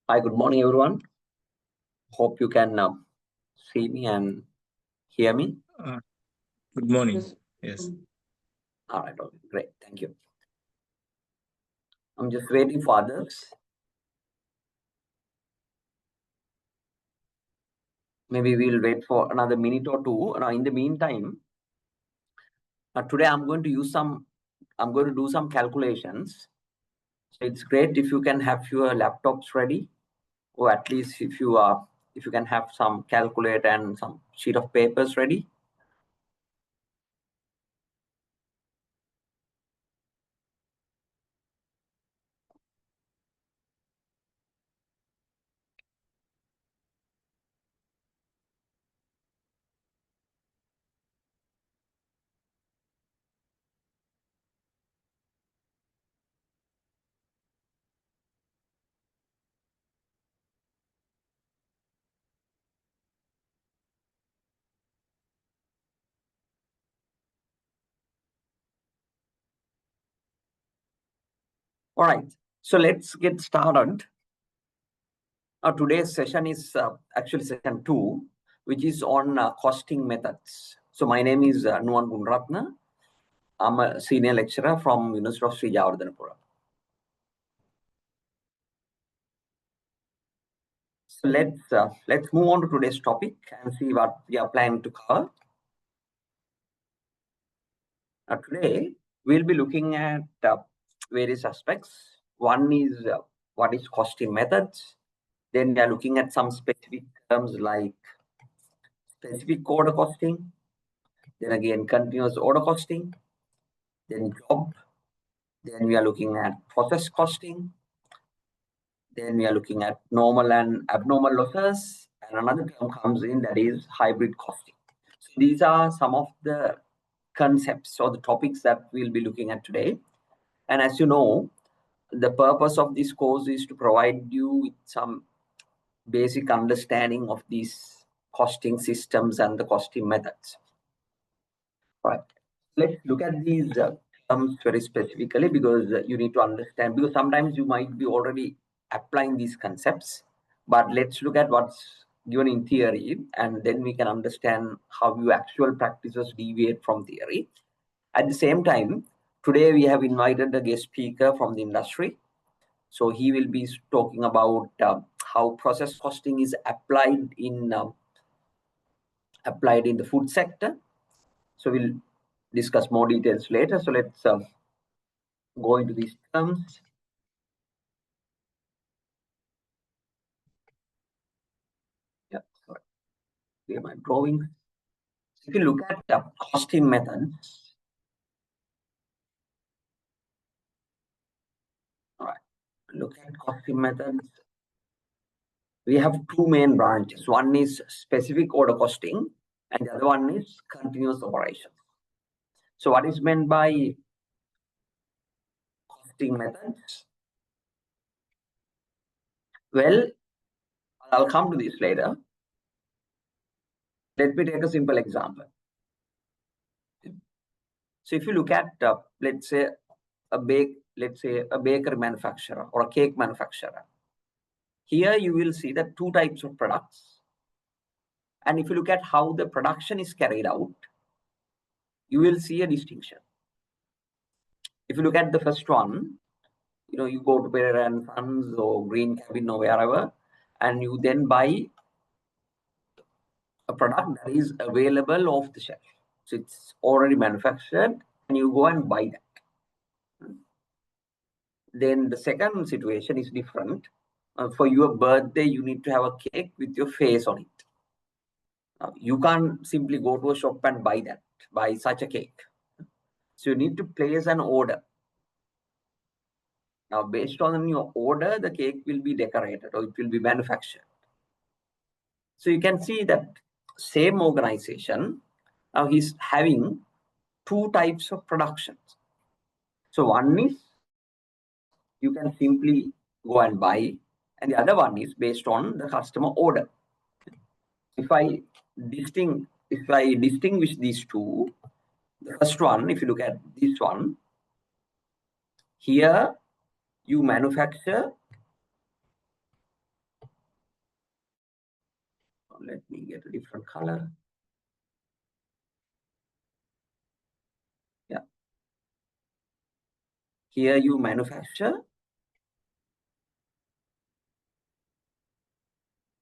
Hi, good morning, everyone. Hope you can see me and hear me. Good morning. Yes. All right, okay, great. Thank you. I'm just waiting for others. Maybe we'll wait for another minute or two. Now, in the meantime, today I'm going to do some calculations. So it's great if you can have your laptops ready, or at least if you can have some calculator and some sheet of papers ready. All right, so let's get started. Today's session is actually session 2, which is on costing methods. So my name is Nuwan Gunratna. I'm a senior lecturer from University of Sri Javardhanapura. So let's move on to today's topic and see what we are planning to cover. Today we'll be looking at various aspects. One is what is costing methods. Then we are looking at some specific terms like specific order costing. Then again, continuous order costing. Then job. Then we are looking at process costing. Then we are looking at normal and abnormal losses. And another term comes in, that is hybrid costing. So these are some of the concepts or the topics that we'll be looking at today. And as you know, the purpose of this course is to provide you with some basic understanding of these costing systems and the costing methods. All right. Let's look at these terms very specifically, because you need to understand, because sometimes you might be already applying these concepts, but let's look at what's given in theory, and then we can understand how your actual practices deviate from theory. At the same time, today we have invited a guest speaker from the industry. So he will be talking about how process costing is applied in the food sector. So we'll discuss more details later. So let's go into these terms. Yeah, sorry. Here my drawings. If you look at the costing methods, all right, look at costing methods. We have two main branches. One is specific order costing, and the other one is continuous operations. So what is meant by costing methods? Well, I'll come to this later. Let me take a simple example. So if you look at, let's say a bakery manufacturer or a cake manufacturer, here you will see that two types of products. And if you look at how the production is carried out, you will see a distinction. If you look at the first one, you go to Pereira and Sons or Green Cabin or wherever, and you then buy a product that is available off the shelf. So it's already manufactured, and you go and buy that. Then the second situation is different. For your birthday, you need to have a cake with your face on it. You can't simply go to a shop and buy such a cake. So you need to place an order. Now, based on your order, the cake will be decorated or it will be manufactured. So you can see that same organization now is having two types of productions. So one is you can simply go and buy, and the other one is based on the customer order. If I distinguish these two, the first one, if you look at this one, here you manufacture let me get a different color. Yeah. Here you manufacture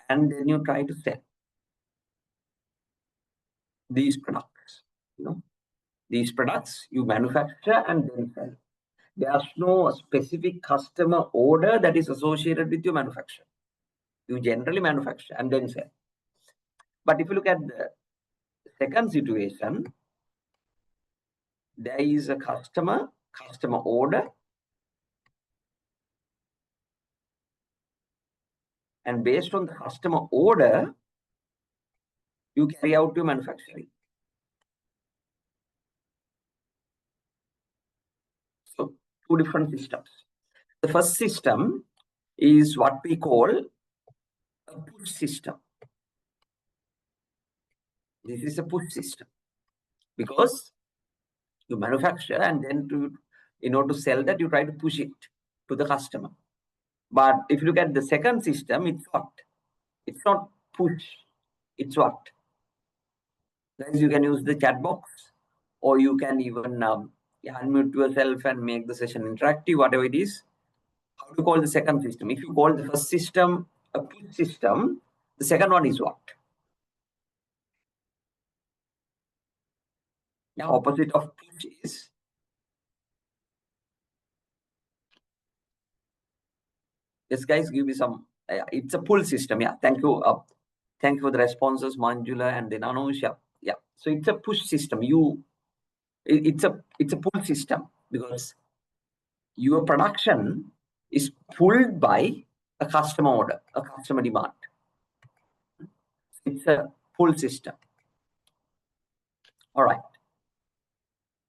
and then you try to sell these products. These products you manufacture and then sell. There's no specific customer order that is associated with your manufacture. You generally manufacture and then sell. But if you look at the second situation, there is a customer order, and based on the customer order, you carry out your manufacturing. So two different systems. The first system is what we call a push system. This is a push system because you manufacture and then in order to sell that, you try to push it to the customer. But if you look at the second system, it's what? It's not push. It's what? Guys, you can use the chat box, or you can even unmute yourself and make the session interactive, whatever it is. How to call the second system? If you call the first system a push system, the second one is what? The opposite of push is yes, guys, give me some. It's a pull system. Yeah, thank you. Thank you for the responses, Manjula and then Anush. Yeah. So it's a push system. It's a pull system because your production is pulled by a customer order, a customer demand. It's a pull system. All right.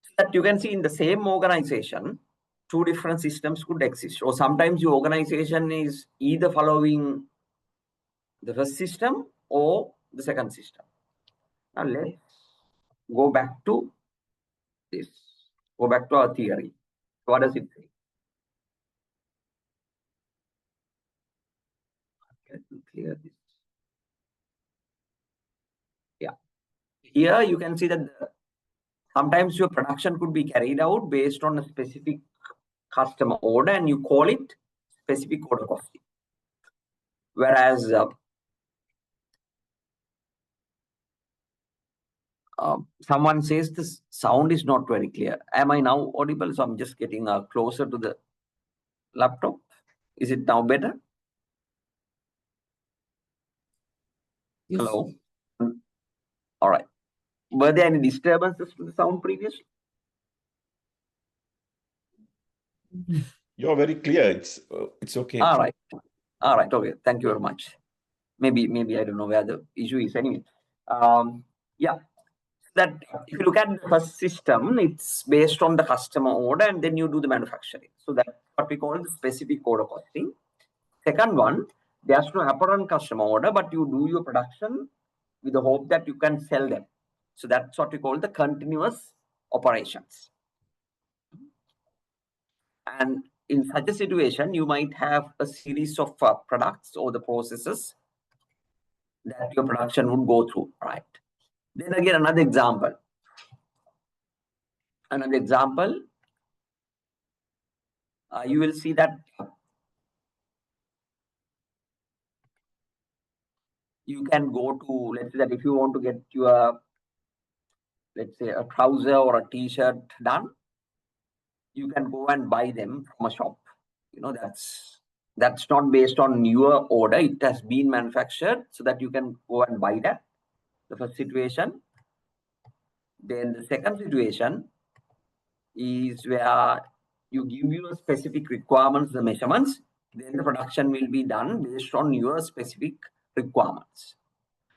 So that you can see in the same organization, two different systems could exist. Or sometimes your organization is either following the first system or the second system. Now let's go back to this. Go back to our theory. What does it say? Let me clear this. Yeah. Here you can see that sometimes your production could be carried out based on a specific customer order and you call it specific order costing. Whereas someone says the sound is not very clear. Am I now audible? So I'm just getting closer to the laptop. Is it now better? Yes. Hello? All right. Were there any disturbances to the sound previously? You're very clear. It's okay. All right. Okay. Thank you very much. Maybe I don't know where the issue is anyway. Yeah. That if you look at the first system, it's based on the customer order and then you do the manufacturing. So that's what we call the specific order costing. Second one, there's no apparent customer order, but you do your production with the hope that you can sell them. So that's what we call the continuous operations. And in such a situation, you might have a series of products or the processes that your production would go through, right? Then again, another example. You will see that you can go to, let's say that if you want to get your, let's say a trouser or a t-shirt done, you can go and buy them from a shop. That's not based on your order. It has been manufactured so that you can go and buy that. The first situation. Then the second situation is where you give your specific requirements, the measurements, then the production will be done based on your specific requirements.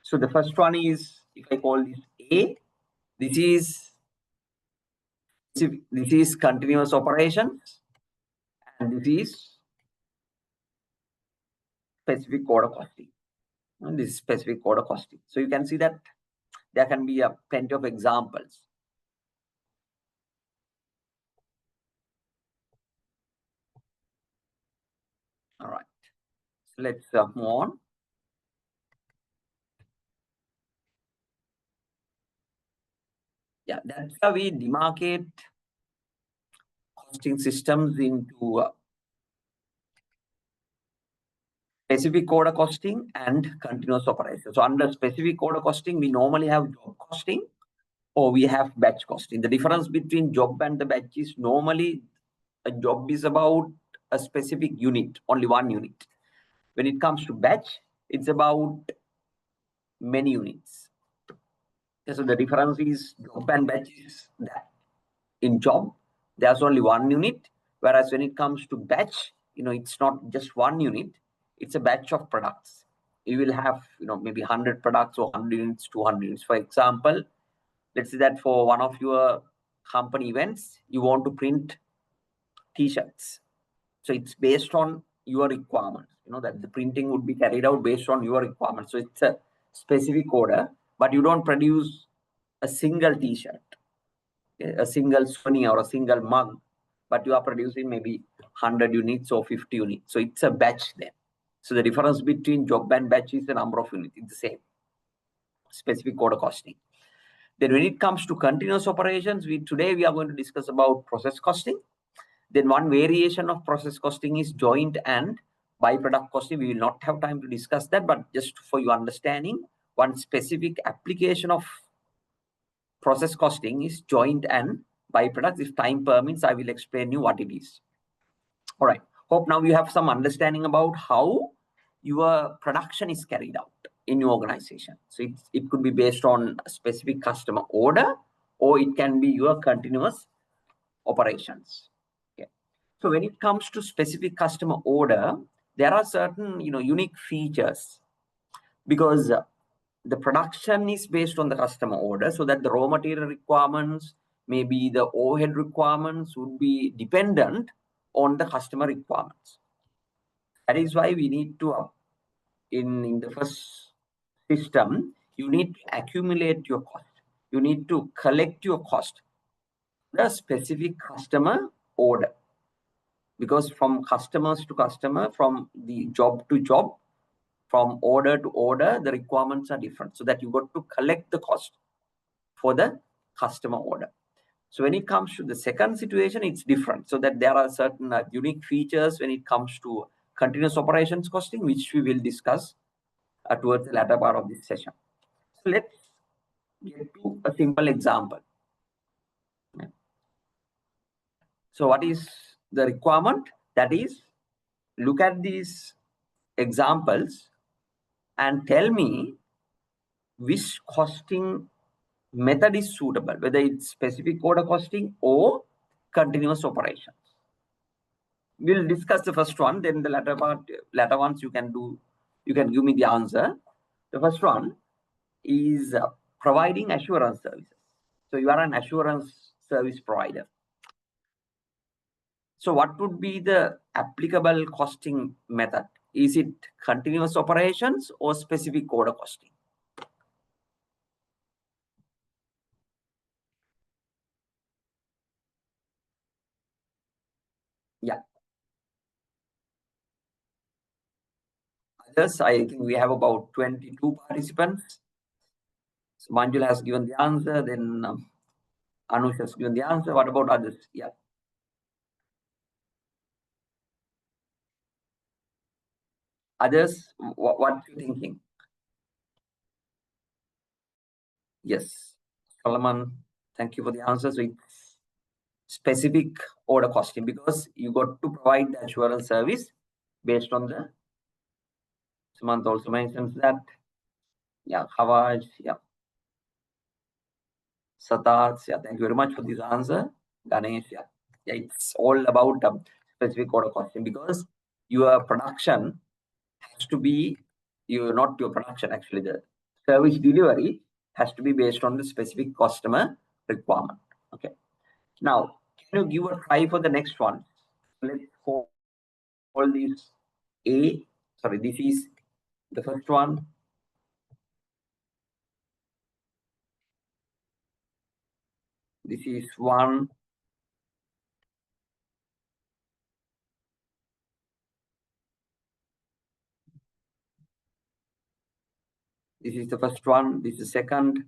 So the first one is, if I call this A, this is continuous operations, and this is specific order costing. And this is specific order costing. So you can see that there can be plenty of examples. All right. So let's move on. Yeah, that's how we demarcate costing systems into specific order costing and continuous operations. So under specific order costing, we normally have job costing or we have batch costing. The difference between job and the batch is normally a job is about a specific unit, only one unit. When it comes to batch, it's about many units. So the difference is job and batch is that in job, there's only one unit, whereas when it comes to batch, it's not just one unit, it's a batch of products. You will have, maybe 100 products or 100 units, 200 units. For example, let's say that for one of your company events, you want to print t-shirts. So it's based on your requirements, that the printing would be carried out based on your requirements. So it's a specific order, but you don't produce a single t-shirt, a single souvenir or a single mug, but you are producing maybe 100 units or 50 units. So it's a batch then. So the difference between job and batch is the number of units. It's the same. Specific order costing. Then when it comes to continuous operations, today we are going to discuss about process costing. Then one variation of process costing is joint and byproduct costing. We will not have time to discuss that, but just for your understanding, one specific application of process costing is joint and byproducts. If time permits, I will explain you what it is. All right. Hope now you have some understanding about how your production is carried out in your organization. So it could be based on a specific customer order, or it can be your continuous operations. Okay. So when it comes to specific customer order, there are certain unique features, because the production is based on the customer order, so that the raw material requirements, maybe the overhead requirements would be dependent on the customer requirements. That is why we need to, in the first system, you need to accumulate your cost. You need to collect your cost, the specific customer order. Because from customers to customer, from the job to job, from order to order, the requirements are different. So that you got to collect the cost for the customer order. So when it comes to the second situation, it's different. So that there are certain unique features when it comes to continuous operations costing, which we will discuss towards the latter part of this session. So let's get to a simple example. So what is the requirement? That is, look at these examples and tell me which costing method is suitable, whether it's specific order costing or continuous operations. We'll discuss the first one, then the latter ones you can give me the answer. The first one is providing assurance services. So you are an assurance service provider. So what would be the applicable costing method? Is it continuous operations or specific order costing? Yeah. Others, I think we have about 22 participants. So Manjula has given the answer, then Anush has given the answer. What about others? Yeah. Others, what are you thinking? Yes. Solomon, thank you for the answer. So it's specific order costing, because you got to provide the assurance service based on the, Samantha also mentions that. Yeah, Havaj, yeah. Satats, yeah, thank you very much for this answer. Ganesh, yeah. Yeah, it's all about specific order costing, because your production has to be, not your production, actually, the service delivery has to be based on the specific customer requirement. Okay. Now, can you give a try for the next one? Let's call this A. Sorry, this is the first one. This is one. This is the first one. This is the second,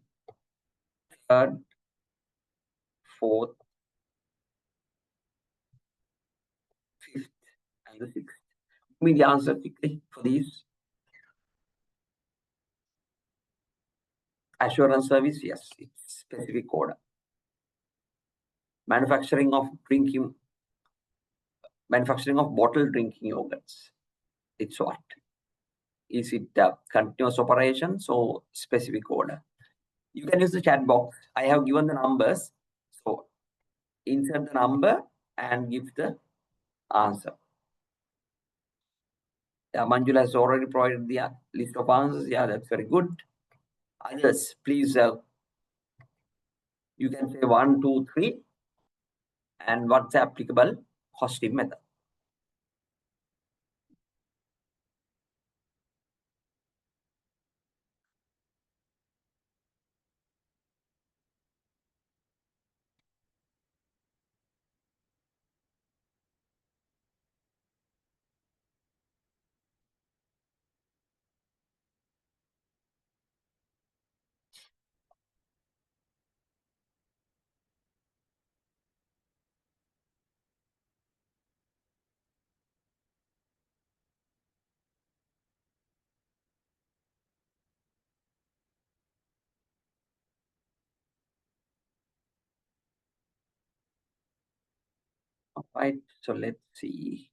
third, 4th, 5th, and the 6th. Give me the answer quickly for these. Assurance service, yes, it's specific order. Manufacturing of bottled drinking yogurts. It's what? Is it continuous operations or specific order? You can use the chat box. I have given the numbers. So insert the number and give the answer. Yeah, Manjula has already provided the list of answers. Yeah, that's very good. Others, please, you can say 1, 2, 3, and what's the applicable costing method. All right, so let's see.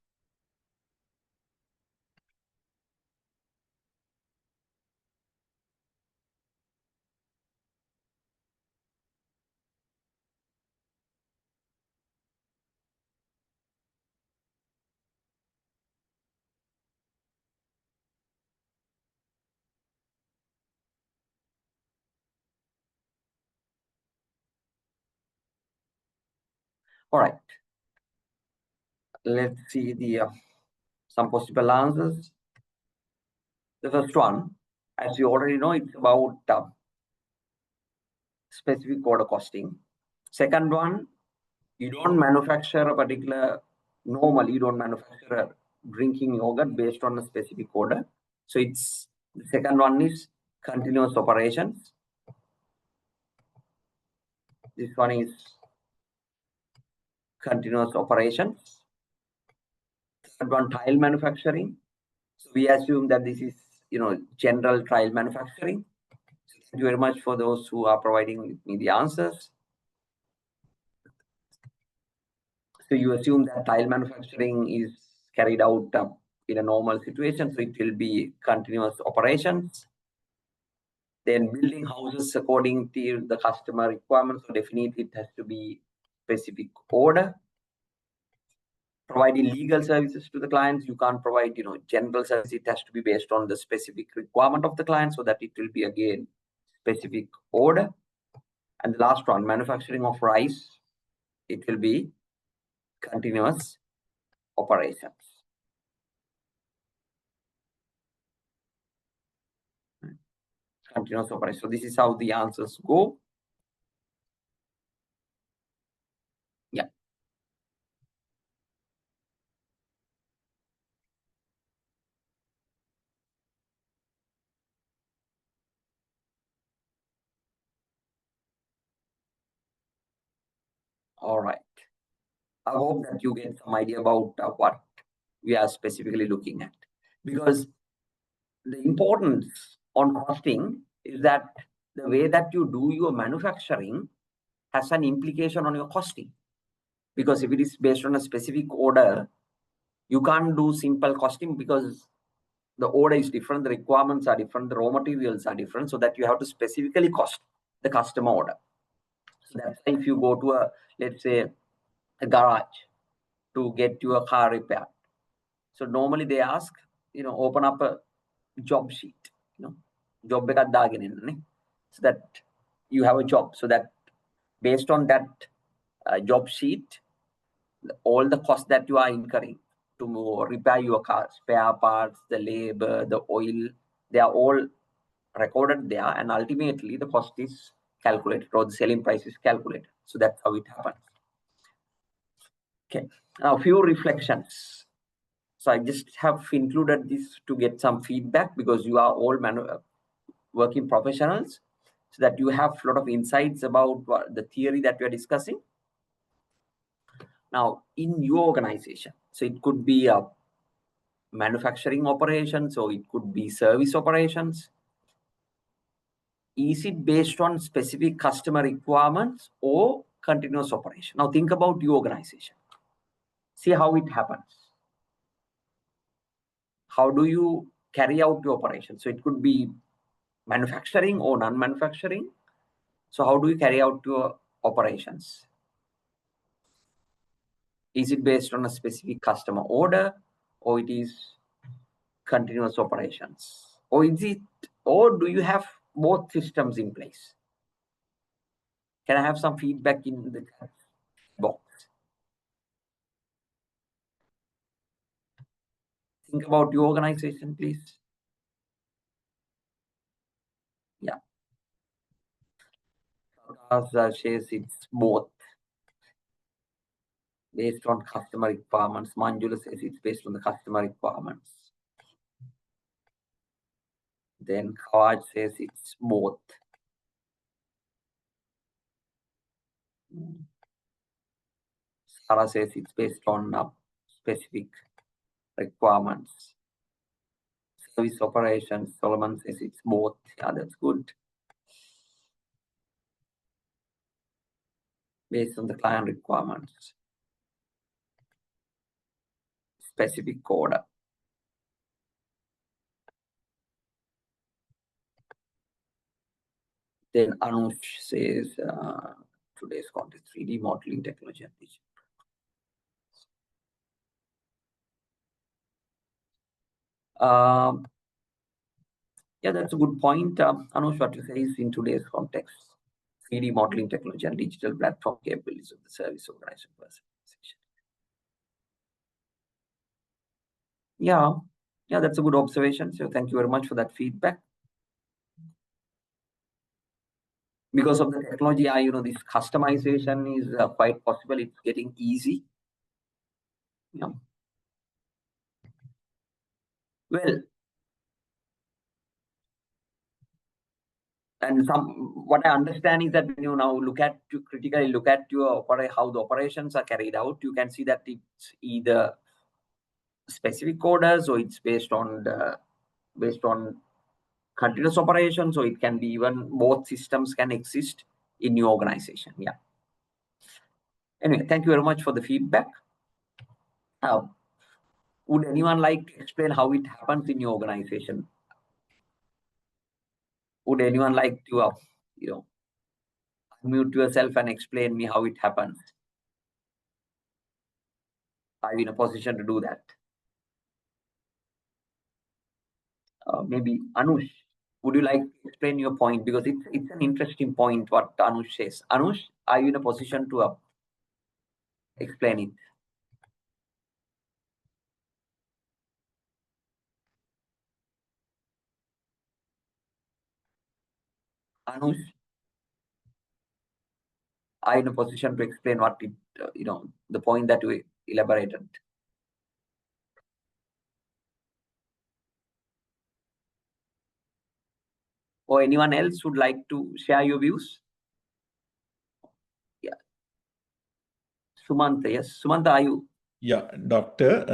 All right, let's see the some possible answers. The first one, as you already know, it's about specific order costing. Second one, you don't manufacture a particular, normally you don't manufacture a drinking yogurt based on a specific order. So it's, the second one is continuous operations. This one is continuous operations. Third one, tile manufacturing. So we assume that this is, general tile manufacturing. So thank you very much for those who are providing me the answers. So you assume that tile manufacturing is carried out in a normal situation, so it will be continuous operations. Then building houses according to the customer requirements, so definitely it has to be specific order. Providing legal services to the clients, you can't provide, general service. It has to be based on the specific requirement of the client, so that it will be again specific order. And the last one, manufacturing of rice, it will be continuous operations. Continuous operation. So this is how the answers go. Yeah. All right. I hope that you get some idea about what we are specifically looking at, because the importance on costing is that the way that you do your manufacturing has an implication on your costing. Because if it is based on a specific order, you can't do simple costing because the order is different, the requirements are different, the raw materials are different, so that you have to specifically cost the customer order. So that's why if you go to a, let's say, a garage to get your car repaired. So normally they ask, open up a job sheet, job එකක් දාගෙන ඉන්නනේ, so that you have a job, so that based on that job sheet, all the costs that you are incurring to repair your car, spare parts, the labor, the oil, they are all recorded there, and ultimately the cost is calculated, or the selling price is calculated. So that's how it happens. Okay, now a few reflections. So I just have included this to get some feedback, because you are all working professionals, so that you have a lot of insights about the theory that we are discussing. Now, in your organization, so it could be a manufacturing operation, so it could be service operations. Is it based on specific customer requirements or continuous operation? Now think about your organization. See how it happens. How do you carry out your operation? So it could be manufacturing or non-manufacturing. So how do you carry out your operations? Is it based on a specific customer order, or it is continuous operations? Or is it, or do you have both systems in place? Can I have some feedback in the box? Think about your organization, please. Yeah. Says it's both based on customer requirements. Manjula says it's based on the customer requirements. Then Kawaj says it's both. Sarah says it's based on specific requirements. Service operations, Solomon says it's both. Yeah, that's good. Based on the client requirements. Specific order. Then Anush says today's content 3D modeling technology. Yeah, that's a good point. Anush, what you say is in today's context, 3D modeling technology and digital platform capabilities of the service organization. Yeah, that's a good observation. So thank you very much for that feedback. Because of the technology, this customization is quite possible. It's getting easy. Yeah. Well, and what I understand is that when you now critically look at how the operations are carried out, you can see that it's either specific orders or it's based on continuous operation. So it can be even both systems can exist in your organization. Yeah. Anyway, thank you very much for the feedback. Would anyone like to explain how it happens in your organization? Would anyone like to, unmute yourself and explain me how it happens? Are you in a position to do that? Maybe Anush, would you like to explain your point? Because it's an interesting point what Anush says. Anush, are you in a position to explain it? Anush, are you in a position to explain what it, the point that we elaborated? Or anyone else would like to share your views? Yeah. Sumanta, yes. Sumanta, are you? Yeah, doctor.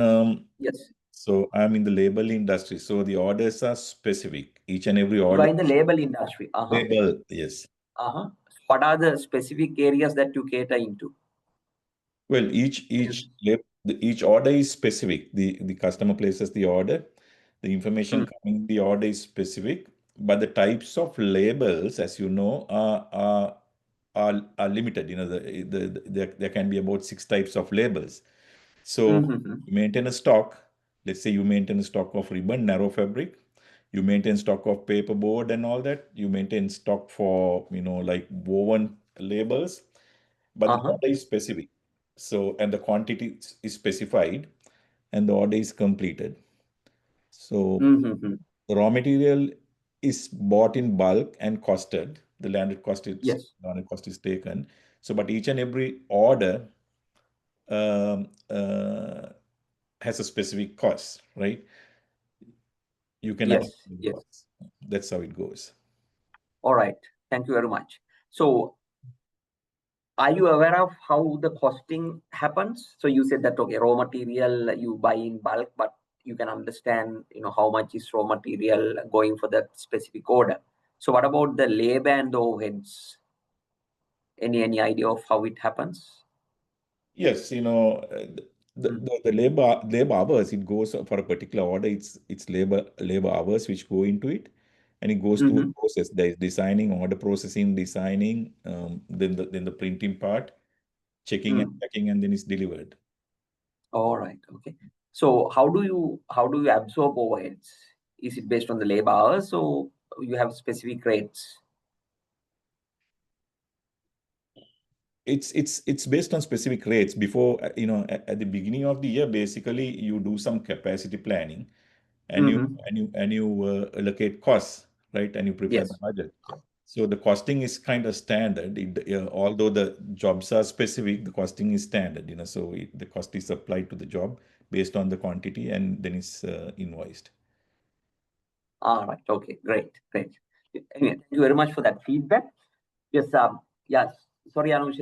Yes. So I'm in the label industry. So the orders are specific. Each and every You order. are in the label industry. Label, yes. What are the specific areas that you cater into? Well, each order is specific. The customer places the order. The information coming in the order is specific, but the types of labels, as you know, are limited. There can be about 6 types of labels. So you maintain a stock. Let's say you maintain a stock of ribbon, narrow fabric. You maintain stock of paperboard and all that. You maintain stock for, like woven labels, but the order is specific. So, and the quantity is specified and the order is completed. So the raw material is bought in bulk and costed. The Yes. landed cost is taken. So, but each and every order has a specific cost, right? You can Yes. assume the Yes. cost. That's how it goes. All right. Thank you very much. So Are you aware of how the costing happens? So you said that, okay, raw material you buy in bulk, but you can understand, how much is raw material going for that specific order. So what about the labor and the overheads? Any idea of how it happens? Yes, the labor hours, it goes for a particular order. It's labor hours which go into it, and it goes through a process. There is designing, order processing, designing, then the printing part, checking and checking, and then it's delivered. All right. Okay. So how do you absorb overheads? Is it based on the labor hours, or you have specific rates? It's based on specific rates. Before, at the beginning of the year, basically you do some capacity planning, and you allocate costs, right? And you prepare the Yes. budget. So the costing is kind of standard. Although the jobs are specific, the costing is standard. So the cost is applied to the job based on the quantity, and then it's invoiced. All right. Okay. Great. Great. Anyway, thank you very much for that feedback. Yes. Yes. Sorry, Anush.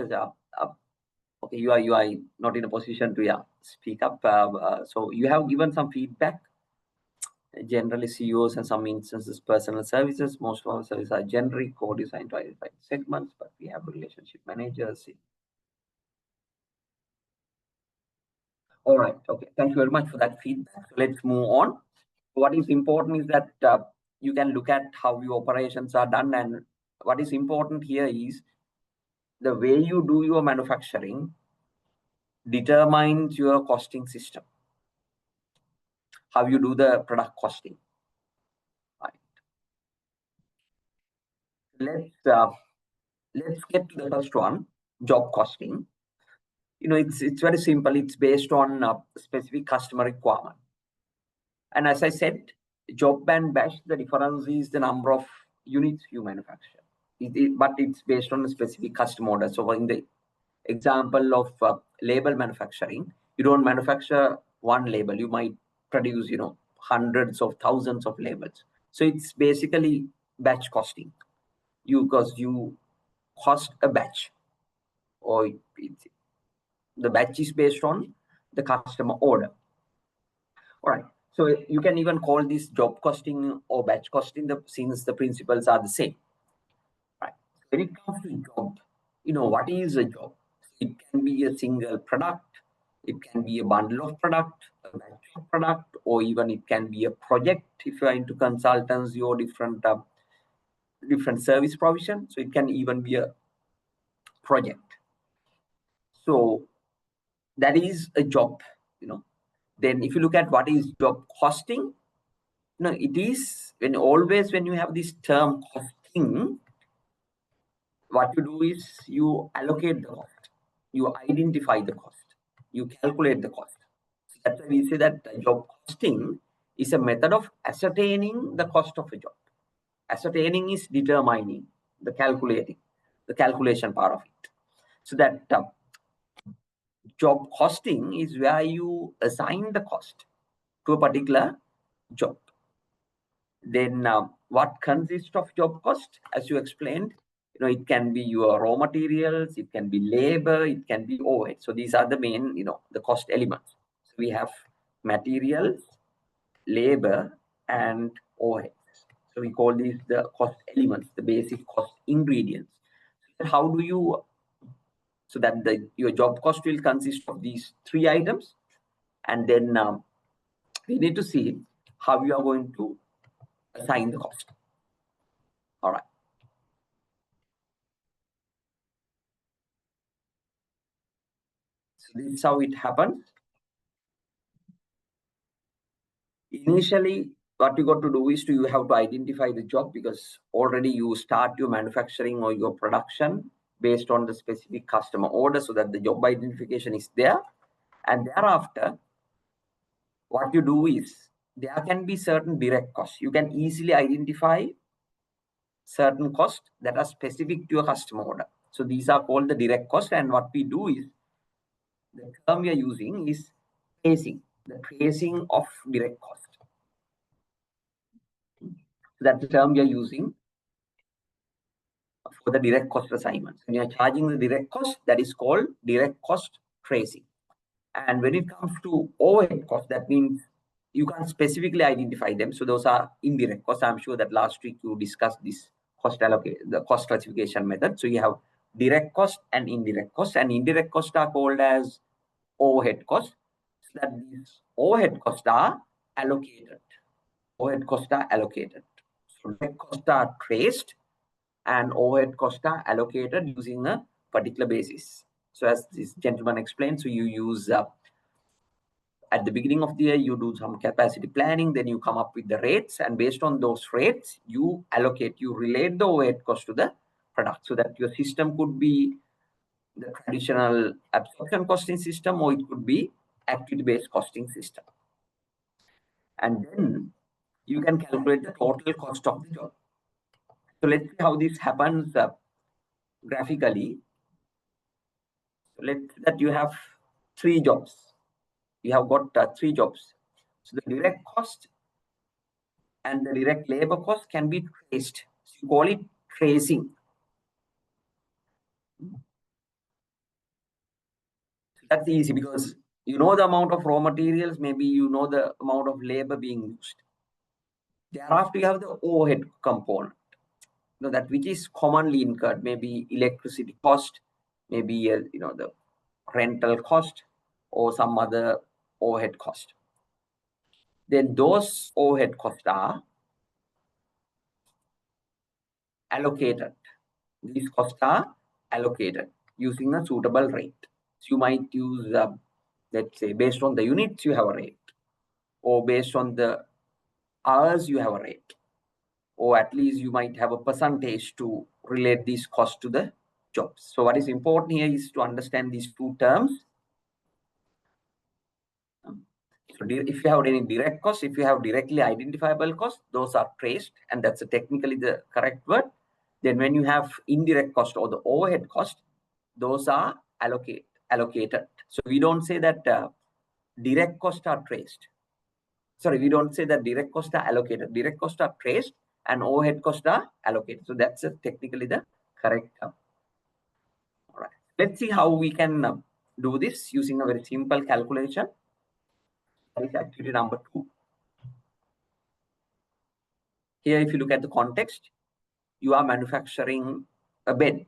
Okay, you are not in a position to speak up. So you have given some feedback. Generally, CEOs and some instances, personal services. Most of our services are generic, co-designed to identify segments, but we have relationship managers. All right. Okay. Thank you very much for that feedback. So let's move on. What is important is that you can look at how your operations are done, and what is important here is the way you do your manufacturing determines your costing system. How you do the product costing. Right. Let's get to the first one, job costing. It's very simple. It's based on a specific customer requirement. And as I said, job and batch, the difference is the number of units you manufacture. But it's based on a specific customer order. So in the example of label manufacturing, you don't manufacture one label. You might produce, hundreds of thousands of labels. So it's basically batch costing. Because you cost a batch, or the batch is based on the customer order. All right. So you can even call this job costing or batch costing, since the principles are the same. Right. When it comes to job, what is a job? It can be a single product, it can be a bundle of product, a batch of product, or even it can be a project if you are into consultancy or different service provision. So it can even be a project. So that is a job. Then if you look at what is job costing, it is when you have this term costing, what you do is you allocate the cost, you identify the cost, you calculate the cost. So that's why we say that job costing is a method of ascertaining the cost of a job. Ascertaining is determining, the calculation part of it. So that job costing is where you assign the cost to a particular job. Then what consists of job cost? As you explained, it can be your raw materials, it can be labor, it can be overhead. So these are the main, the cost elements. So we have materials, labor, and overhead. So we call these the cost elements, the basic cost ingredients. How do you, so that your job cost will consist of these three items, and then we need to see how you are going to assign the cost. All right. So this is how it happens. Initially, what you got to do is you have to identify the job, because already you start your manufacturing or your production based on the specific customer order, so that the job identification is there. And thereafter, what you do is there can be certain direct costs. You can easily identify certain costs that are specific to your customer order. So these are called the direct costs. And what we do is, the term we are using is tracing, the tracing of direct cost. So that's the term we are using for the direct cost assignments. When you are charging the direct cost, that is called direct cost tracing. And when it comes to overhead cost, that means you can't specifically identify them. So those are indirect costs. I'm sure that last week you discussed this the cost classification method. So you have direct cost and indirect costs, and indirect costs are called as overhead costs. So that these overhead costs are allocated. Overhead costs are allocated. So direct costs are traced and overhead costs are allocated using a particular basis. So as this gentleman explained, so you use at the beginning of the year, you do some capacity planning, then you come up with the rates, and based on those rates, you relate the overhead cost to the product, so that your system could be the traditional absorption costing system, or it could be activity-based costing system. And then you can calculate the total cost of the job. So let's see how this happens graphically. So let's say that you have 3 jobs. You have got 3 jobs. So the direct cost and the direct labor cost can be traced. So you call it tracing. So that's easy because you know the amount of raw materials, maybe you know the amount of labor being used. Thereafter, you have the overhead component, that which is commonly incurred, maybe electricity cost, maybe the rental cost, or some other overhead cost. Then those overhead costs are allocated. These costs are allocated using a suitable rate. So you might use, let's say, based on the units, you have a rate, or based on the hours, you have a rate, or at least you might have a percentage to relate these costs to the jobs. So what is important here is to understand these 2 terms. So if you have any direct costs, if you have directly identifiable costs, those are traced, and that's technically the correct word. Then when you have indirect cost or the overhead cost, those are allocated. So we don't say that direct costs are traced. Sorry, we don't say that direct costs are allocated. Direct costs are traced and overhead costs are allocated. So that's technically the correct term. All right. Let's see how we can do this using a very simple calculation. That is activity number 2. Here, if you look at the context, you are manufacturing a bed.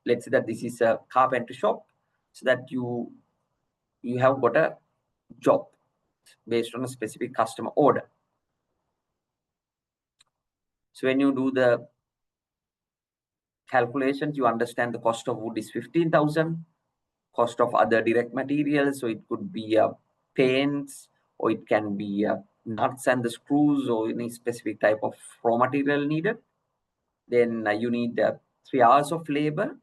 Let's say that this is a carpentry shop, so that you have got a job based on a specific customer order. So when you do the calculations, you understand the cost of wood is 15,000, cost of other direct materials, so it could be paints, or it can be nuts and the screws, or any specific type of raw material needed. Then you need 3 hours of labor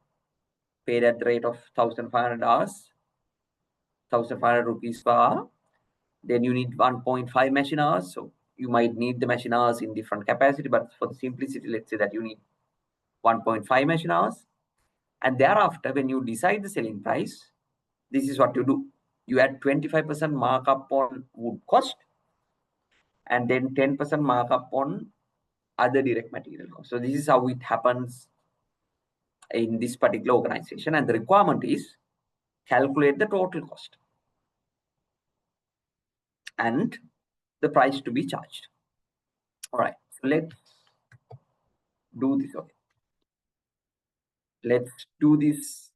paid at the rate of 1,500 hours, 1,500 rupees per hour. Then you need 1.5 machine hours. So you might need the machine hours in different capacity, but for the simplicity, let's say that you need 1.5 machine hours. And thereafter, when you decide the selling price, this is what you do. You add 25% markup on wood cost, and then 10% markup on other direct material cost. So this is how it happens in this particular organization. And the requirement is calculate the total cost and the price to be charged. All right, so let's do this. Okay, let's do this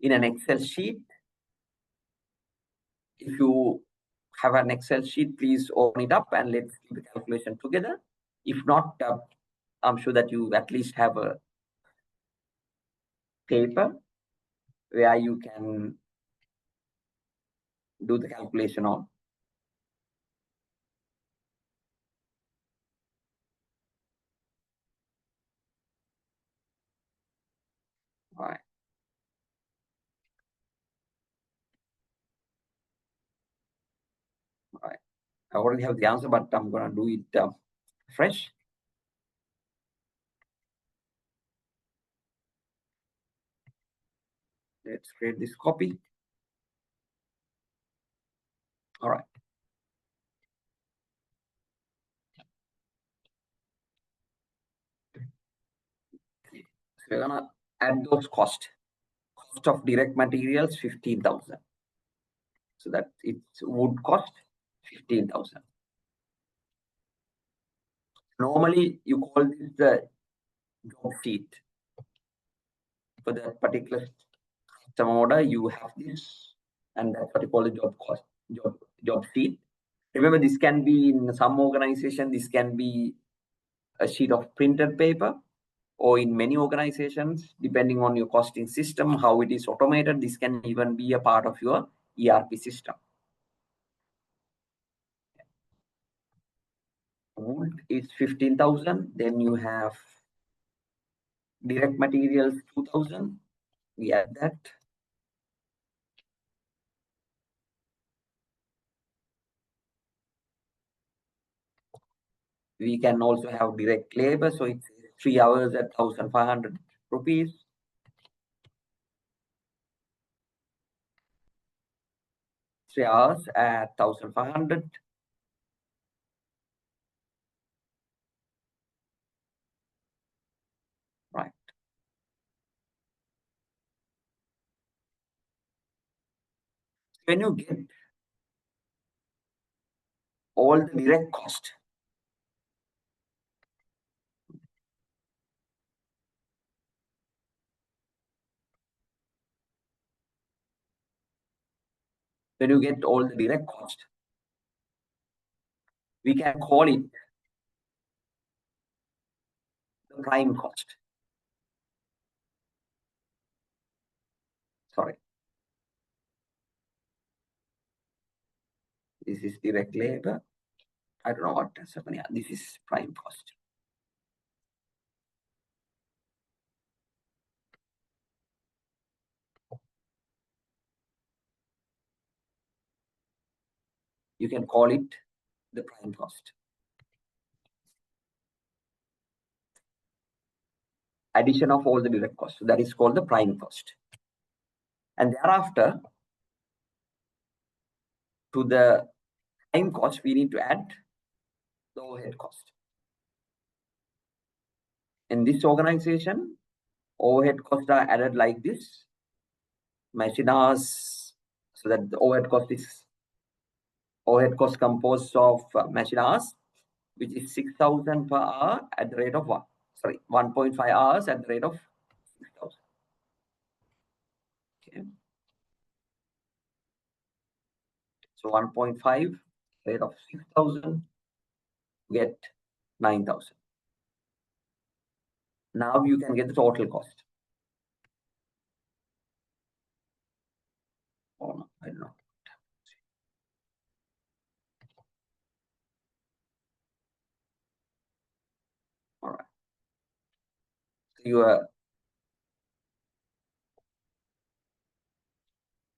in an Excel sheet. If you have an Excel sheet, please open it up and let's do the calculation together. If not, I'm sure that you at least have a paper where you can do the calculation on. All right. All right. I already have the answer, but I'm going to do it fresh. Let's create this copy. All right. So we're gonna add those costs. Cost of direct materials 15,000. So that it's wood cost 15,000. Normally you call this the job sheet. For that particular customer order, you have this, and that's what you call the job cost, job sheet. Remember, this can be in some organization, this can be a sheet of printed paper, or in many organizations, depending on your costing system, how it is automated, this can even be a part of your ERP system. Wood is 15,000. Then you have direct materials 2,000. We add that. We can also have direct labor. So it's 3 hours at 1,500 rupees. 3 hours at 1,500. Right. When you get all the direct cost, when you get all the direct cost, we can call it the prime cost. Sorry. This is direct labor. I don't know what that's happening. This is prime cost. You can call it the prime cost. Addition of all the direct costs. So that is called the prime cost. And thereafter, to the prime cost, we need to add the overhead cost. In this organization, overhead costs are added like this. Machine hours, so that the overhead cost composed of machine hours, which is 6,000 per hour at the rate of 1.5 hours at the rate of 6,000. Okay. So 1.5 rate of 6,000, get 9,000. Now you can get the total cost. Oh, no, I don't know. All right. So your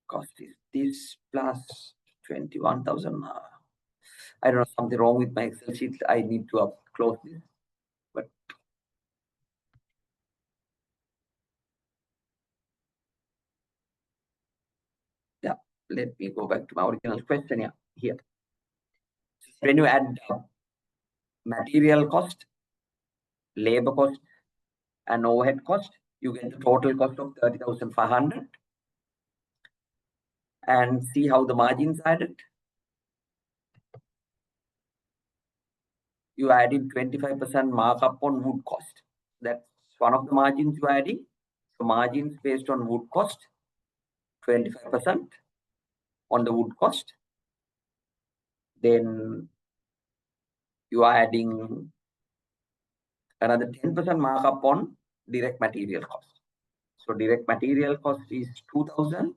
cost is this plus 21,000. I don't know, something wrong with my Excel sheet. I need to close this. But yeah, let me go back to my original question. Yeah, here. When you add material cost, labor cost, and overhead cost, you get the total cost of 30,500. And see how the margins added. You added 25% markup on wood cost. That's one of the margins you adding. So margins based on wood cost, 25% on the wood cost. Then you are adding another 10% markup on direct material cost. So direct material cost is 2,000.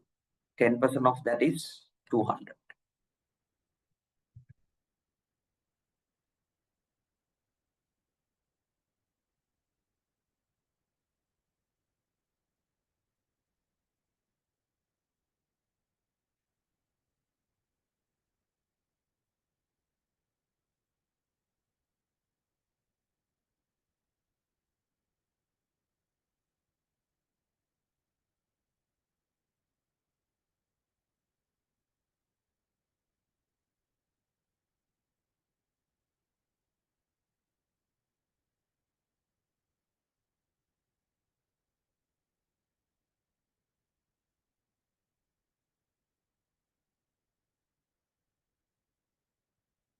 10% of that is 200.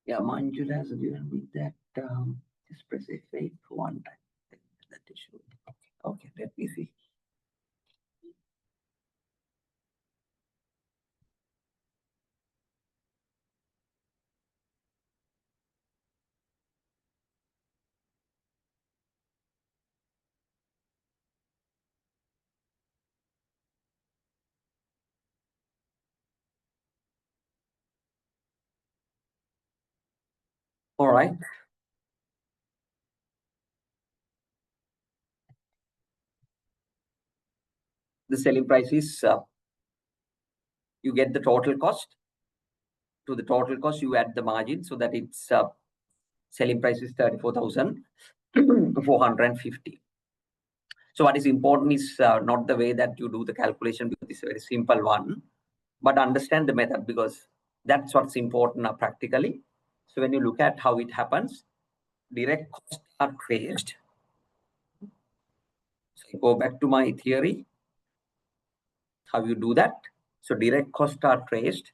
Yeah, Manjula has given me that. Just press F8 for one time. That is should. Okay, let me see. All right. The selling price is you get the total cost. To the total cost, you add the margin so that its selling price is 34,450. So what is important is not the way that you do the calculation, because it's a very simple one, but understand the method, because that's what's important practically. So when you look at how it happens, direct costs are traced. So I go back to my theory, how you do that. So direct costs are traced,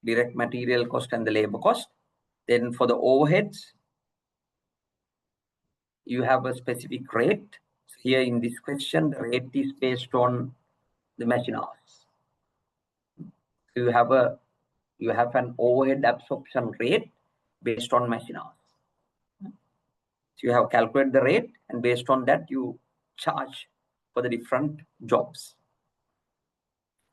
direct material cost and the labor cost. Then for the overheads, you have a specific rate. So here in this question, the rate is based on the machine hours. So you have an overhead absorption rate based on machine hours. So you have calculated the rate, and based on that, you charge for the different jobs.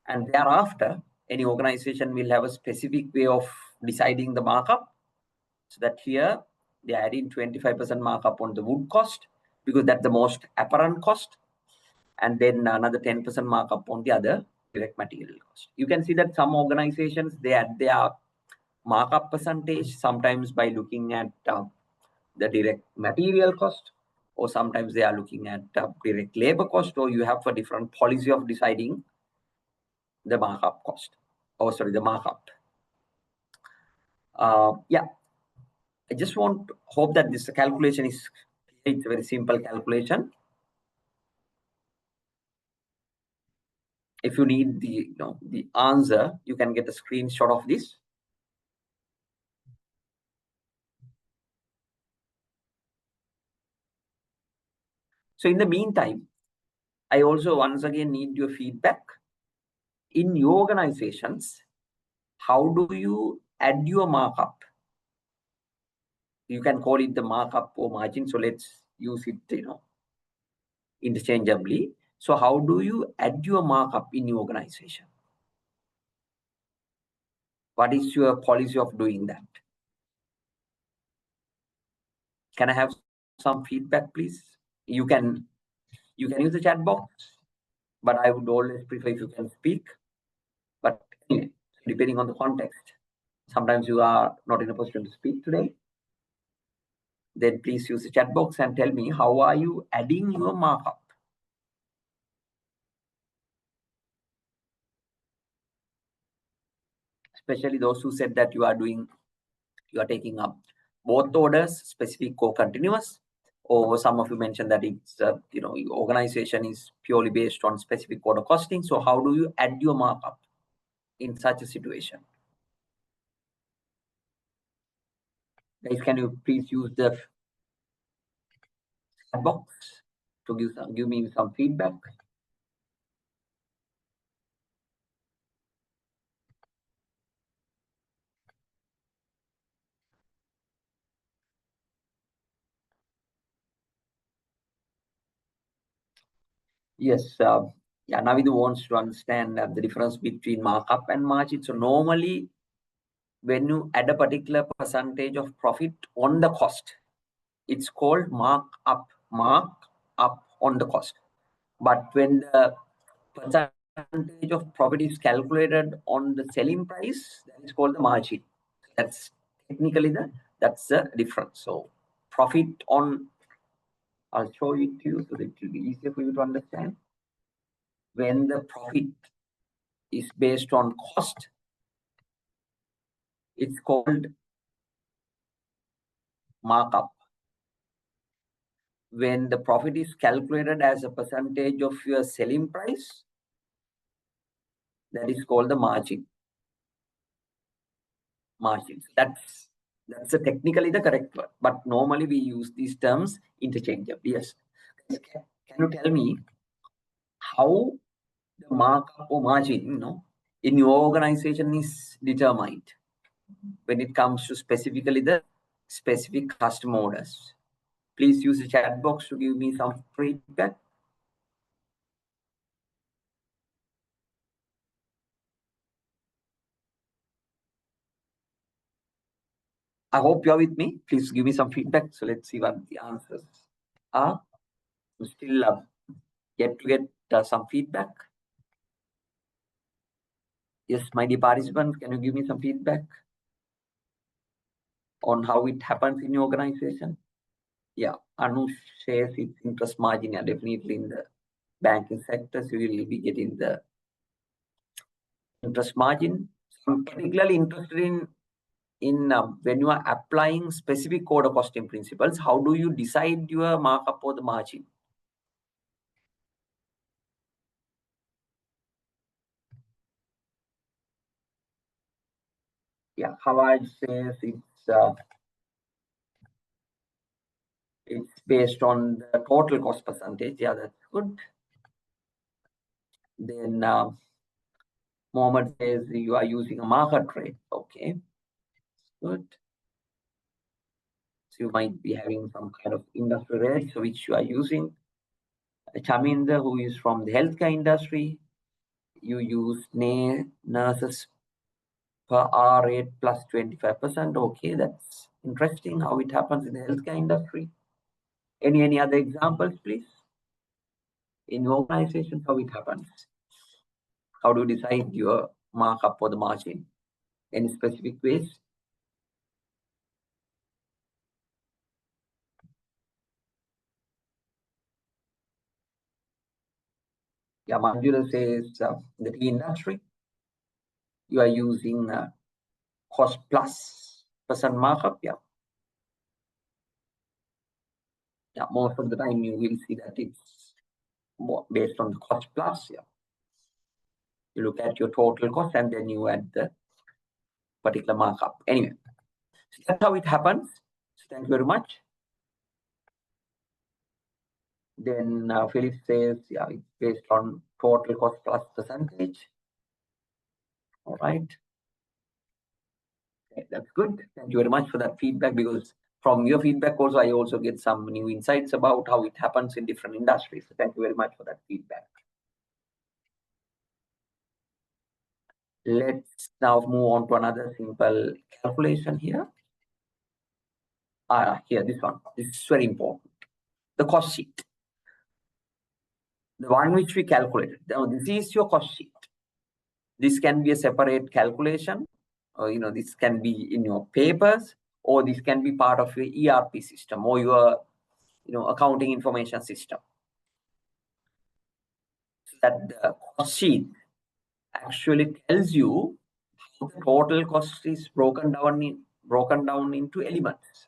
And thereafter, any organization will have a specific way of deciding the markup. So that here they add in 25% markup on the wood cost, because that's the most apparent cost. And then another 10% markup on the other direct material cost. You can see that some organizations, they add their markup percentage sometimes by looking at the direct material cost, or sometimes they are looking at direct labor cost, or you have a different policy of deciding the markup cost, or sorry, the markup. Yeah, I just hope that this calculation is, it's a very simple calculation. If you need the answer, you can get a screenshot of this. So in the meantime, I also once again need your feedback. In your organizations, how do you add your markup? You can call it the markup or margin. So let's use it, interchangeably. So how do you add your markup in your organization? What is your policy of doing that? Can I have some feedback, please? You can use the chat box, but I would always prefer if you can speak. But anyway, depending on the context, sometimes you are not in a position to speak today. Then please use the chat box and tell me, how are you adding your markup? Especially those who said that you are taking up both orders, specific or continuous, or some of you mentioned that it's your organization is purely based on specific order costing. So how do you add your markup in such a situation? Guys, can you please use the chat box to give me some feedback? Yes, yeah, Navid wants to understand the difference between markup and margin. So normally, when you add a particular percentage of profit on the cost, it's called mark up on the cost. But when the percentage of profit is calculated on the selling price, that is called the margin. That's technically that's the difference. So profit on, I'll show it to you so that it will be easier for you to understand. When the profit is based on cost, it's called markup. When the profit is calculated as a percentage of your selling price, that is called the margin. Margins. That's That's technically the correct word, but normally we use these terms interchangeably. Yes. Can you tell me how the markup or margin, in your organization is determined when it comes to specifically the specific customer orders? Please use the chat box to give me some feedback. I hope you're with me. Please give me some feedback. So let's see what the answers are. I'm still yet to get some feedback. Yes, my dear participants, can you give me some feedback on how it happens in your organization? Yeah, Anu shares its interest margin. Yeah, definitely in the banking sector, so you will be getting the interest margin. So I'm particularly interested in when you are applying specific order costing principles, how do you decide your markup or the margin? Yeah, Howard says it's based on the total cost percentage. Yeah, that's good. Then Mohammed says you are using a market rate. Okay, good. So you might be having some kind of industry rate, so which you are using. Chaminder, who is from the healthcare industry, you use nurses per hour rate plus 25%. Okay, that's interesting how it happens in the healthcare industry. Any other examples, please? In your organization, how it happens? How do you decide your markup or the margin? Any specific ways? Yeah, Manjula says the tea industry, you are using cost plus percent markup. Yeah. Yeah, most of the time you will see that it's more based on the cost plus. Yeah. You look at your total cost and then you add the particular markup. Anyway, so that's how it happens. So thank you very much. Then Philip says, yeah, it's based on total cost plus percentage. All right. Okay, that's good. Thank you very much for that feedback, because from your feedback also, I also get some new insights about how it happens in different industries. So thank you very much for that feedback. Let's now move on to another simple calculation here. Here, this one. This is very important. The cost sheet. The one which we calculated. Now, this is your cost sheet. This can be a separate calculation, or this can be in your papers, or this can be part of your ERP system or your accounting information system. So that the cost sheet actually tells you how the total cost is broken down into elements.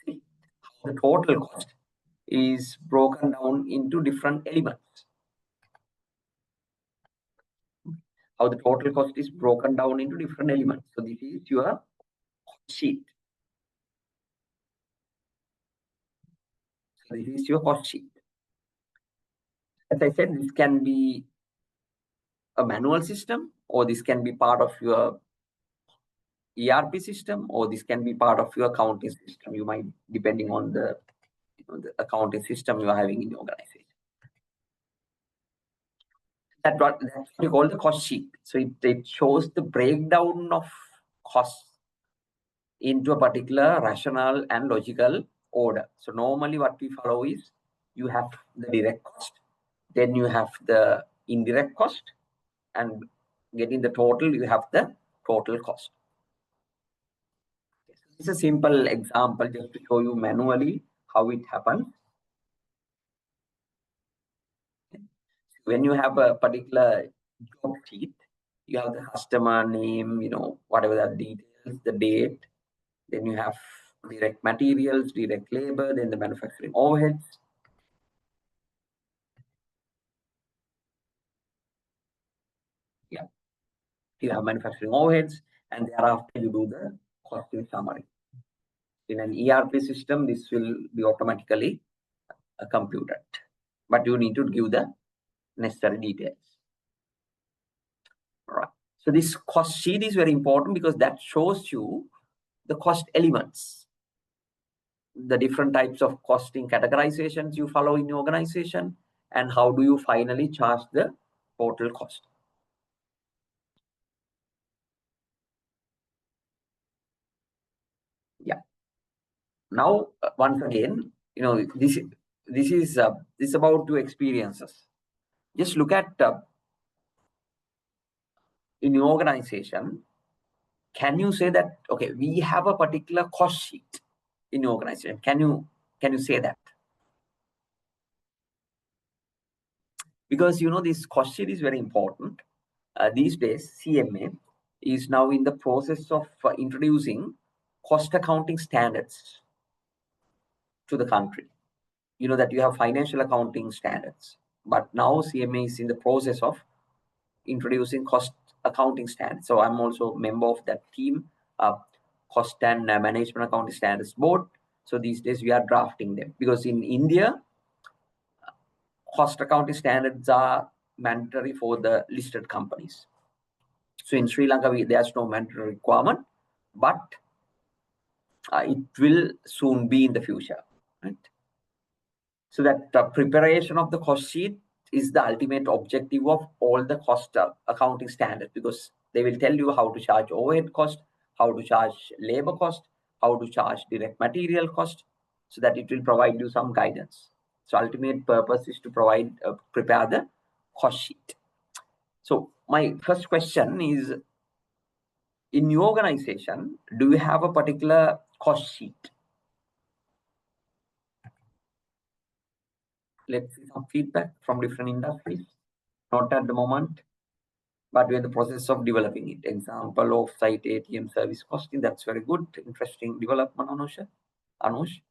See how the total cost is broken down into different elements. How the total cost is broken down into different elements. So this is your cost sheet. So this is your cost sheet. As I said, this can be a manual system, or this can be part of your ERP system, or this can be part of your accounting system. You might, depending on the accounting system you are having in your organization. That's what we call the cost sheet. So it shows the breakdown of costs into a particular rational and logical order. So normally what we follow is you have the direct cost, then you have the indirect cost, and getting the total, you have the total cost. This is a simple example just to show you manually how it happens. When you have a particular job sheet, you have the customer name, whatever the details, the date, then you have direct materials, direct labor, then the manufacturing overheads. Yeah, you have manufacturing overheads, and thereafter you do the costing summary. In an ERP system, this will be automatically computed, but you need to give the necessary details. All right. So this cost sheet is very important because that shows you the cost elements, the different types of costing categorizations you follow in your organization, and how do you finally charge the total cost. Yeah. Now, once again, this is about your experiences. Just look at in your organization. Can you say that, okay, we have a particular cost sheet in your organization? Can you say that? Because this cost sheet is very important. These days, CMA is now in the process of introducing cost accounting standards to the country. You know that you have financial accounting standards, but now CMA is in the process of introducing cost accounting standards. So I'm also a member of that team, cost and management accounting standards board. So these days we are drafting them, because in India, cost accounting standards are mandatory for the listed companies. So in Sri Lanka, there's no mandatory requirement, but it will soon be in the future, right? So that preparation of the cost sheet is the ultimate objective of all the cost accounting standards, because they will tell you how to charge overhead cost, how to charge labor cost, how to charge direct material cost, so that it will provide you some guidance. So ultimate purpose is to prepare the cost sheet. So my first question is, in your organization, do you have a particular cost sheet? Let's see some feedback from different industries. Not at the moment, but we're in the process of developing it. Example of site ATM service costing. That's very good. Interesting development, Anush.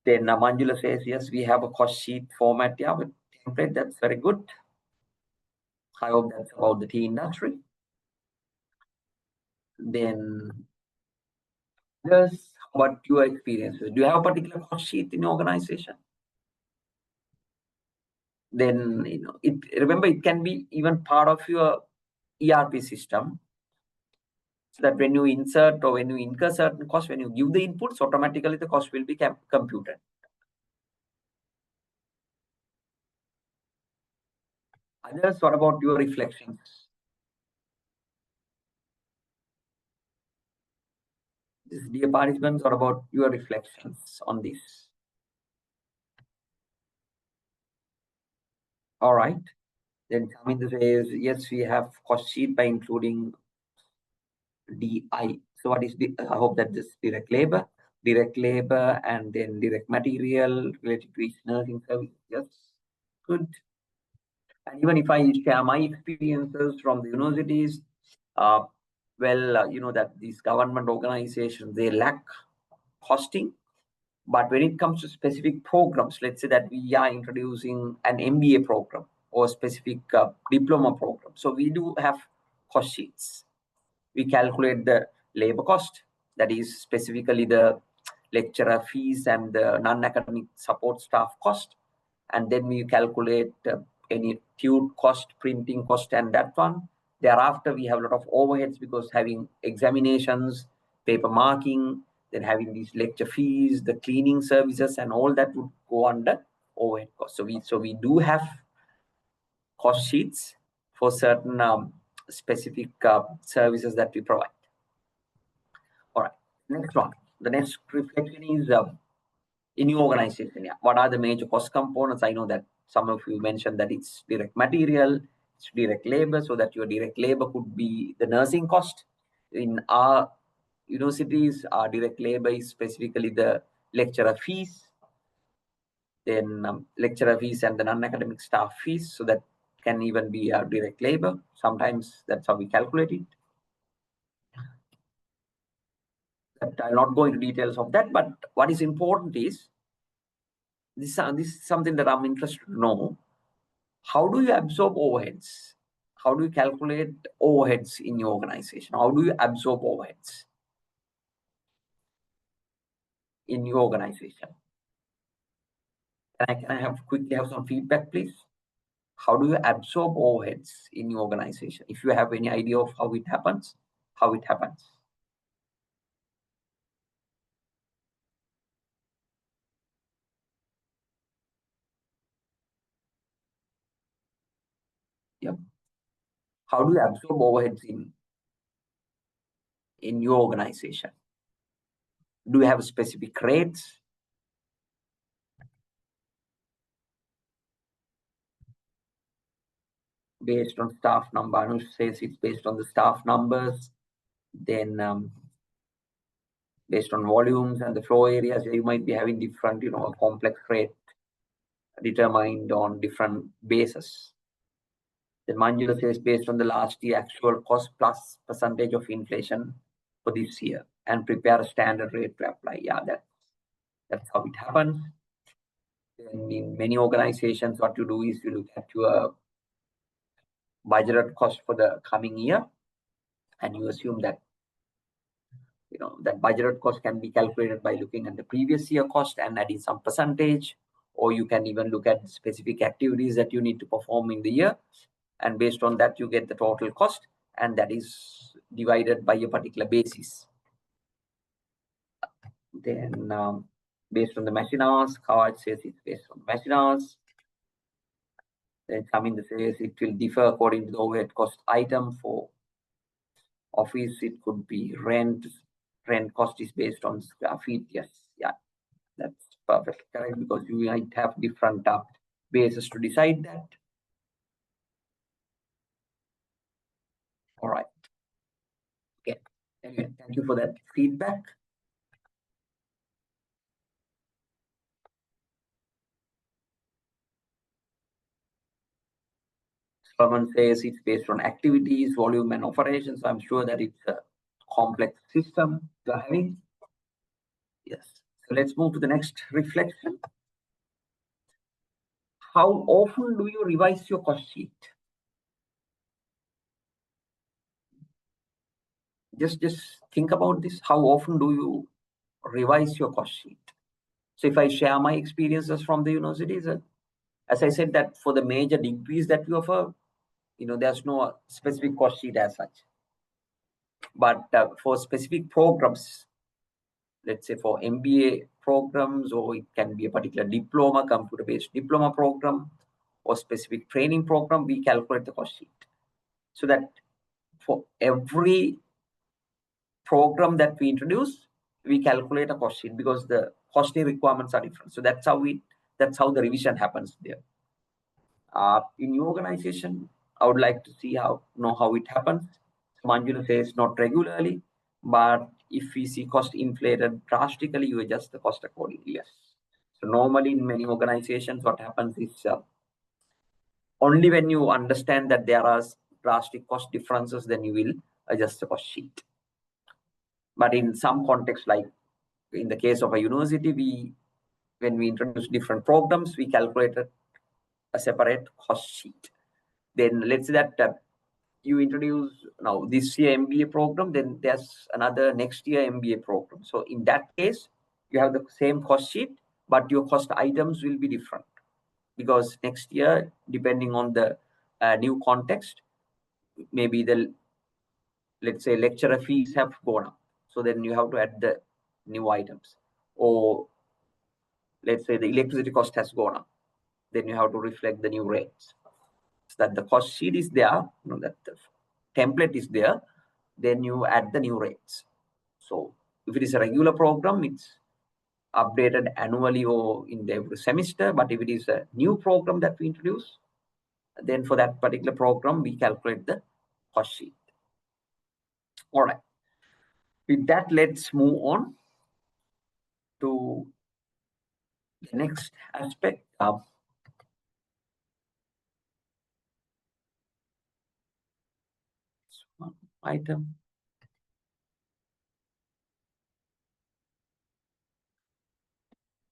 Then Manjula says, yes, we have a cost sheet format. Yeah, with template. That's very good. I hope that's about the tea industry. Then, what your experiences? Do you have a particular cost sheet in your organization? Then, remember, it can be even part of your ERP system, so that when you insert or when you incur certain costs, when you give the inputs, automatically the cost will be computed. Others, what about your reflections? Dear participants, what about your reflections on this? All right. Then Chaminda says, yes, we have cost sheet by including DI. So what is I hope that this direct labor, and then direct material related to each nursing service. Yes, good. And even if I share my experiences from the universities, that these government organizations, they lack costing. But when it comes to specific programs, let's say that we are introducing an MBA program or specific diploma program. So we do have cost sheets. We calculate the labor cost, that is specifically the lecturer fees and the non-academic support staff cost. And then we calculate any tube cost, printing cost, and that one. Thereafter, we have a lot of overheads, because having examinations, paper marking, then having these lecture fees, the cleaning services, and all that would go under overhead cost. So we do have cost sheets for certain specific services that we provide. All right, next one. The next reflection is in your organization. Yeah, what are the major cost components? I know that some of you mentioned that it's direct material, it's direct labor, so that your direct labor could be the nursing cost. In our universities, our direct labor is specifically the lecturer fees, then lecturer fees and the non-academic staff fees, so that can even be our direct labor. Sometimes that's how we calculate it. But I'll not go into details of that, but what is important is, this is something that I'm interested to know. How do you absorb overheads? how do you calculate overheads in your organization? How do you absorb overheads in your organization? Can I quickly have some feedback, please? How do you absorb overheads in your organization? If you have any idea of how it happens, how it happens. Yep. How do you absorb overheads in your organization? Do you have specific rates? Based on staff number? Anush says it's based on the staff numbers. Then based on volumes and the flow areas, you might be having different, a complex rate determined on different bases. Then Manjula says based on the last year actual cost plus percentage of inflation for this year and prepare a standard rate to apply. Yeah, that's how it happens. And in many organizations, what you do is you look at your budgeted cost for the coming year, and you assume that that budgeted cost can be calculated by looking at the previous year cost and adding some percentage, or you can even look at specific activities that you need to perform in the year, and based on that you get the total cost, and that is divided by a particular basis. Then based on the machine hours, Kawaj says it's based on machine hours. Then Kaminda says it will differ according to the overhead cost item. For office, it could be rent. Rent cost is based on square feet. Yes, yeah, that's perfectly correct, because you might have different bases to decide that. All right. Okay. Anyway, thank you for that feedback. Someone says it's based on activities, volume, and operations. I'm sure that it's a complex system you're having. Yes. So let's move to the next reflection. How often do you revise your cost sheet? Just think about this. How often do you revise your cost sheet? So if I share my experiences from the universities, as I said, that for the major degrees that we offer, there's no specific cost sheet as such. But for specific programs, let's say for MBA programs, or it can be a particular diploma, computer-based diploma program, or specific training program, we calculate the cost sheet. So that for every program that we introduce, we calculate a cost sheet, because the costing requirements are different. So that's how the revision happens there. In your organization, I would like to see how it happens. Manjula says not regularly, but if we see cost inflated drastically, you adjust the cost accordingly. Yes. So normally in many organizations, what happens is only when you understand that there are drastic cost differences, then you will adjust the cost sheet. But in some context, like in the case of a university, when we introduce different programs, we calculated a separate cost sheet. Then let's say that you introduce now this year MBA program, then there's another next year MBA program. So in that case, you have the same cost sheet, but your cost items will be different, because next year, depending on the new context, maybe let's say lecturer fees have gone up. So then you have to add the new items. Or let's say the electricity cost has gone up. Then you have to reflect the new rates. So that the cost sheet is there, that the template is there, then you add the new rates. So if it is a regular program, it's updated annually or in every semester. But if it is a new program that we introduce, then for that particular program, we calculate the cost sheet. All right. With that, let's move on to the next aspect of one item.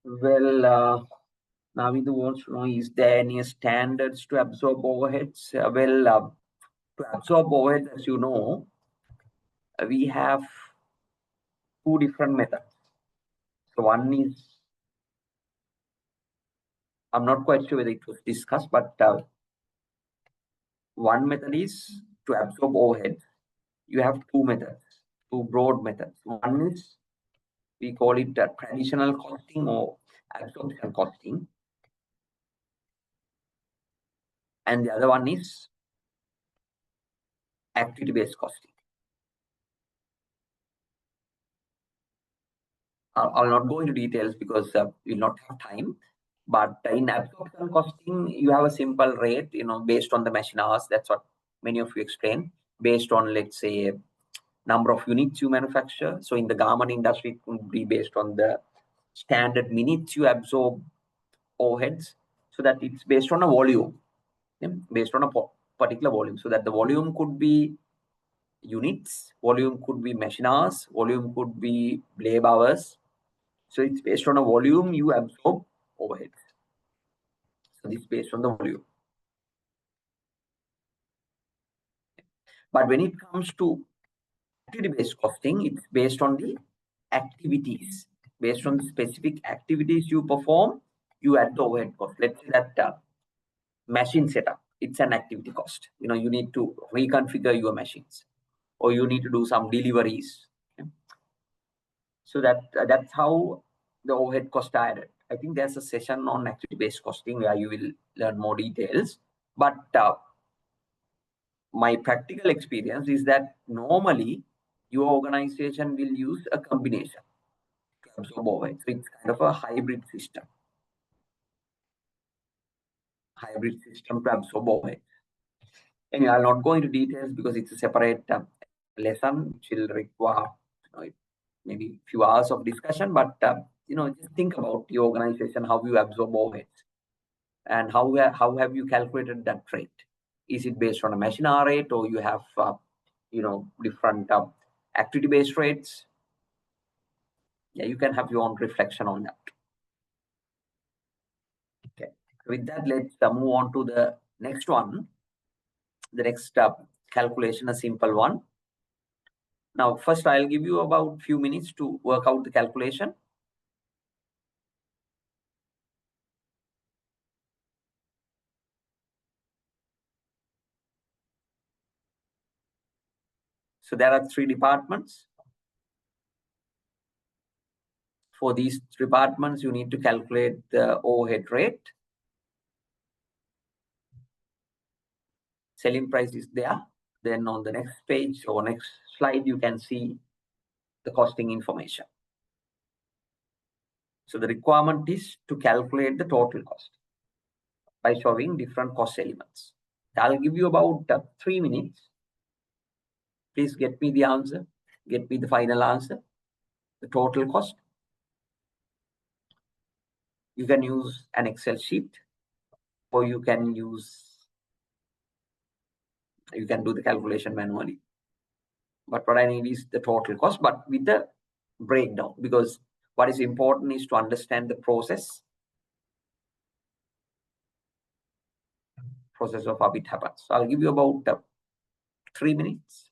Well, Navidu wants to know, is there any standards to absorb overheads? To absorb overhead, as you know, we have two different methods. So one is, I'm not quite sure whether it was discussed, but one method is to absorb overhead. You have two methods, two broad methods. One is, we call it traditional costing or absorption costing. And the other one is activity-based costing. I'll not go into details because we'll not have time. But in absorption costing, you have a simple rate, based on the machine hours. That's what many of you explained. Based on, let's say, number of units you manufacture. So in the garment industry, it could be based on the standard minutes you absorb overheads. So that it's based on a volume, based on a particular volume. So that the volume could be units, volume could be machine hours, volume could be labor hours. So it's based on a volume you absorb overheads. So this is based on the volume. But when it comes to activity-based costing, it's based on the activities. Based on the specific activities you perform, you add the overhead cost. Let's say that machine setup, it's an activity cost. You need to reconfigure your machines, or you need to do some deliveries. Okay? So that's how the overhead cost are added. I think there's a session on activity-based costing where you will learn more details. But my practical experience is that normally your organization will use a combination to absorb overhead. So it's kind of a hybrid system to absorb overhead. Anyway, I'll not go into details because it's a separate lesson which will require maybe a few hours of discussion. But just think about your organization, how you absorb overheads, and how have you calculated that rate? Is it based on a machine hour rate, or you have different activity-based rates? Yeah, you can have your own reflection on that. Okay. With that, let's move on to the next one. The next calculation, a simple one. Now, first, I'll give you about a few minutes to work out the calculation. So there are three departments. For these departments, you need to calculate the overhead rate. Selling price is there. Then on the next page or next slide, you can see the costing information. So the requirement is to calculate the total cost by showing different cost elements. I'll give you about 3 minutes. Please get me the answer. Get me the final answer, the total cost. You can use an Excel sheet, or you can do the calculation manually. But what I need is the total cost, but with the breakdown, because what is important is to understand the process of how it happens. So I'll give you about 3 minutes.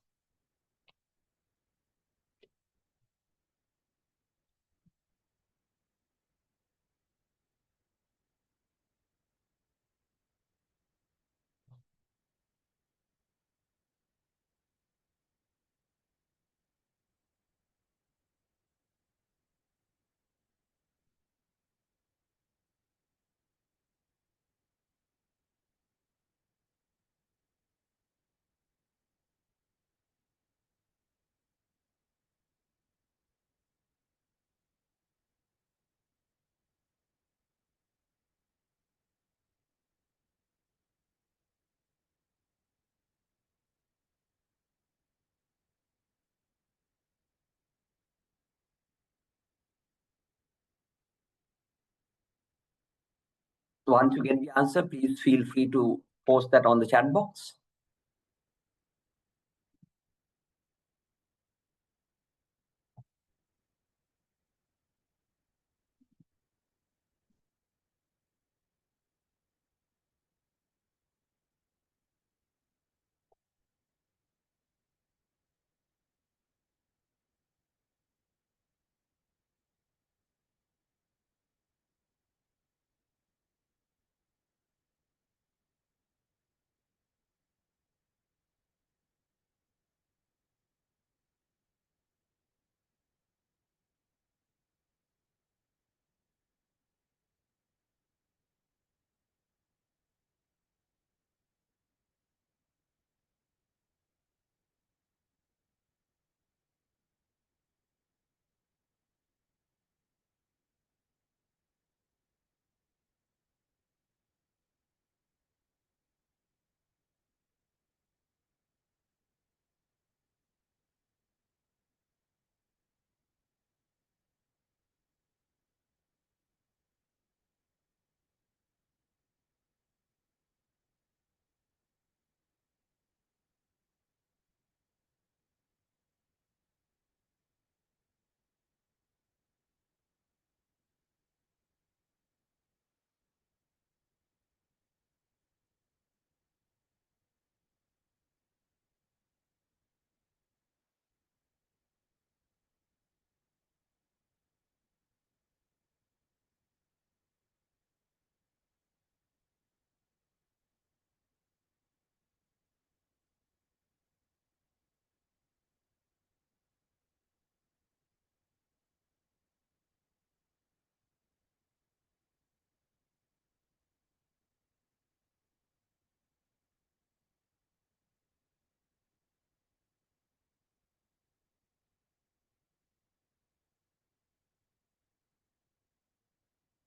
Once you get the answer, please feel free to post that on the chat box.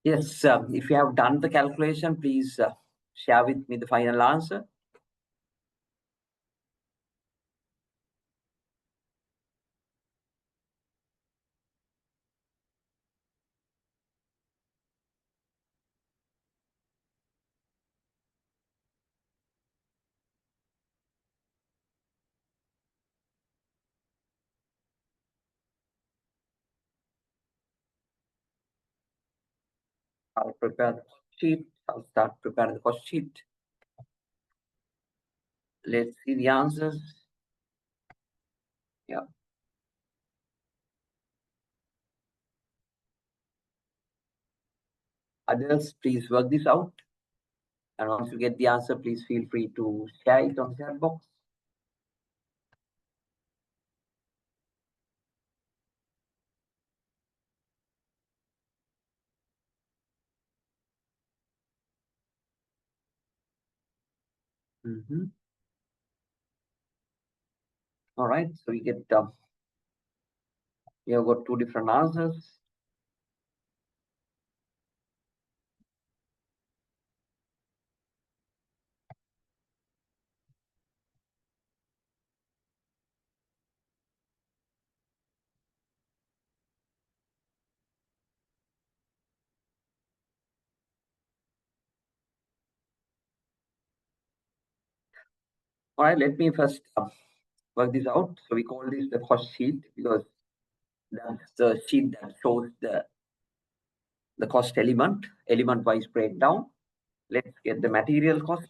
Yes, if you have done the calculation, please share with me the final answer. I'll prepare the cost sheet. I'll start preparing the cost sheet. Let's see the answers. Yeah. Others, please work this out. And once you get the answer, please feel free to share it on the chat box. All right, so we get we have got two different answers. All right, let me first work this out. So we call this the cost sheet because that's the sheet that shows the cost element wise breakdown. Let's get the material cost.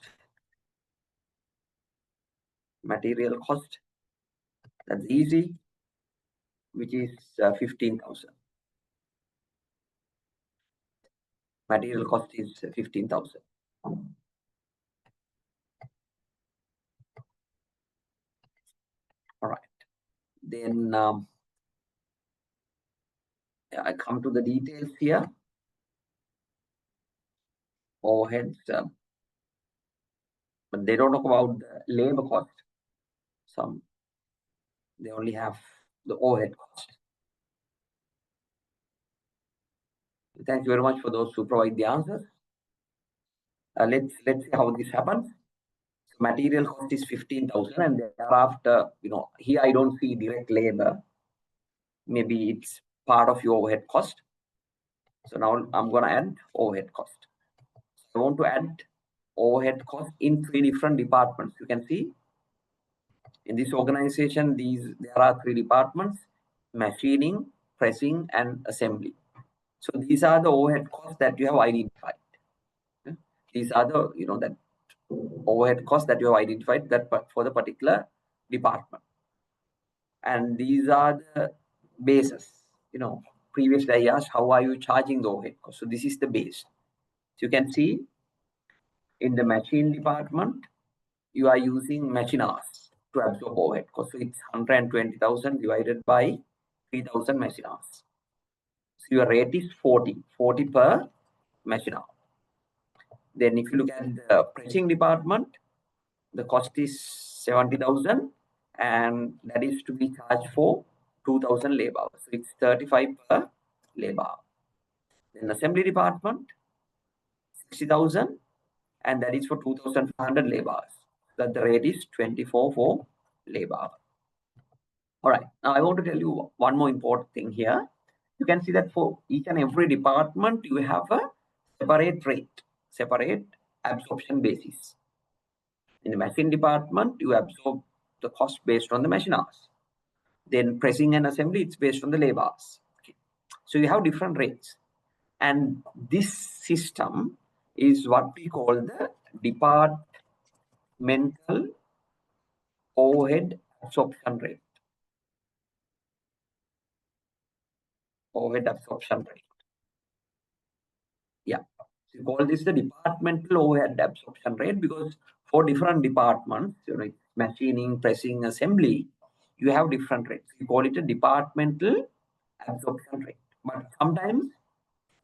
Material cost, that's easy, which is 15,000. Material cost is 15,000. All right. Then I come to the details here. Overheads, but they don't talk about the labor cost. They only have the overhead cost. Thank you very much for those who provide the answers. Let's see how this happens. So material cost is 15,000, and thereafter, here I don't see direct labor. Maybe it's part of your overhead cost. So now I'm going to add overhead cost. So I want to add overhead cost in 3 different departments. You can see in this organization, there are 3 departments: machining, pressing, and assembly. So these are the overhead costs that you have identified. These are the that overhead costs that you have identified that for the particular department, and these are the bases. Previously I asked how are you charging the overhead cost. So this is the base. So you can see in the machine department you are using machine hours to absorb overhead cost. So it's 120,000 divided by 3,000 machine hours. So your rate is 40 per machine hour. Then if you look at the pressing department, the cost is 70,000, and that is to be charged for 2,000 labor hours. So it's 35 per labor hour. Then assembly department, 60,000, and that is for 2,500 labor hours. That the rate is 24 for labor hour. All right. Now I want to tell you one more important thing here. You can see that for each and every department, you have a separate rate, separate absorption basis. In the machine department, you absorb the cost based on the machine hours. Then pressing and assembly, it's based on the labor hours. Okay. So you have different rates. And this system is what we call the departmental overhead absorption rate. Overhead absorption rate. Yeah. So you call this the departmental overhead absorption rate because for different departments, machining, pressing, assembly, you have different rates. You call it a departmental absorption rate. But sometimes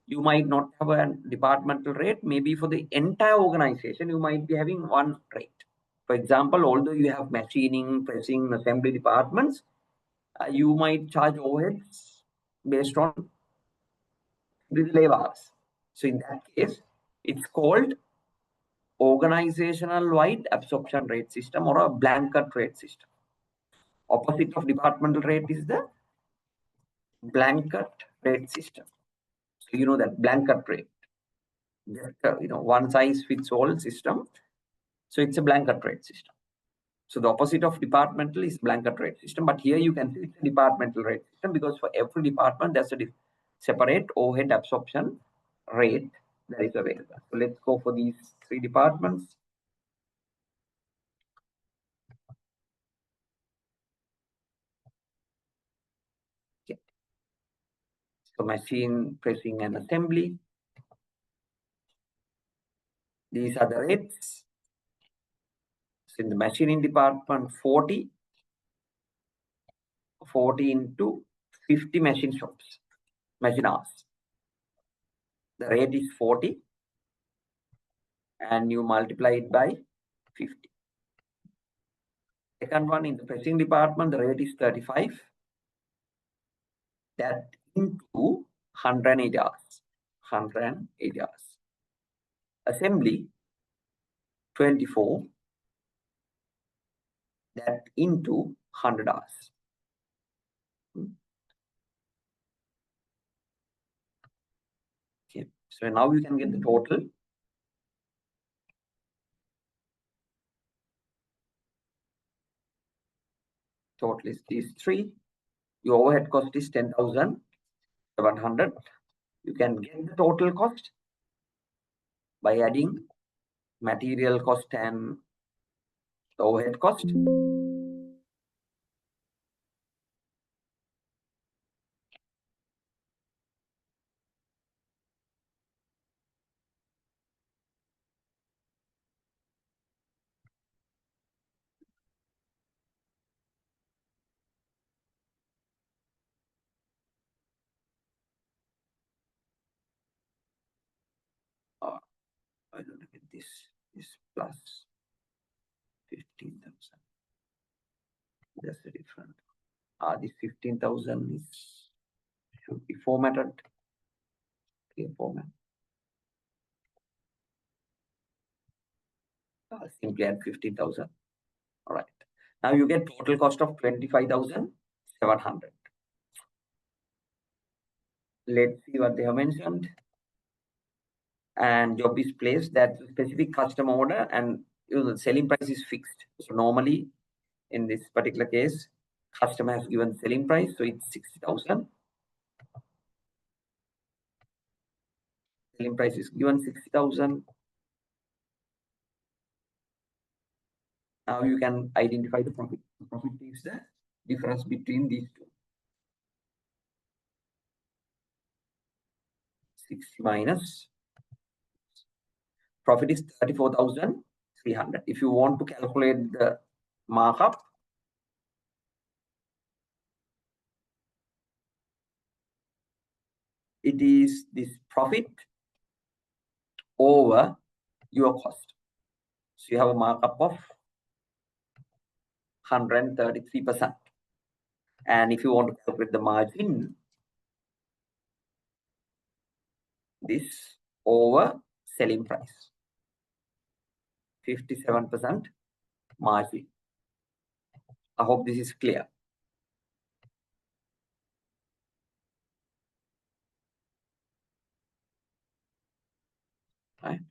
you might not have a departmental rate. Maybe for the entire organization, you might be having one rate. For example, although you have machining, pressing, assembly departments, you might charge overheads based on the labor hours. So in that case, it's called organizational wide absorption rate system or a blanket rate system. Opposite of departmental rate is the blanket rate system. So you know that blanket rate, one size fits all system. So it's a blanket rate system. So the opposite of departmental is blanket rate system. But here you can see it's a departmental rate system because for every department there's a separate overhead absorption rate that is available. So let's go for these 3 departments. Okay. So machine, pressing and assembly. These are the rates. So in the machining department, 40 into 50 machine shops, machine hours. The rate is 40 and you multiply it by 50. Second one, in the pressing department, the rate is 35. That into 180 hours. 180 hours. Assembly, 24. That into 100 hours. Okay. So now you can get the total. Total is these 3. Your overhead cost is 10,700. You can get the total cost by adding material cost and the overhead cost. I don't know if this is plus 15,000. That's the difference. This 15,000 should be formatted. Clear format. Simply add 15,000. All right. Now you get total cost of 25,700. Let's see what they have mentioned. And job is placed, that specific customer order, and the selling price is fixed. So normally in this particular case, customer has given selling price, so it's 60,000. Selling price is given 60,000. Now you can identify the profit. The profit is the difference between these two. 60 minus profit is 34,300. If you want to calculate the markup, it is this profit over your cost. So you have a markup of 133%. And if you want to calculate the margin, this over selling price, 57% margin. I hope this is clear. Right.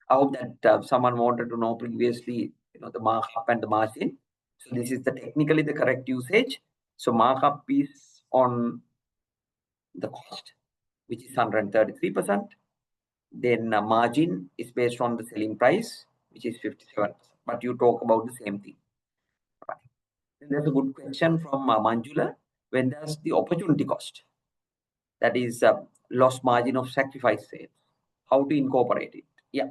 I hope that someone wanted to know previously, the markup and the margin. So this is technically the correct usage. So markup is on the cost, which is 133%. Then margin is based on the selling price, which is 57%. But you talk about the same thing. Right. Then there's a good question from Manjula. When does the opportunity cost, that is loss margin of sacrifice sales, how to incorporate it? Yeah.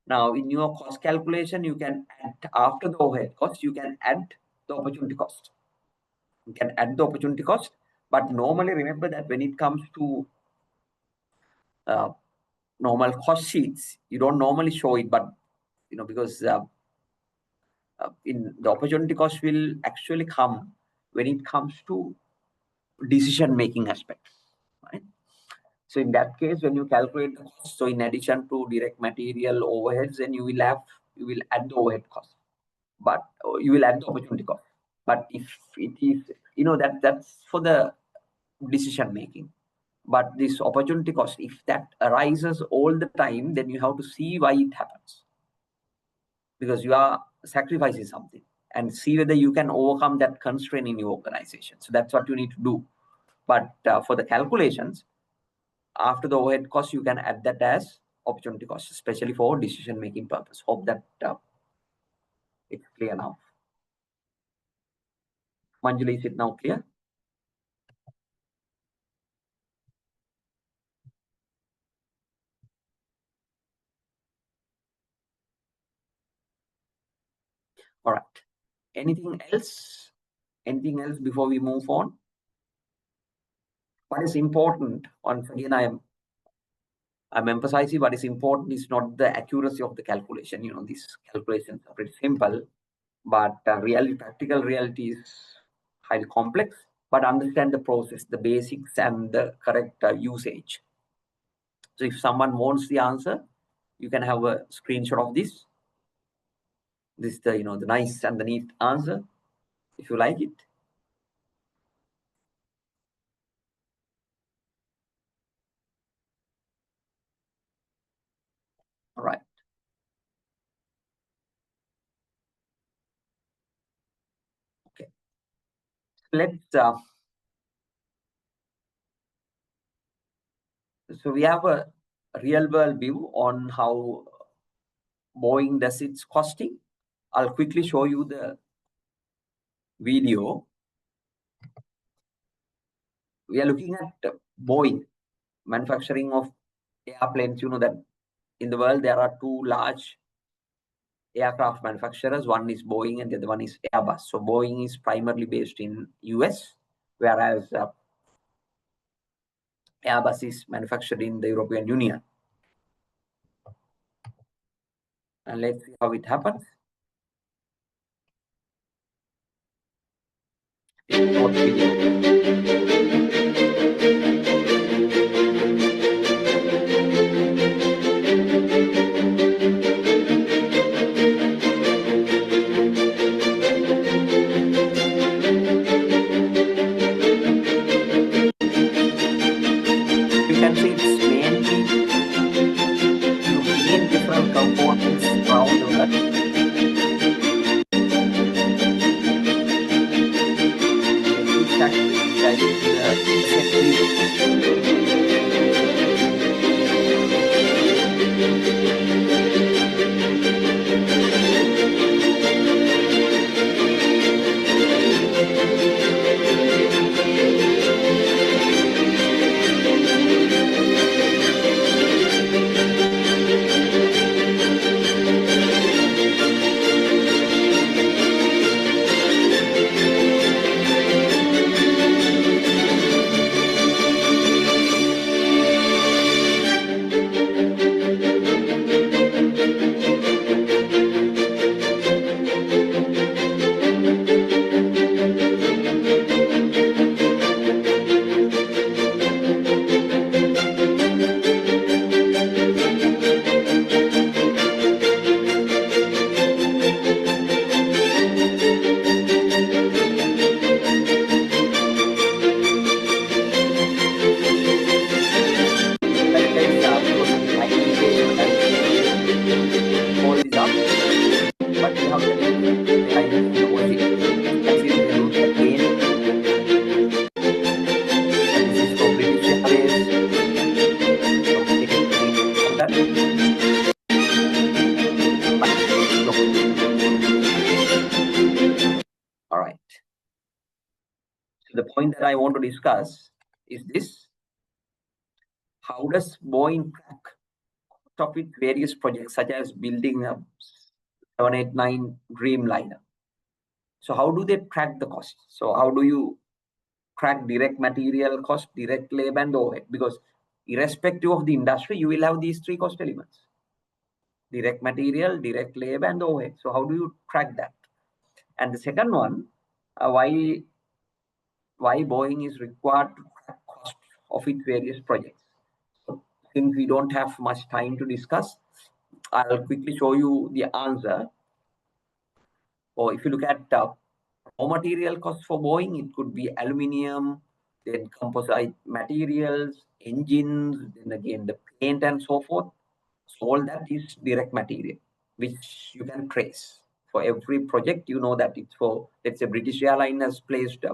Now in your cost calculation, you can add, after the overhead cost, you can add the opportunity cost. You can add the opportunity cost, but normally remember that when it comes to normal cost sheets, you don't normally show it, but because in the opportunity cost will actually come when it comes to decision making aspects, right? So in that case, when you calculate the cost, so in addition to direct material overheads, then you will add the overhead cost, but you will add the opportunity cost. But if it is, that's for the decision making. But this opportunity cost, if that arises all the time, then you have to see why it happens, because you are sacrificing something, and see whether you can overcome that constraint in your organization. So that's what you need to do. But for the calculations, after the overhead cost, you can add that as opportunity cost, especially for decision making purpose. Hope that it's clear now. Manjuli, is it now clear? All right. Anything else? Anything else before we move on? What is important, once again, I'm emphasizing what is important is not the accuracy of the calculation. These calculations are pretty simple, but practical reality is highly complex. But understand the process, the basics, and the correct usage. So if someone wants the answer, you can have a screenshot of this. This is the nice and the neat answer, if you like it. All right. Okay. Let's. So we have a real world view on how Boeing does its costing. I'll quickly show you the video. We are looking at Boeing manufacturing of airplanes. You know that in the world there are two large aircraft manufacturers. One is Boeing and the other one is Airbus. So Boeing is primarily based in US, whereas Airbus is manufactured in the European Union. And let's see how it happens. Short video. You can see it's mainly you create different components around the world. Each factory carries All right. So the point that I want to discuss is this: how does Boeing track cost with various projects, such as building a 789 Dreamliner? So how do they track the cost? So how do you track direct material cost, direct labor, and overhead? Because irrespective of the industry, you will have these three cost elements: direct material, direct labor, and overhead. So how do you track that? And the second one, why Boeing is required to track cost of its various projects? since we don't have much time to discuss, I'll quickly show you the answer. Or if you look at raw material costs for Boeing, it could be aluminium, then composite materials, engines, then again the paint and so forth. So all that is direct material, which you can trace. For every project, you know that it's for, let's say British Airlines has placed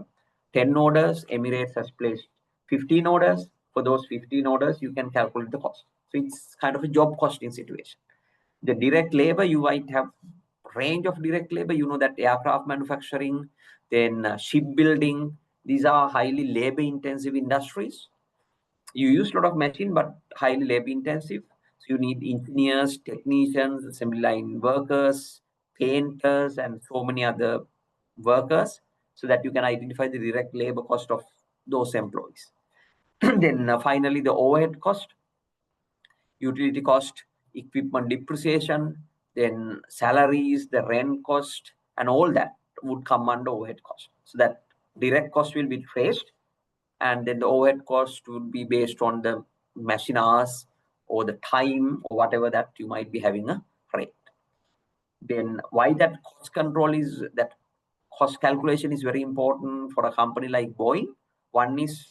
10 orders, Emirates has placed 15 orders. For those 15 orders, you can calculate the cost. So it's kind of a job costing situation. The direct labor, you might have range of direct labor. You know that aircraft manufacturing, then shipbuilding, these are highly labor intensive industries. You use a lot of machine, but highly labor intensive. So you need engineers, technicians, assembly line workers, painters, and so many other workers, so that you can identify the direct labor cost of those employees. Then finally, the overhead cost, utility cost, equipment depreciation, then salaries, the rent cost, and all that would come under overhead cost. So that direct cost will be traced, and then the overhead cost would be based on the machine hours or the time or whatever that you might be having a rate. Then why that cost control is, that cost calculation is very important for a company like Boeing. One is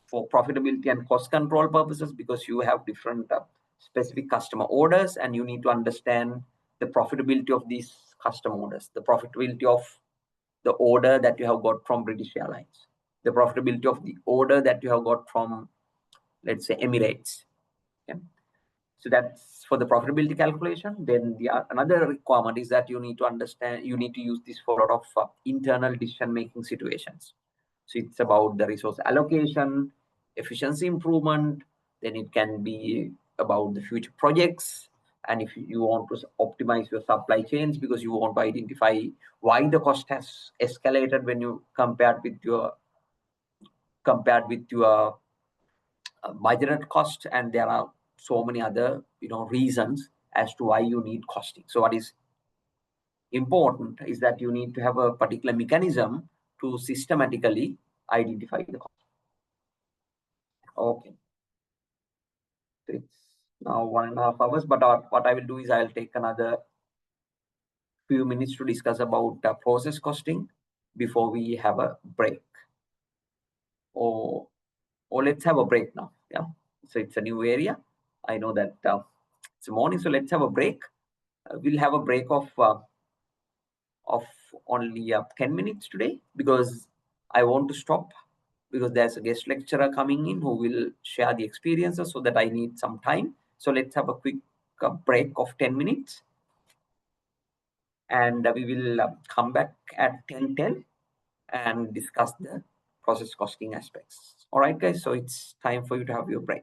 for profitability and cost control purposes, because you have different specific customer orders, and you need to understand the profitability of these customer orders, the profitability of the order that you have got from British Airlines, the profitability of the order that you have got from, let's say, Emirates. Okay? So that's for the profitability calculation. Then another requirement is that you need to understand, you need to use this for a lot of internal decision making situations. So it's about the resource allocation, efficiency improvement, then it can be about the future projects. And if you want to optimize your supply chains because you want to identify why the cost has escalated when you compared with your budgeted cost, and there are so many other reasons as to why you need costing. So what is important is that you need to have a particular mechanism to systematically identify the cost. Okay, so it's now 1.5 hours, but what I will do is I'll take another few minutes to discuss about process costing before we have a break. Or let's have a break now. Yeah, so it's a new area. I know that it's morning, so let's have a break. We'll have a break of only 10 minutes today, because I want to stop, because there's a guest lecturer coming in who will share the experiences, so that I need some time. So let's have a quick break of 10 minutes, and we will come back at 10:10 and discuss the process costing aspects. All right, guys, so it's time for you to have your break.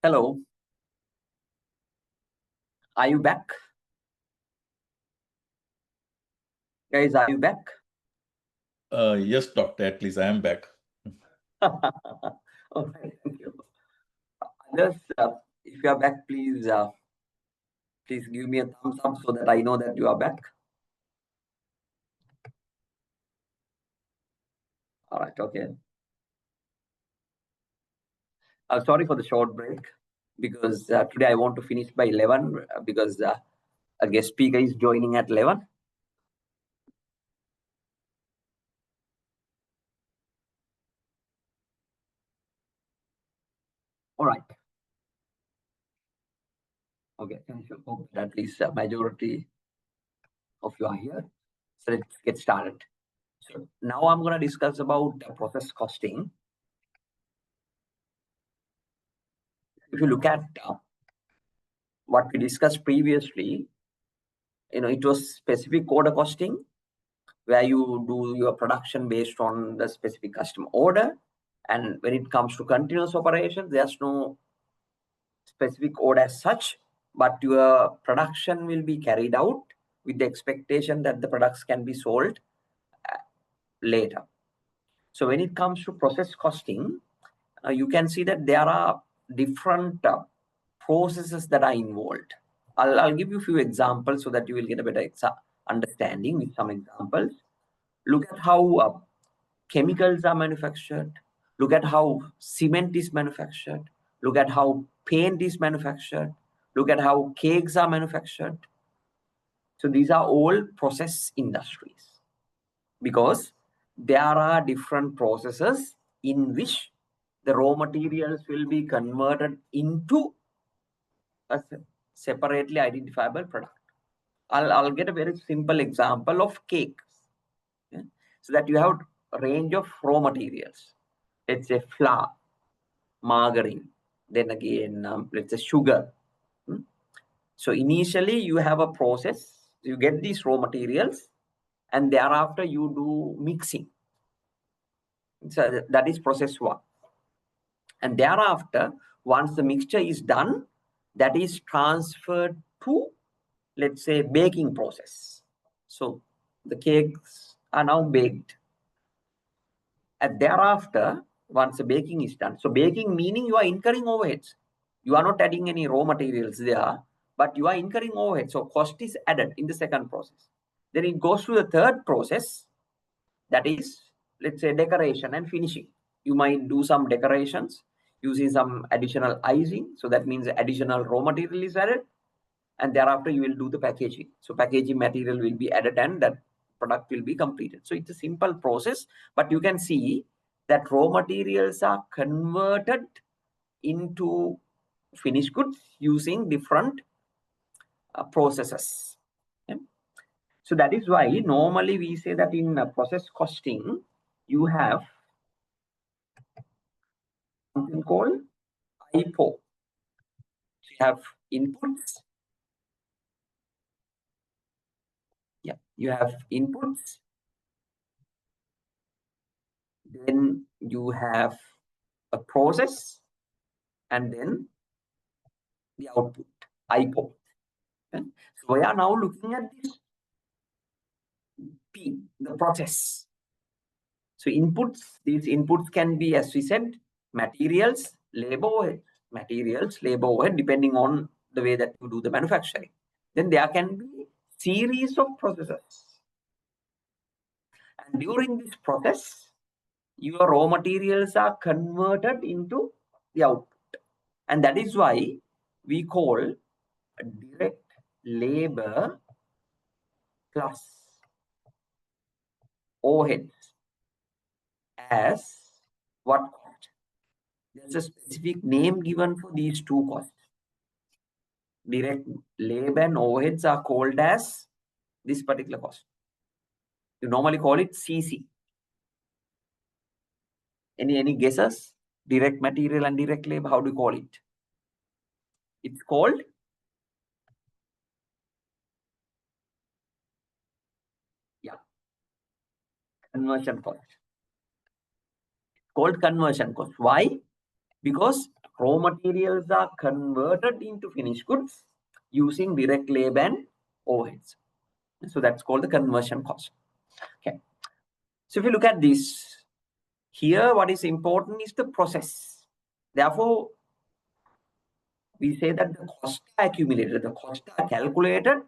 Hello. Are you back? Guys, are you back? Yes, doctor, at least I am back. All right, thank you. Others, if you are back, please give me a thumbs up so that I know that you are back. All right, okay. Sorry for the short break because today I want to finish by 11 because a guest speaker is joining at 11. All right. Okay, thank you. Hope that at least a majority of you are here. So let's get started. So now I'm going to discuss about process costing. If you look at what we discussed previously, it was specific order costing where you do your production based on the specific customer order. And when it comes to continuous operations, there's no specific order as such, but your production will be carried out with the expectation that the products can be sold later. So when it comes to process costing, you can see that there are different processes that are involved. I'll give you a few examples so that you will get a better understanding with some examples. Look at how chemicals are manufactured. Look at how cement is manufactured. Look at how paint is manufactured. Look at how cakes are manufactured. So these are all process industries because there are different processes in which the raw materials will be converted into a separately identifiable product. I'll get a very simple example of cakes. Yeah? So that you have a range of raw materials. Let's say flour, margarine, then again, let's say sugar. So initially you have a process, you get these raw materials and thereafter you do mixing. So that is process one. And thereafter, once the mixture is done, that is transferred to, let's say, baking process. So the cakes are now baked. And thereafter, once the baking is done, so baking meaning you are incurring overheads. You are not adding any raw materials there, but you are incurring overhead. So cost is added in the second process. Then it goes to the third process, that is, let's say, decoration and finishing. You might do some decorations using some additional icing. So that means additional raw material is added. And thereafter, you will do the packaging. So packaging material will be added and that product will be completed. So it's a simple process, but you can see that raw materials are converted into finished goods using different processes. Okay? So that is why normally we say that in process costing, you have something called IPO. So you have inputs. Yeah, you have inputs. Then you have a process and then the output, IPO. Okay? So we are now looking at this P, the process. So inputs, these inputs can be, as we said, materials, labor overhead, depending on the way that you do the manufacturing. Then there can be series of processes. And during this process, your raw materials are converted into the output. And that is why we call direct labor plus overheads as what cost? There's a specific name given for these two costs. Direct labor and overheads are called as this particular cost. You normally call it CC. Any guesses? Direct material and direct labor, how do you call it? It's called conversion cost. Called conversion cost. Why? because raw materials are converted into finished goods using direct labor and overheads. So that's called the conversion cost. Okay. So if you look at this, here what is important is the process. Therefore, we say that the costs are accumulated, the costs are calculated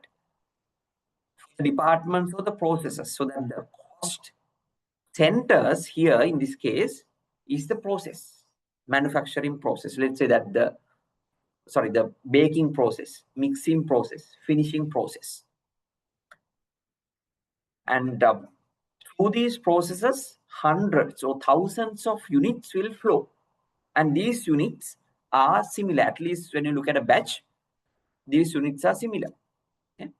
for the departments or the processes, so that the cost centers here in this case is the process, manufacturing process. Let's say that the baking process, mixing process, finishing process. And through these processes, hundreds or thousands of units will flow. And these units are similar. At least when you look at a batch, these units are similar. Okay?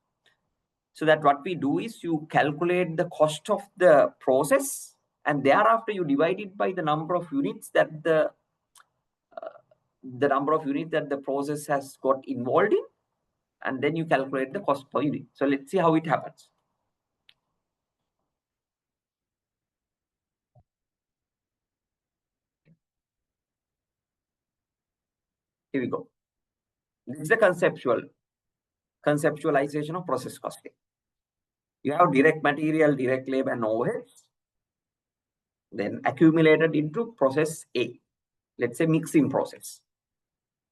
So that what we do is you calculate the cost of the process, and thereafter you divide it by the number of units that the process has got involved in, and then you calculate the cost per unit. So let's see how it happens. Here we go. This is the conceptualization of process costing. You have direct material, direct labor, and overheads, then accumulated into process A. Let's say mixing process.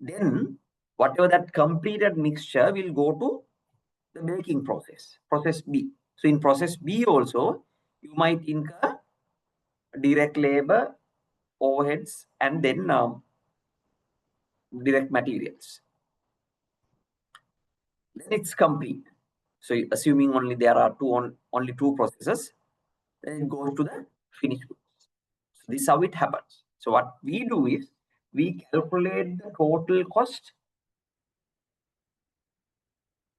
Then whatever that completed mixture will go to the baking process, process B. So in process B also, you might incur direct labor, overheads, and then direct materials. Then it's complete. So assuming only there are only two processes, then it goes to the finished goods. So this is how it happens. So what we do is we calculate the total cost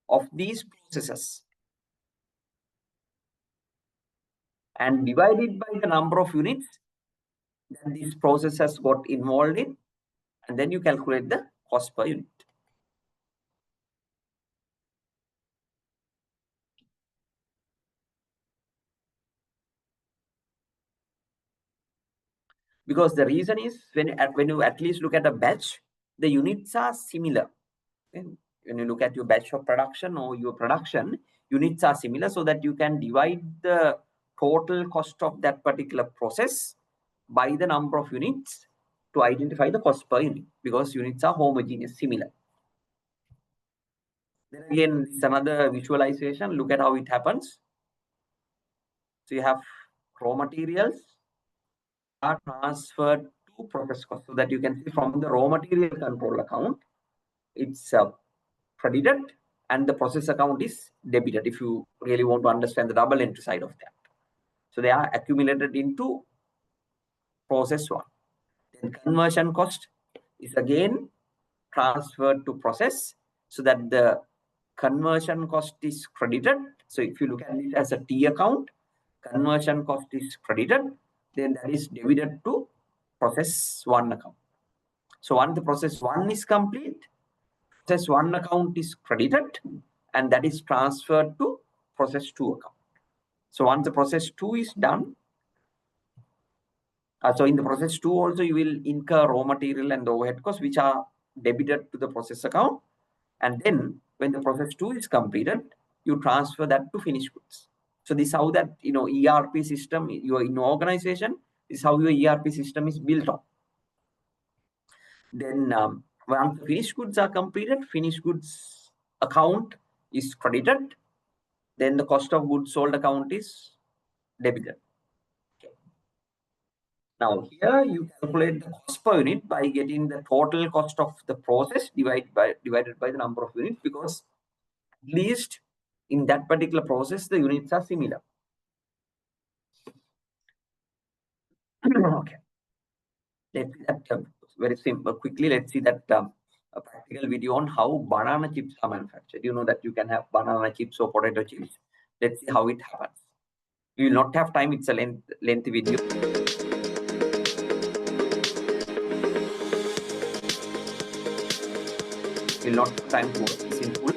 of these processes and divide it by the number of units that this process has got involved in, and then you calculate the cost per unit. Because the reason is when you at least look at a batch, the units are similar. When you look at your batch of production or your production, units are similar, so that you can divide the total cost of that particular process by the number of units to identify the cost per unit, because units are homogeneous, similar. Then again, it's another visualization. Look at how it happens. So you have raw materials are transferred to process cost, so that you can see from the raw material control account, it's credited, and the process account is debited, if you really want to understand the double entry side of that. So they are accumulated into process one. Then conversion cost is again transferred to process, so that the conversion cost is credited. So if you look at it as a T account, conversion cost is credited, then that is debited to process one account. So once the process one is complete, process one account is credited, and that is transferred to process two account. So once the process two is done, so in the process two also you will incur raw material and overhead costs, which are debited to the process account. And then when the process two is completed, you transfer that to finished goods. So this is how that ERP system, your in organization, is how your ERP system is built on. Then once the finished goods are completed, finished goods account is credited. Then the cost of goods sold account is debited. Okay. Now here you calculate the cost per unit by getting the total cost of the process divided by the number of units, because at least in that particular process the units are similar. Okay. Let's see that very simple. Quickly, let's see that a practical video on how banana chips are manufactured. You know that you can have banana chips or potato chips. Let's see how it happens. We will not have time. It's a lengthy video. We will not have time to watch this in full.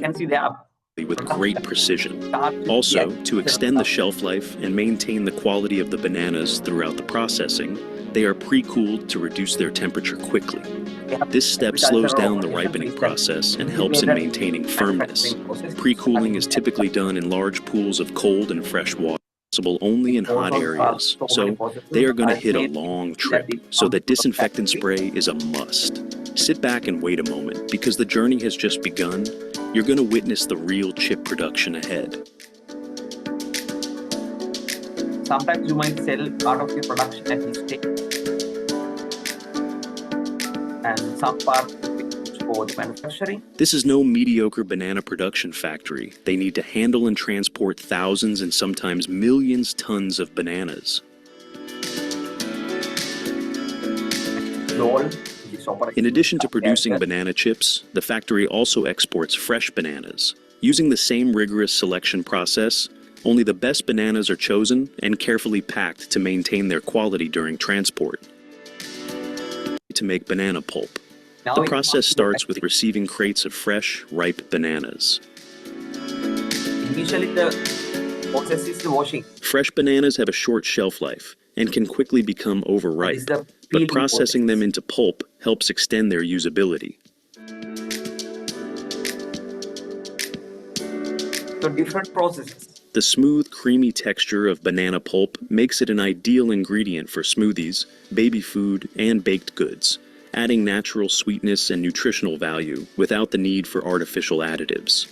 can see they are with great precision. Also, to extend the shelf life and maintain the quality of the bananas throughout the processing, they are pre-cooled to reduce their temperature quickly. This step slows down the ripening process and helps in maintaining firmness. Pre-cooling is typically done in large pools of cold and fresh water, possible only in hot areas, so they are going to hit a long trip, so that disinfectant spray is a must. Sit back and wait a moment, because the journey has just begun. You're going to witness the real chip production ahead. Sometimes you might sell part of your production at this stage, and some part for the manufacturing. This is no mediocre banana production factory. They need to handle and transport thousands and sometimes millions tons of bananas. In addition to producing banana chips, the factory also exports fresh bananas. Using the same rigorous selection process, only the best bananas are chosen and carefully packed to maintain their quality during transport. To make banana pulp. The process starts with receiving crates of fresh, ripe bananas. Initially, the process is the washing. Fresh bananas have a short shelf life and can quickly become overripe, but processing them into pulp helps extend their usability. So different processes. The smooth, creamy texture of banana pulp makes it an ideal ingredient for smoothies, baby food, and baked goods, adding natural sweetness and nutritional value without the need for artificial additives.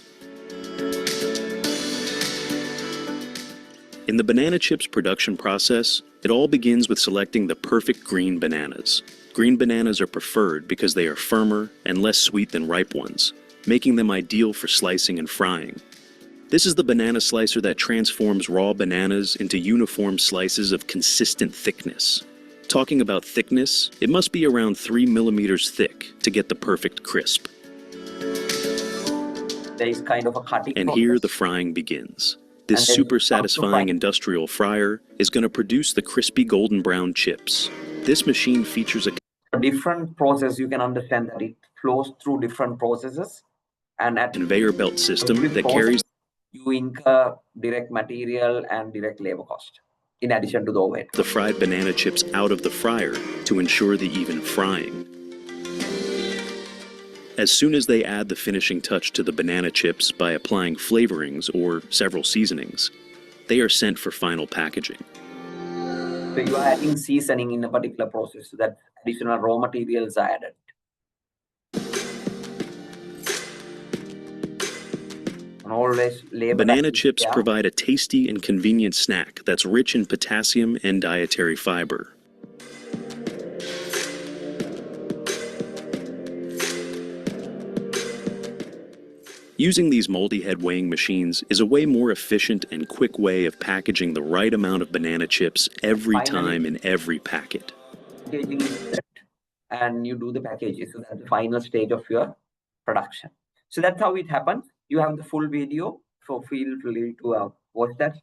In the banana chips production process, it all begins with selecting the perfect green bananas. Green bananas are preferred because they are firmer and less sweet than ripe ones, making them ideal for slicing and frying. This is the banana slicer that transforms raw bananas into uniform slices of consistent thickness. Talking about thickness, it must be around 3 millimeters thick to get the perfect crisp. There is kind of a cutting and process. Here the frying begins. This super satisfying industrial fryer is going to produce the crispy golden brown chips. This machine features a different process. You can understand that it flows through different processes, and at conveyor belt system that carries. You incur direct material and direct labor cost, in addition to the overhead. The fried banana chips out of the fryer to ensure the even frying. As soon as they add the finishing touch to the banana chips by applying flavorings or several seasonings, they are sent for final packaging. So you are adding seasoning in a particular process, so that additional raw materials are added. And always banana chips provide a tasty and convenient snack that's rich in potassium and dietary fiber. Using these multi-head weighing machines is a way more efficient and quick way of packaging the right amount of banana chips every time in every packet. And you do the packaging, so that's the final stage of your production. So that's how it happens. You have the full video, so feel free to watch that.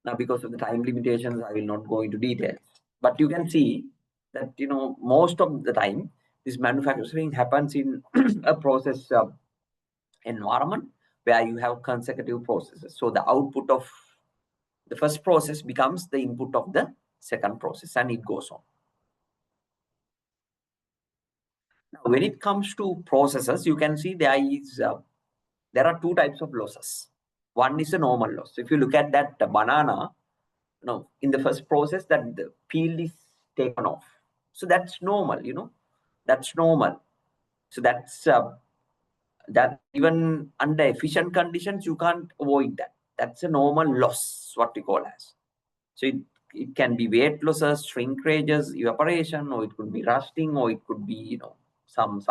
Now, because of the time limitations, I will not go into details. But you can see that, most of the time, this manufacturing happens in a process environment where you have consecutive processes. So the output of the first process becomes the input of the second process, and it goes on. Now, when it comes to processes, you can see there are two types of losses. One is a normal loss. So if you look at that banana, in the first process, that the peel is taken off. So that's normal, that's normal. So that's that even under efficient conditions, you can't avoid that. That's a normal loss, what we call as. So it can be weight losses, shrinkages, evaporation, or it could be rusting, or it could be, some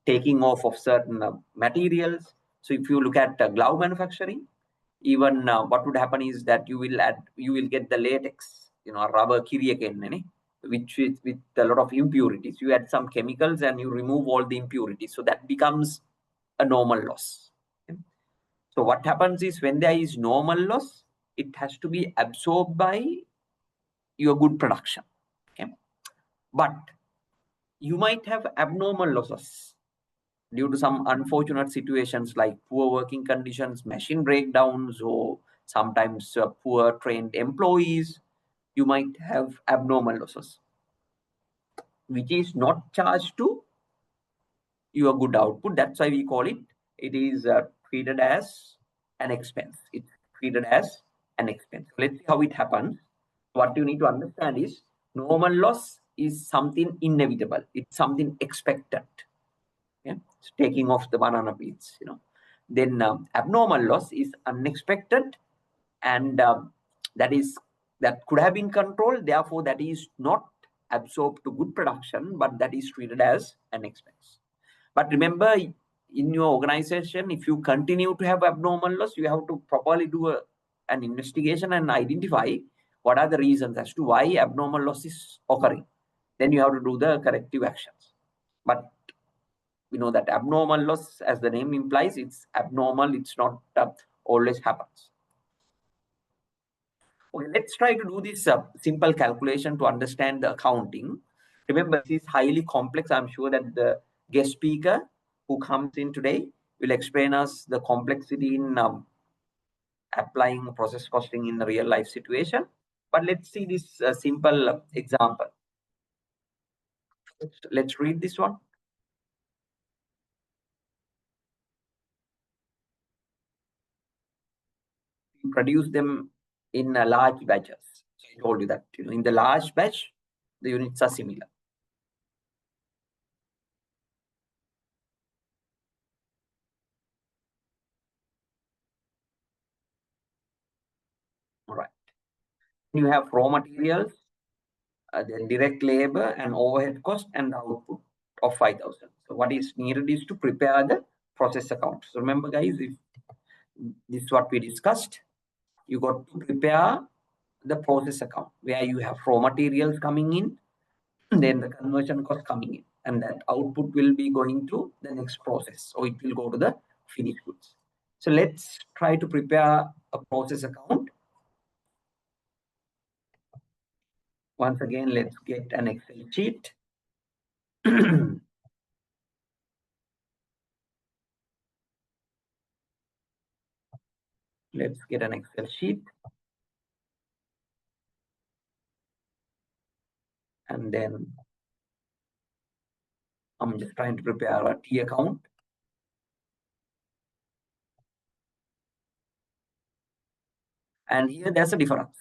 taking off of certain materials. So if you look at glove manufacturing, even what would happen is that you will get the latex, rubber kiriyaken, which is with a lot of impurities. You add some chemicals and you remove all the impurities. So that becomes a normal loss. Okay? So what happens is when there is normal loss, it has to be absorbed by your good production. Okay? But you might have abnormal losses. due to some unfortunate situations like poor working conditions, machine breakdowns, or sometimes poor trained employees, you might have abnormal losses, which is not charged to your good output. That's why we call it, it is treated as an expense. It's treated as an expense. Let's see how it happens. What you need to understand is normal loss is something inevitable. It's something expected. Yeah, it's taking off the banana peels, Then abnormal loss is unexpected, and that could have been controlled. Therefore, that is not absorbed to good production, but that is treated as an expense. But remember, in your organization, if you continue to have abnormal loss, you have to properly do an investigation and identify what are the reasons as to why abnormal loss is occurring. Then you have to do the corrective actions. But we know that abnormal loss, as the name implies, it's abnormal. It's not always happens. Okay, let's try to do this simple calculation to understand the accounting. Remember, this is highly complex. I'm sure that the guest speaker who comes in today will explain us the complexity in applying process costing in the real life situation. But let's see this simple example. Let's read this one. We produce them in large batches. So I told you that in the large batch, the units are similar. All right. You have raw materials, then direct labor and overhead cost, and the output of 5,000. So what is needed is to prepare the process account. So remember, guys, if this is what we discussed, you got to prepare the process account where you have raw materials coming in, then the conversion cost coming in, and that output will be going to the next process, or it will go to the finished goods. So let's try to prepare a process account. Once again, let's get an Excel sheet. Let's get an Excel sheet. And then I'm just trying to prepare a T account. And here there's a difference.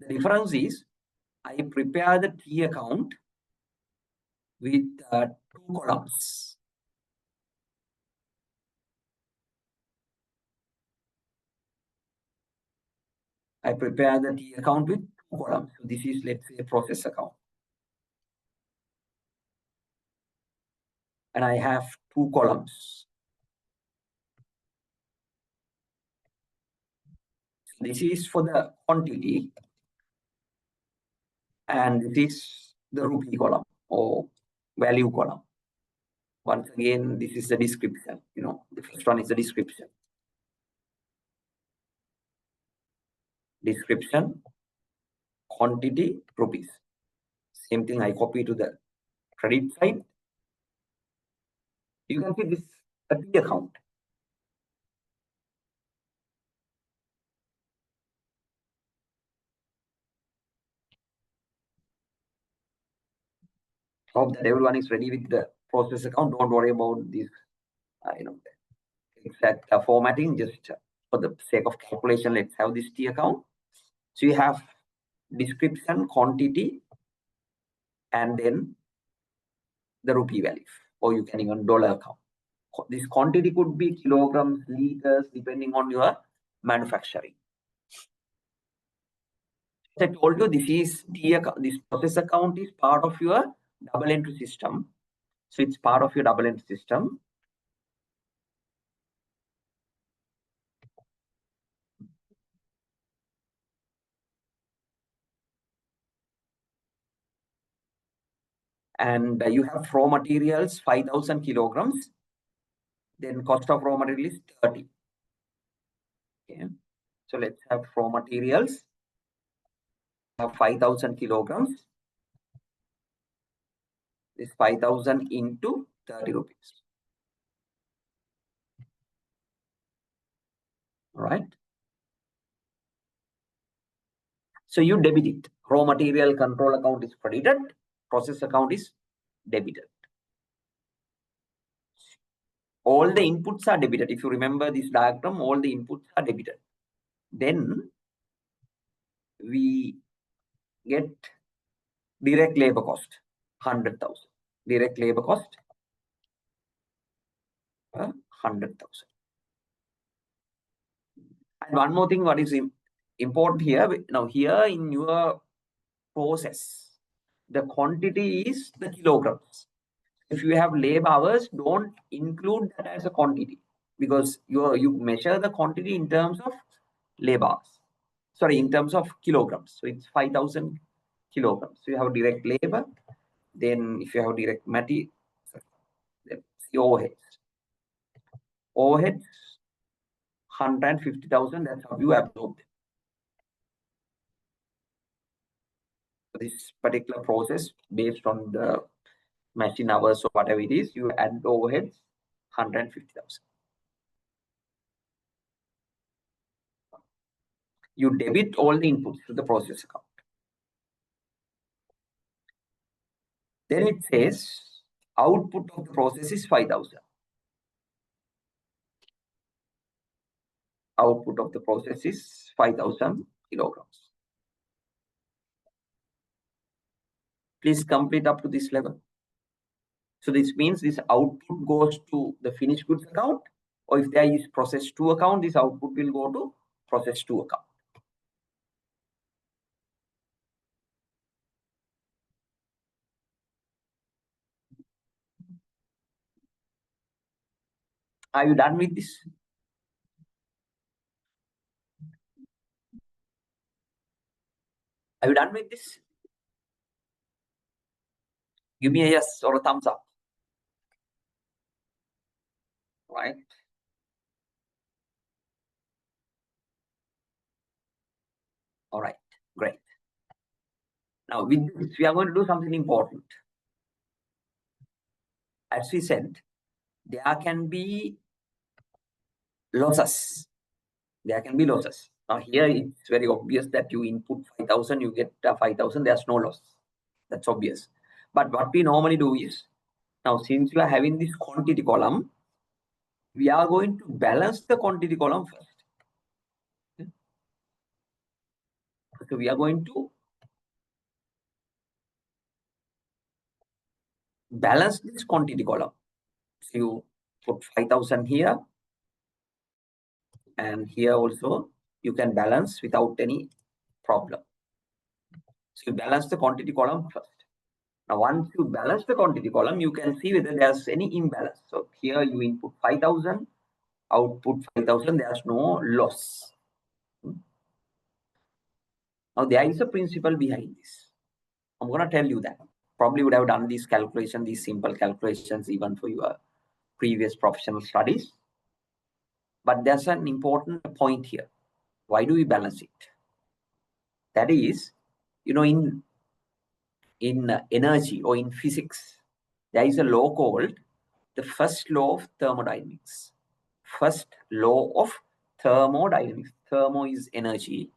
The difference is I prepare the T account with 2 columns. I prepare the T account with 2 columns. So this is, let's say, a process account. And I have 2 columns. This is for the quantity. And this is the rupee column or value column. Once again, this is the description. The first one is the description. Description, quantity, rupees. Same thing I copy to the credit side. You can see this a T account. Hope that everyone is ready with the process account. Don't worry about this, exact formatting. Just for the sake of calculation, let's have this T account. So you have description, quantity, and then the rupee value, or you can even dollar account. This quantity could be kilograms, liters, depending on your manufacturing. As I told you, this is this process account is part of your double entry system. So it's part of your double entry system. And you have raw materials 5,000 kilograms. Then cost of raw material is 30. Okay. So let's have raw materials have 5,000 kilograms. This 5,000 into 30 rupees. All right. So you debit it. Raw material control account is credited. Process account is debited. All the inputs are debited. If you remember this diagram, all the inputs are debited. Then we get direct labor cost, 100,000. Direct labor cost, 100,000. And one more thing, what is important here, now here in your process, the quantity is the kilograms. If you have labor hours, don't include that as a quantity, because you measure the quantity in terms of labor hours. Sorry, in terms of kilograms. So it's 5,000 kilograms. So you have direct labor. Then if you have direct material, let's see overheads. Overheads, 150,000. That's how you absorb them. So this particular process, based on the machine hours or whatever it is, you add the overheads, 150,000. You debit all the inputs to the process account. Then it says output of the process is 5,000. Output of the process is 5,000 kilograms. Please complete up to this level. So this means this output goes to the finished goods account, or if there is process 2 account, this output will go to process 2 account. Are you done with this? Are you done with this? Give me a yes or a thumbs up. Right. All right, great. Now with this, we are going to do something important. As we said, there can be losses. There can be losses. Now here it's very obvious that you input 5,000, you get 5,000, there's no loss. That's obvious. But what we normally do is, now since you are having this quantity column, we are going to balance the quantity column first. Okay. So we are going to balance this quantity column. So you put 5,000 here, and here also you can balance without any problem. So you balance the quantity column first. Now, once you balance the quantity column, you can see whether there's any imbalance. So here you input 5,000, output 5,000, there's no loss. Now, there is a principle behind this. I'm going to tell you that. Probably would have done these calculations, these simple calculations, even for your previous professional studies. But there's an important point here. Why do we balance it? That is, you know, in energy or in physics, there is a law called the first law of thermodynamics. First law of thermodynamics. Thermo is energy.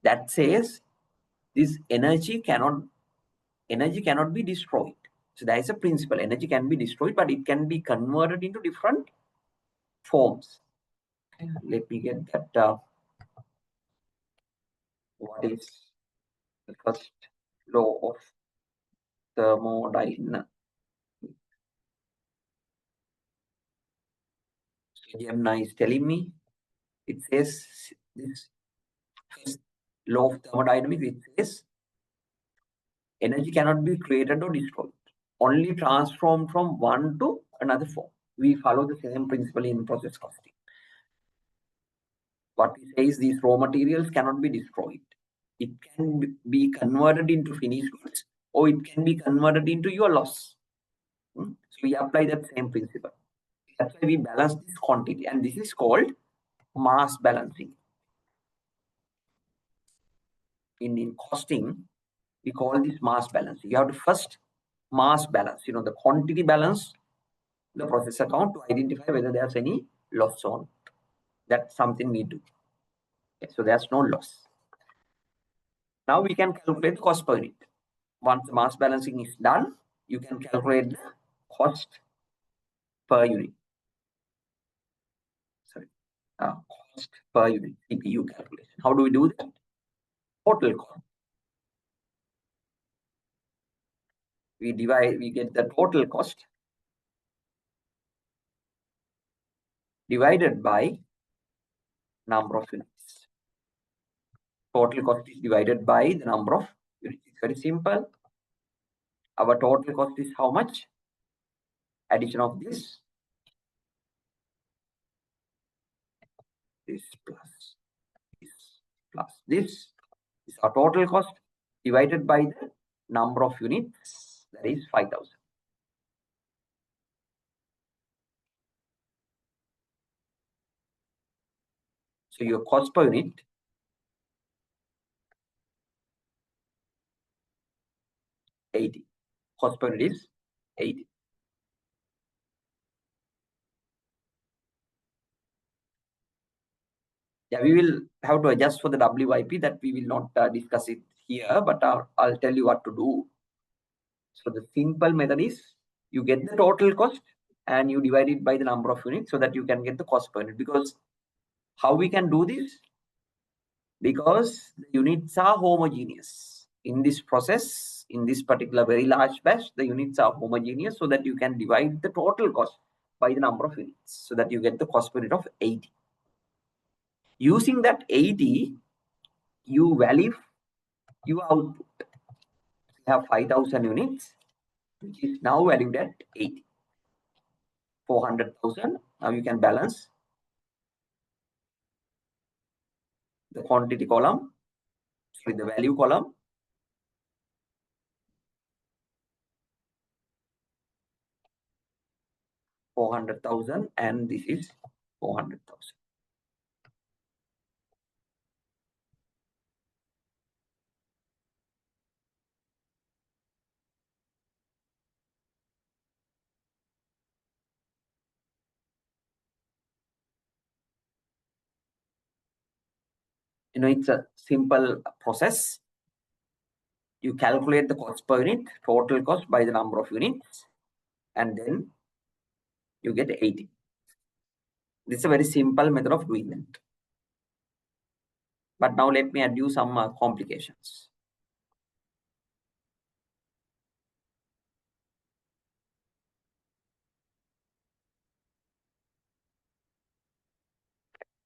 That says this energy cannot be destroyed. So there is a principle. Energy can be destroyed, but it can be converted into different forms. Let me get that. What is the first law of thermodynamics? So Gemini is telling me, it says this first law of thermodynamics, it says energy cannot be created or destroyed, only transformed from one to another form. We follow the same principle in process costing. What we say is these raw materials cannot be destroyed. It can be converted into finished goods, or it can be converted into your loss. So we apply that same principle. That's why we balance this quantity, and this is called mass balancing. In costing, we call this mass balance. You have to first mass balance, the quantity balance the process account to identify whether there's any loss on. That's something we do. Okay, so there's no loss. Now we can calculate the cost per unit. Once the mass balancing is done, you can calculate the cost per unit. Sorry, cost per unit, CPU calculation. How do we do that? Total cost. We get the total cost divided by number of units. Total cost is divided by the number of units. It's very simple. Our total cost is how much? Addition of this plus this plus this is our total cost divided by the number of units, that is 5,000. So your cost per unit $80. Cost per unit is $80. Yeah, we will have to adjust for the WIP, that we will not discuss it here, but I'll tell you what to do. So the simple method is you get the total cost and you divide it by the number of units so that you can get the cost per unit. Because how we can do this? Because the units are homogeneous. In this process, in this particular very large batch, the units are homogeneous so that you can divide the total cost by the number of units so that you get the cost per unit of 80. Using that 80, you value your output. You have 5,000 units, which is now valued at 80. 400,000. Now you can balance the quantity column, sorry, the value column. $400,000 and this is 400,000. You know, it's a simple process. You calculate the cost per unit, total cost by the number of units, and then you get 80. This is a very simple method of doing that. But now let me add you some complications.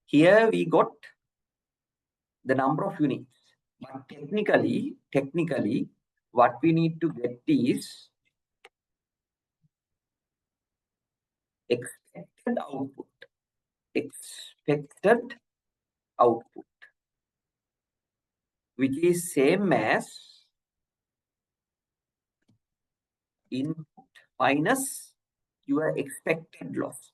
Here we got the number of units, but technically, what we need to get is expected output. Expected output, which is same as input minus your expected loss.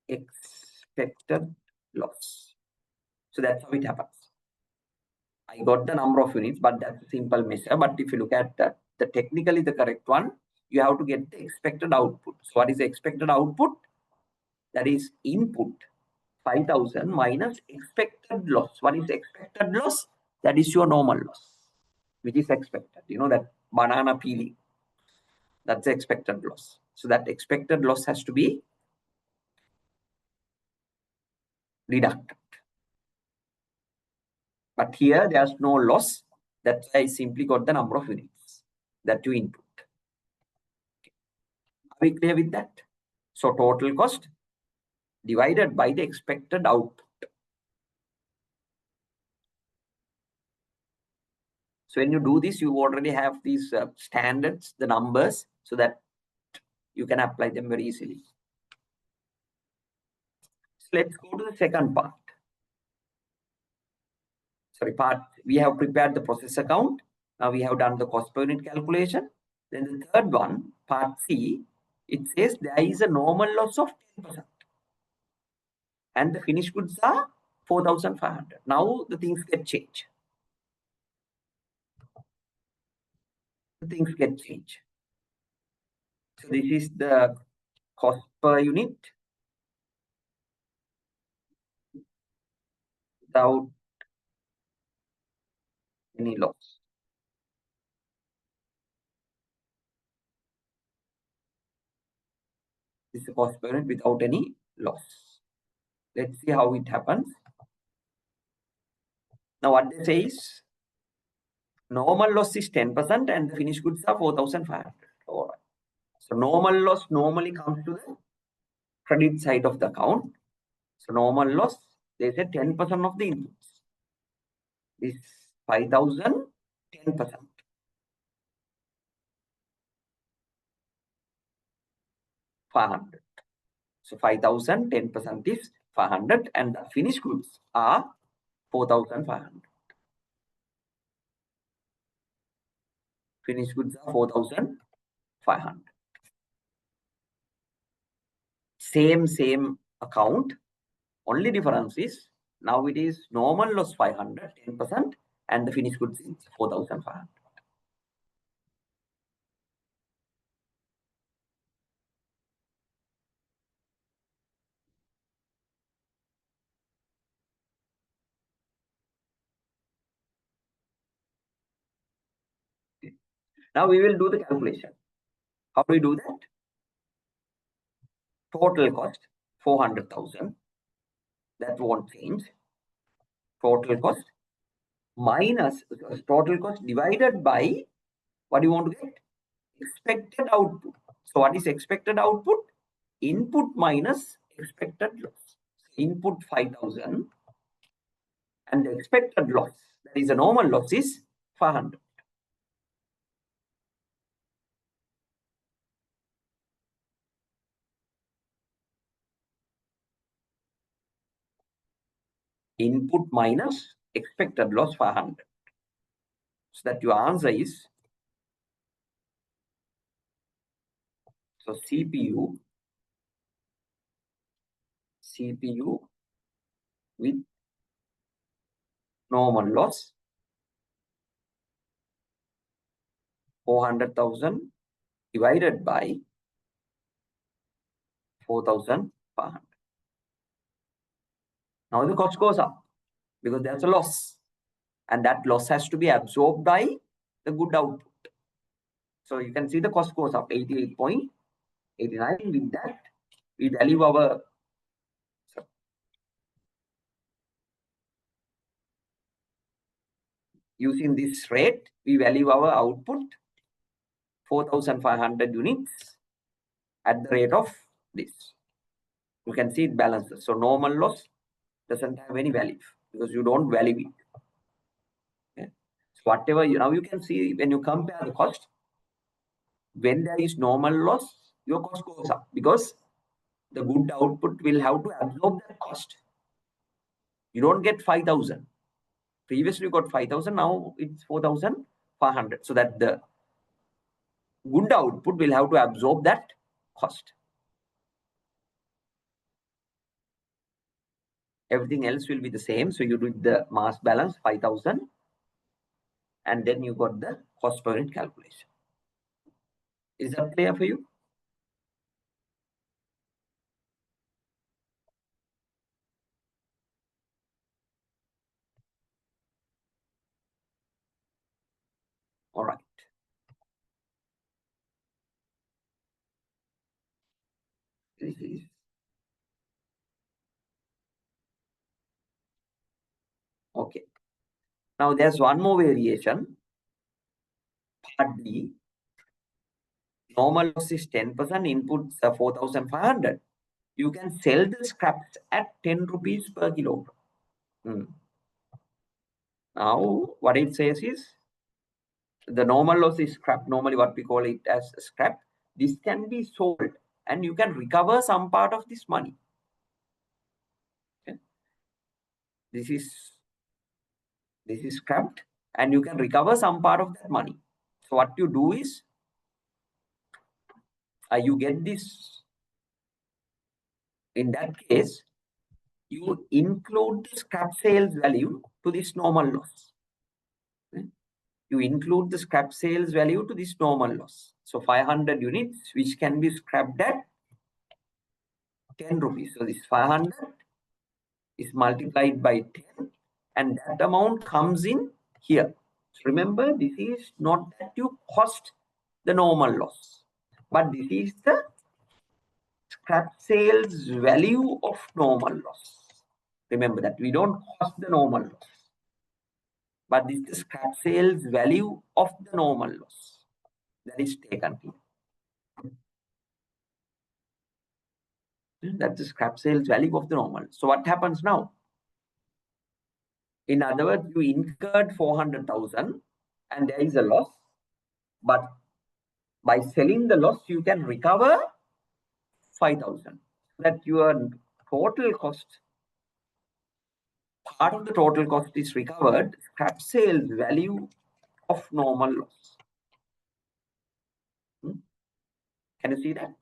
Expected loss. So that's how it happens. I got the number of units, but that's a simple measure. But if you look at the technically the correct one, you have to get the expected output. So what is the expected output? That is input 5,000 minus expected loss. What is expected loss? That is your normal loss, which is expected. You know, that banana peeling. That's the expected loss. So that expected loss has to be deducted. But here there's no loss. That's why I simply got the number of units that you input. Okay. Are we clear with that? So total cost divided by the expected output. So when you do this, you already have these standards, the numbers, so that you can apply them very easily. So let's go to the second part. Sorry, we have prepared the process account. Now we have done the cost per unit calculation. Then the third one, part C, it says there is a normal loss of 10%. And the finished goods are 4,500. Now the things get changed. So this is the cost per unit without any loss. This is the cost per unit without any loss. Let's see how it happens. Now what they say is normal loss is 10% and the finished goods are 4,500. All right. So normal loss normally comes to the credit side of the account. So normal loss, they say 10% of the inputs. This 5,000, 10%. 500. So 5,000, 10% is 500 and the finished goods are 4,500. Finished goods are 4,500. Same account. Only difference is now it is normal loss 500, 10%, and the finished goods is 4,500. Now we will do the calculation. How do we do that? Total cost 400,000. That won't change. Total cost minus total cost divided by what do you want to get? Expected output. So what is expected output? Input minus expected loss. Input 5,000 and the expected loss, that is a normal loss, is 500. Input minus expected loss 500. So that your answer is, so CPU with normal loss 400,000 divided by 4,500. Now the cost goes up because there's a loss and that loss has to be absorbed by the good output. So you can see the cost goes up 88.89. With that, we value our using this rate, we value our output 4,500 units at the rate of this. You can see it balances. So normal loss doesn't have any value because you don't value it. Okay. So whatever now you can see when you compare the cost, when there is normal loss, your cost goes up because the good output will have to absorb that cost. You don't get 5,000. Previously you got 5,000, now it's 4,500. So that the good output will have to absorb that cost. Everything else will be the same. So you do the mass balance 5,000 and then you got the cost per unit calculation. Is that clear for you? All right. This is okay. Now there's one more variation. Part D. Normal loss is 10%, inputs are 4,500. You can sell the scraps at 10 rupees per kilogram. Now, what it says is the normal loss is scrap. Normally, what we call it as scrap. This can be sold and you can recover some part of this money. Okay. This is scrapped and you can recover some part of that money. So what you do is you get this. In that case, you include the scrap sales value to this normal loss. Okay. You include the scrap sales value to this normal loss. So 500 units, which can be scrapped at 10 rupees. So this 500 is multiplied by 10 and that amount comes in here. So remember, this is not that you cost the normal loss, but this is the scrap sales value of normal loss. Remember that we don't cost the normal loss, but this is the scrap sales value of the normal loss that is taken here. That's the scrap sales value of the normal. So what happens now? In other words, you incurred 400,000 and there is a loss, but by selling the loss, you can recover 5,000. That your total cost, part of the total cost is recovered, scrap sales value of normal loss. Can you see that?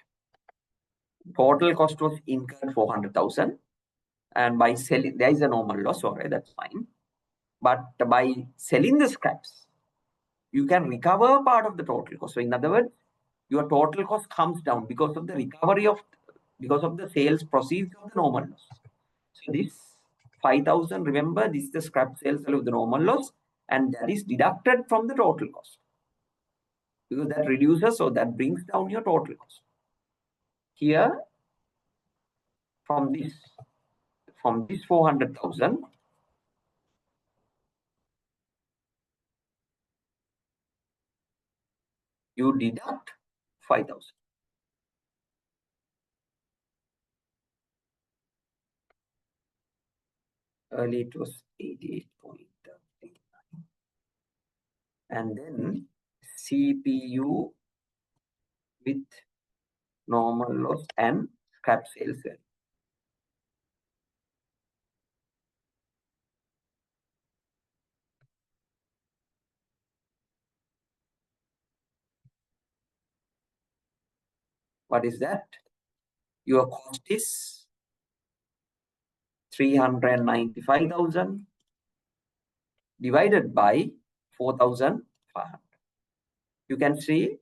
Total cost was incurred 400,000, and by selling, there is a normal loss, alright, that's fine. But by selling the scraps, you can recover part of the total cost. So in other words, your total cost comes down because of the recovery of, because of the sales proceeds of the normal loss. So this 5,000, remember, this is the scrap sales value of the normal loss, and that is deducted from the total cost, because that reduces, so that brings down your total cost. Here, from this 400,000, you deduct 5,000. Early it was 88.89. And then CPU with normal loss and scrap sales value. What is that? Your cost is 395,000 divided by 4,500. You can see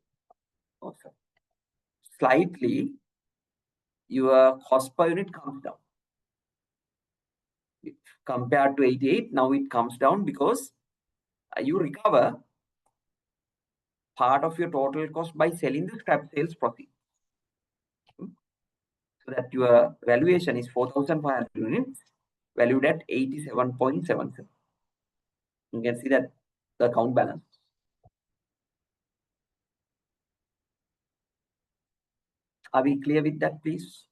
slightly your cost per unit comes down. Compared to 88, now it comes down because you recover part of your total cost by selling the scrap sales profit. So that your valuation is 4,500 units valued at 87.77. You can see that the account balance. Are we clear with that, please?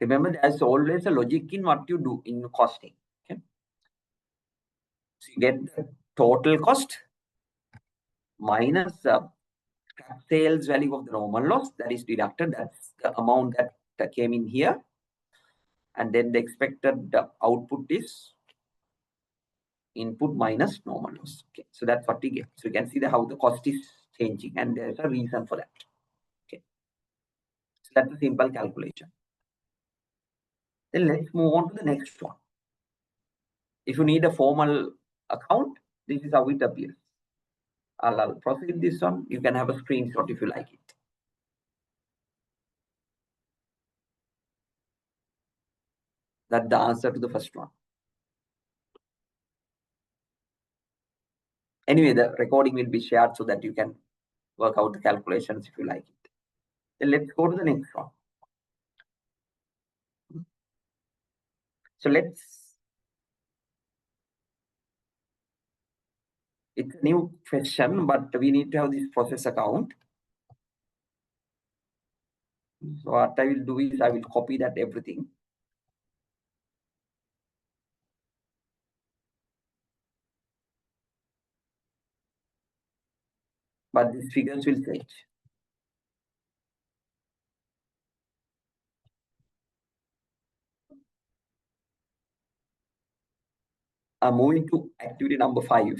Remember, there's always a logic in what you do in costing. Okay? So you get the total cost minus sales value of the normal loss that is deducted. That's the amount that came in here. And then the expected output is input minus normal loss. Okay, so that's what we get. So you can see how the cost is changing, and there's a reason for that. Okay, so that's a simple calculation. Then let's move on to the next one. If you need a formal account, this is how it appears. I'll proceed this one. You can have a screenshot if you like it. That's the answer to the first one. Anyway, the recording will be shared so that you can work out the calculations if you like it. Then let's go to the next one. So it's a new question, but we need to have this process account. So what I will do is I will copy that everything. But these figures will change. I'm moving to activity number 5.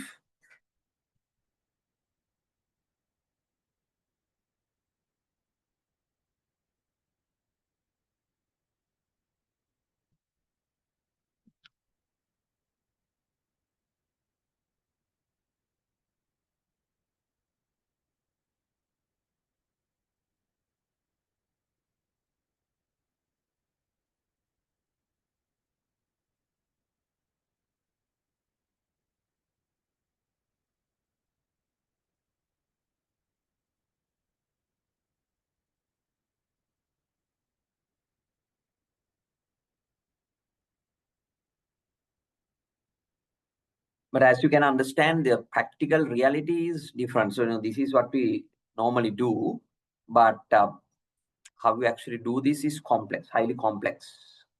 But as you can understand, the practical reality is different. So this is what we normally do, but how we actually do this is complex, highly complex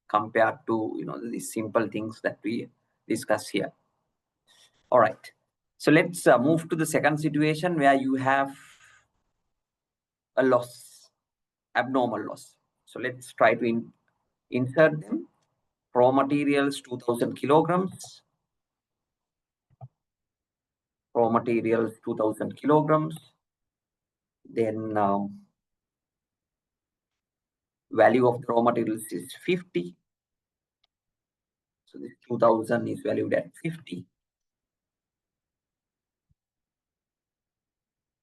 compared to these simple things that we discuss here. All right, so let's move to the second situation where you have a loss, abnormal loss. So let's try to insert them. Raw materials 2000 kilograms, raw materials 2000 kilograms, then value of the raw materials is 50. So this 2000 is valued at 50.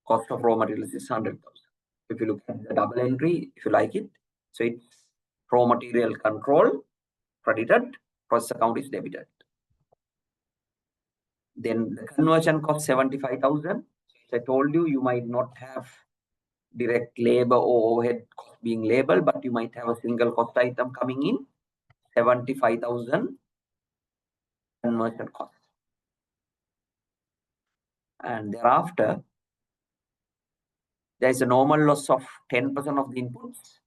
Cost of raw materials is 100,000. If you look at the double entry, if you like it, so it's raw material control credited, process account is debited. Then the conversion cost 75,000. As I told you, you might not have direct labor or overhead cost being labeled, but you might have a single cost item coming in, 75,000 conversion cost. And thereafter, there is a normal loss of 10% of the inputs.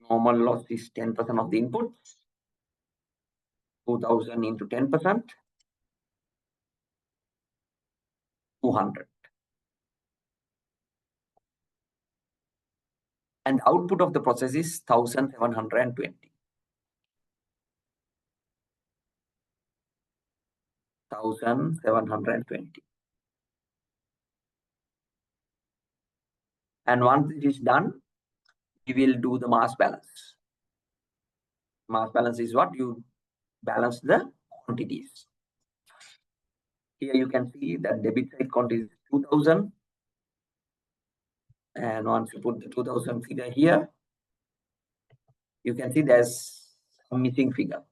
Normal loss is 10% of the inputs. 2000 into 10%, 200. And output of the process is 1720. 1720. And once it is done, we will do the mass balance. Mass balance is what? You balance the quantities. Here you can see that debit side quantity is 2000. And once you put the 2000 figure here, you can see there's a missing figure.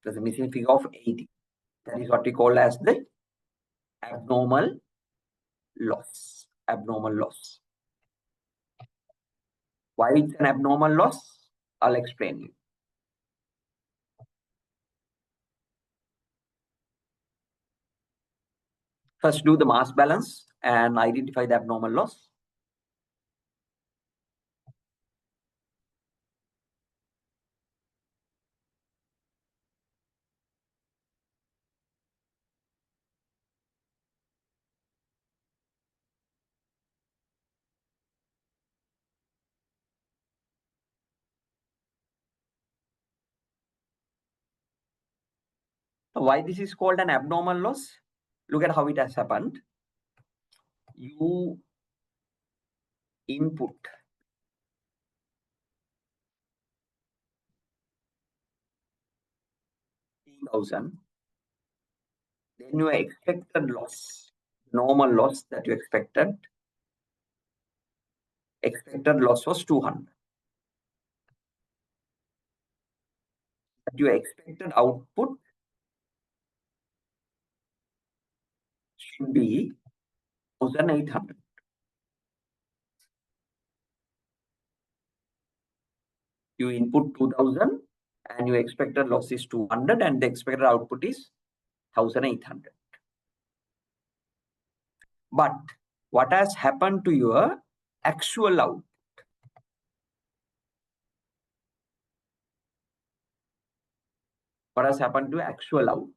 There's a missing figure of 80. That is what we call as the abnormal loss. Abnormal loss. Why it's an abnormal loss? I'll explain you. First, do the mass balance and identify the abnormal loss. Why this is called an abnormal loss? Look at how it has happened. You input $2,000, then your expected loss, normal loss that you expected loss was 200. But your expected output should be 1,800. You input 2,000 and your expected loss is 200 and the expected output is 1,800. But what has happened to your actual output? What has happened to actual output?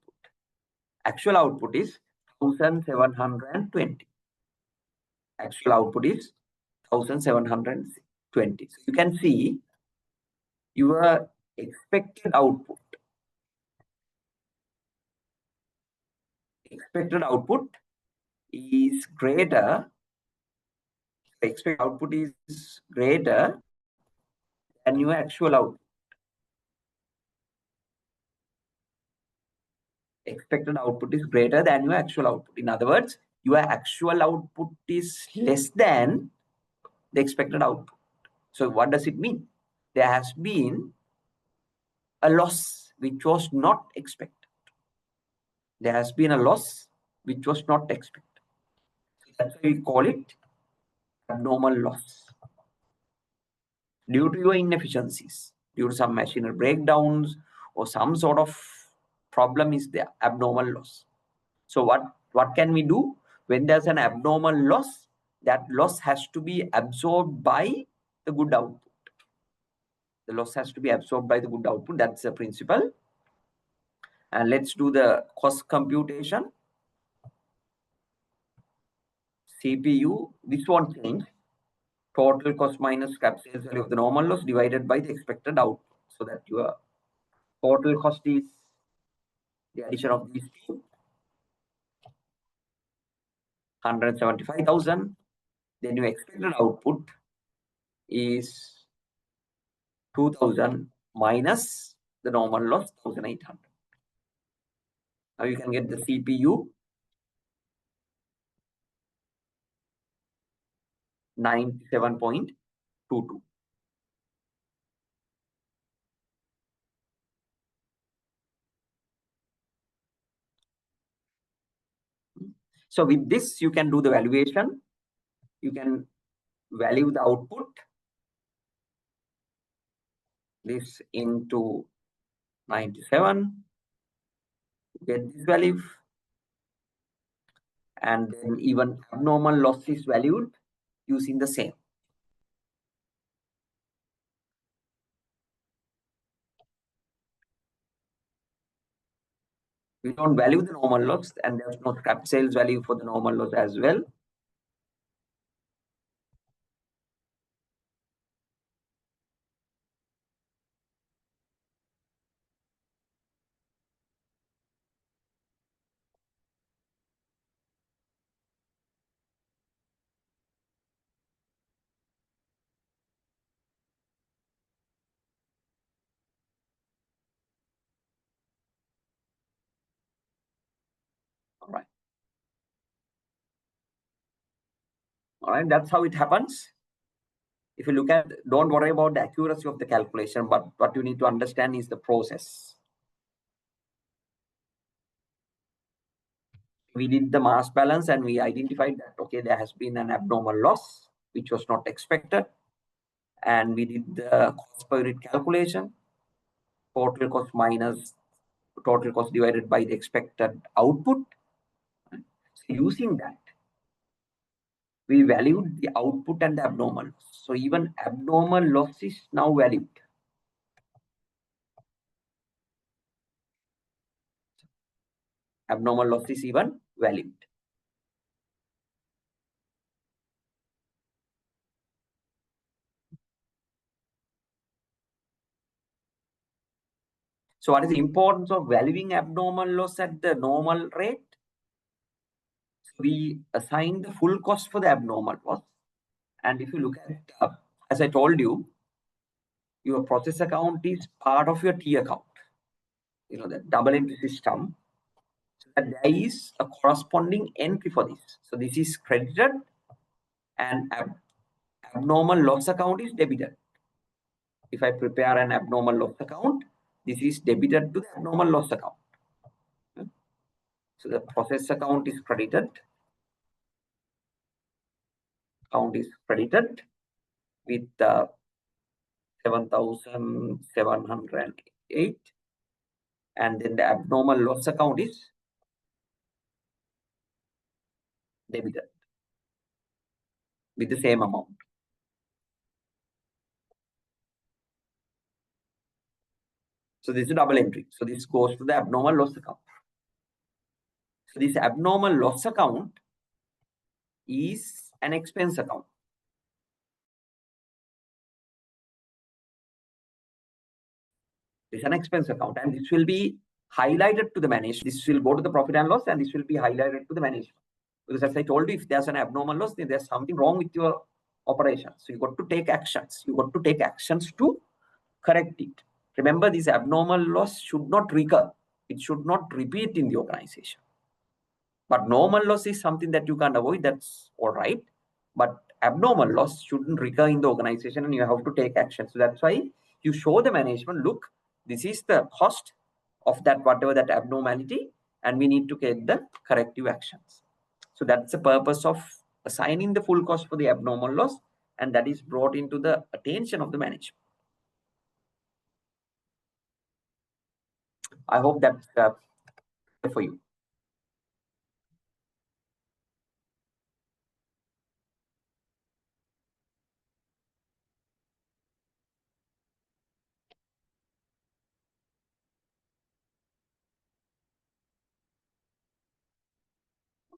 Actual output is 1,720. Actual output is 1,720. So you can see your expected output. Expected output is greater. Expected output is greater than your actual output. Expected output is greater than your actual output. In other words, your actual output is less than the expected output. So what does it mean? There has been a loss which was not expected. There has been a loss which was not expected. That's why we call it abnormal loss. Due to your inefficiencies, due to some machinery breakdowns or some sort of problem is the abnormal loss. So what can we do? When there's an abnormal loss, that loss has to be absorbed by the good output. The loss has to be absorbed by the good output. That's the principle. And let's do the cost computation. CPU, this won't change. Total cost minus scrap sales value of the normal loss divided by the expected output. So that your total cost is the addition of these two. 175,000. Then your expected output is 2,000 minus the normal loss 1,800. Now you can get the CPU 97.22. So with this, you can do the valuation. You can value the output. This into 97. Get this value. And then even abnormal loss is valued using the same. We don't value the normal loss, and there's no scrap sales value for the normal loss as well. All right. All right, that's how it happens. If you look at, don't worry about the accuracy of the calculation, but what you need to understand is the process. We did the mass balance and we identified that, okay, there has been an abnormal loss, which was not expected. And we did the cost per unit calculation, total cost minus total cost divided by the expected output. So using that, we valued the output and the abnormal loss. So even abnormal loss is now valued. Abnormal loss is even valued. So what is the importance of valuing abnormal loss at the normal rate? So we assign the full cost for the abnormal loss. And if you look at, as I told you, your process account is part of your T account. You know, the double entry system. So that there is a corresponding entry for this. So this is credited and abnormal loss account is debited. If I prepare an abnormal loss account, this is debited to the abnormal loss account. So the process account is credited. Account is credited with 7,708, and then the abnormal loss account is debited with the same amount. So this is a double entry. So this goes to the abnormal loss account. So this abnormal loss account is an expense account. It's an expense account, and this will be highlighted to the management. This will go to the profit and loss, and this will be highlighted to the management. Because as I told you, if there's an abnormal loss, then there's something wrong with your operation. So you got to take actions. You got to take actions to correct it. Remember, this abnormal loss should not recur. It should not repeat in the organization. But normal loss is something that you can't avoid. That's all right. But abnormal loss shouldn't recur in the organization, and you have to take action. So that's why you show the management, look, this is the cost of that, whatever that abnormality, and we need to get the corrective actions. So that's the purpose of assigning the full cost for the abnormal loss, and that is brought into the attention of the management. I hope that's for you.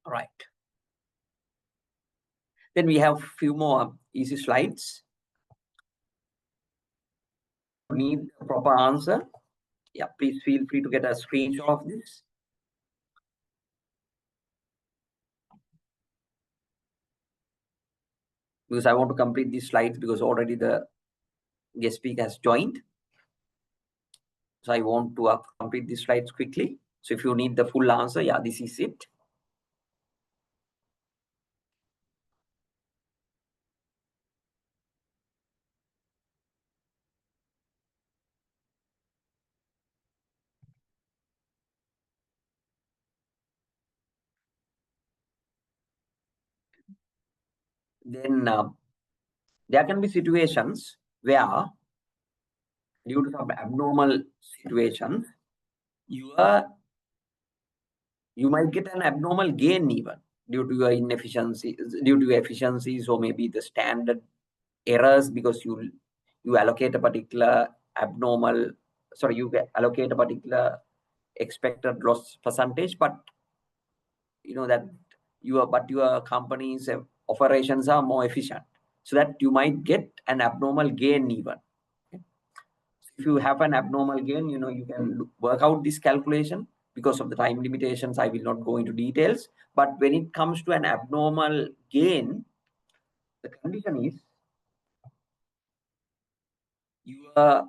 All right. Then we have a few more easy slides. Need a proper answer? Yeah, please feel free to get a screenshot of this. Because I want to complete these slides because already the guest speaker has joined. So I want to complete these slides quickly. So if you need the full answer, yeah, this is it. Then there can be situations where, due to some abnormal situations, you might get an abnormal gain even due to your inefficiencies, due to your efficiencies, or maybe the standard errors, because you allocate a particular you allocate a particular expected loss percentage, but you know that your company's operations are more efficient, so that you might get an abnormal gain even. Okay? If you have an abnormal gain, you can work out this calculation. Because of the time limitations, I will not go into details. But when it comes to an abnormal gain, the condition is your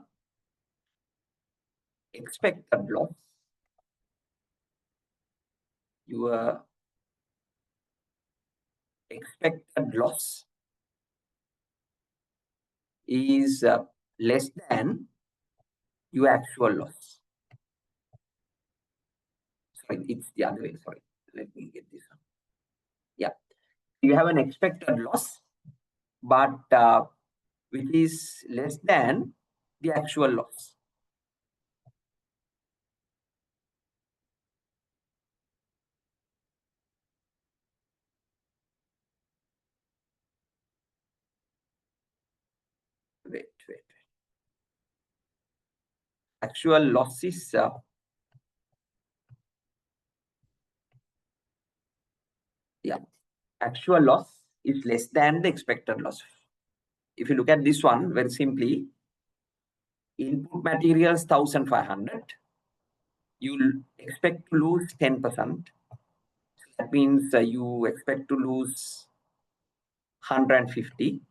expected loss, is less than your actual loss. Sorry, it's the other way. Sorry, let me get this one. Yeah, you have an expected loss, but which is less than the actual loss. Wait. Actual loss is actual loss is less than the expected loss. If you look at this one very simply, input materials 1,500, you expect to lose 10%. That means you expect to lose 150,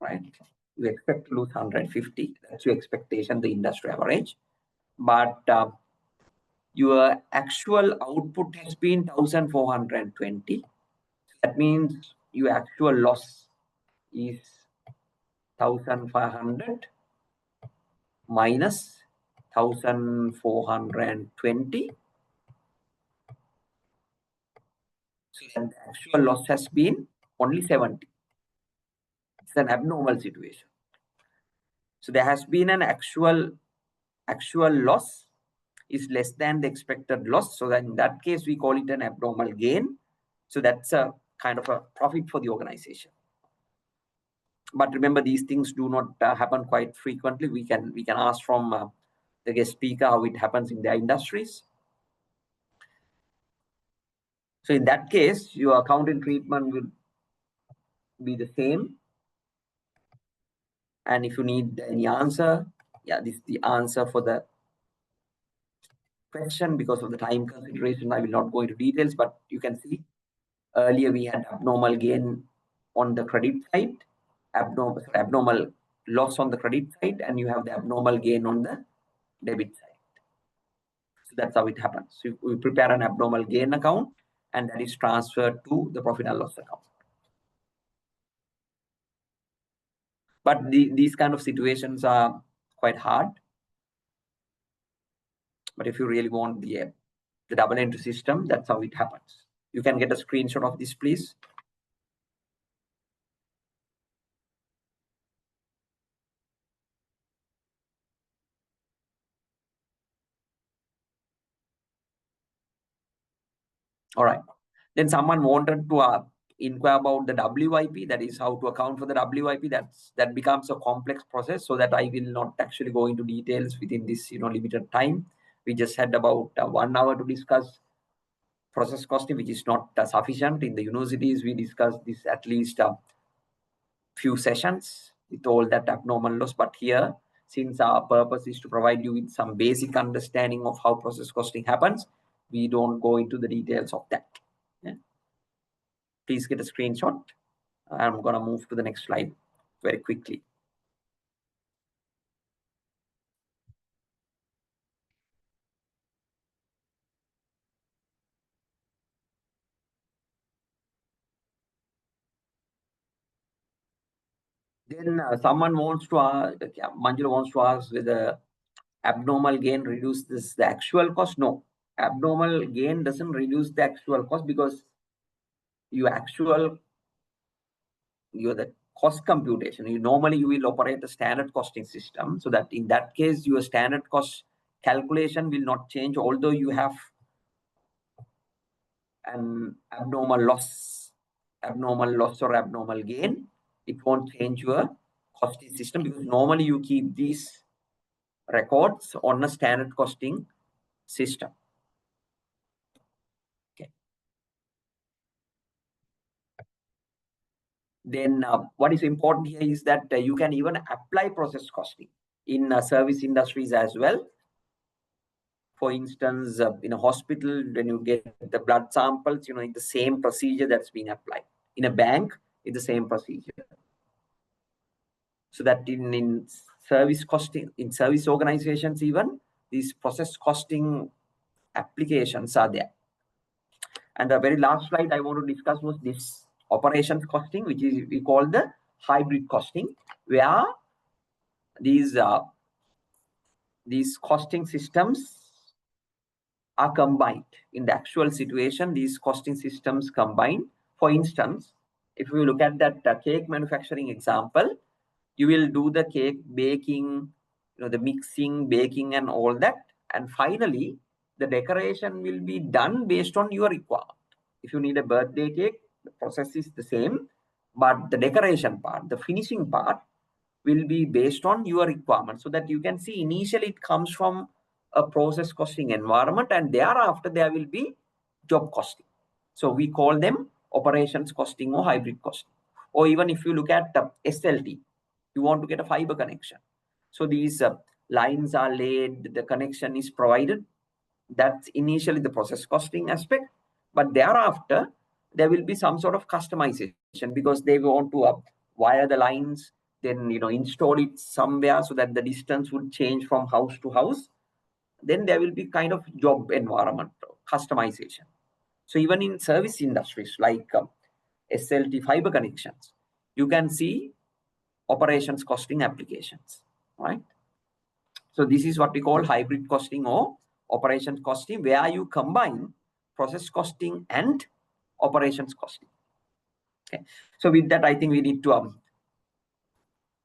right? You expect to lose 150. That's your expectation, the industry average. But your actual output has been 1,420. That means your actual loss is 1,500 minus 1,420. So the actual loss has been only 70. It's an abnormal situation. So there has been an actual loss is less than the expected loss. So that in that case, we call it an abnormal gain. So that's a kind of a profit for the organization. But remember, these things do not happen quite frequently. We can ask from the guest speaker how it happens in their industries. So in that case, your accounting treatment will be the same. And if you need any answer, yeah, this is the answer for the question. Because of the time consideration, I will not go into details, but you can see earlier we had abnormal gain on the credit side, abnormal loss on the credit side, and you have the abnormal gain on the debit side. So that's how it happens. So we prepare an abnormal gain account, and that is transferred to the profit and loss account. But these kind of situations are quite hard. But if you really want the double entry system, that's how it happens. You can get a screenshot of this, please. All right. Then someone wanted to inquire about the WIP, that is how to account for the WIP. That becomes a complex process, so that I will not actually go into details within this limited time. We just had about 1 hour to discuss process costing, which is not sufficient. In the universities, we discuss this at least few sessions with all that abnormal loss. But here, since our purpose is to provide you with some basic understanding of how process costing happens, we don't go into the details of that. Yeah. Please get a screenshot. I'm going to move to the next slide very quickly. Then someone wants to Manjula wants to ask whether abnormal gain reduces the actual cost. No, abnormal gain doesn't reduce the actual cost, because the cost computation, normally you will operate a standard costing system, so that in that case your standard cost calculation will not change, although you have an abnormal loss or abnormal gain. It won't change your costing system, because normally you keep these records on a standard costing system. Okay. Then what is important here is that you can even apply process costing in service industries as well. For instance, in a hospital, when you get the blood samples, in the same procedure that's been applied. In a bank, it's the same procedure. So that in service costing, in service organizations even, these process costing applications are there. And the very last slide I want to discuss was this operations costing, which is we call the hybrid costing, where these costing systems are combined. In the actual situation, these costing systems combine. For instance, if we look at that cake manufacturing example, you will do the cake baking, the mixing, baking, and all that. And finally, the decoration will be done based on your requirement. If you need a birthday cake, the process is the same, but the decoration part, the finishing part, will be based on your requirement. So that you can see initially it comes from a process costing environment, and thereafter there will be job costing. So we call them operations costing or hybrid costing. Or even if you look at SLT, you want to get a fiber connection. So these lines are laid, the connection is provided. That's initially the process costing aspect. But thereafter, there will be some sort of customization, because they want to wire the lines, then install it somewhere so that the distance would change from house to house. Then there will be kind of job environment customization. So even in service industries like SLT fiber connections, you can see operations costing applications, right? So this is what we call hybrid costing or operations costing, where you combine process costing and operations costing. Okay. So with that, I think we need to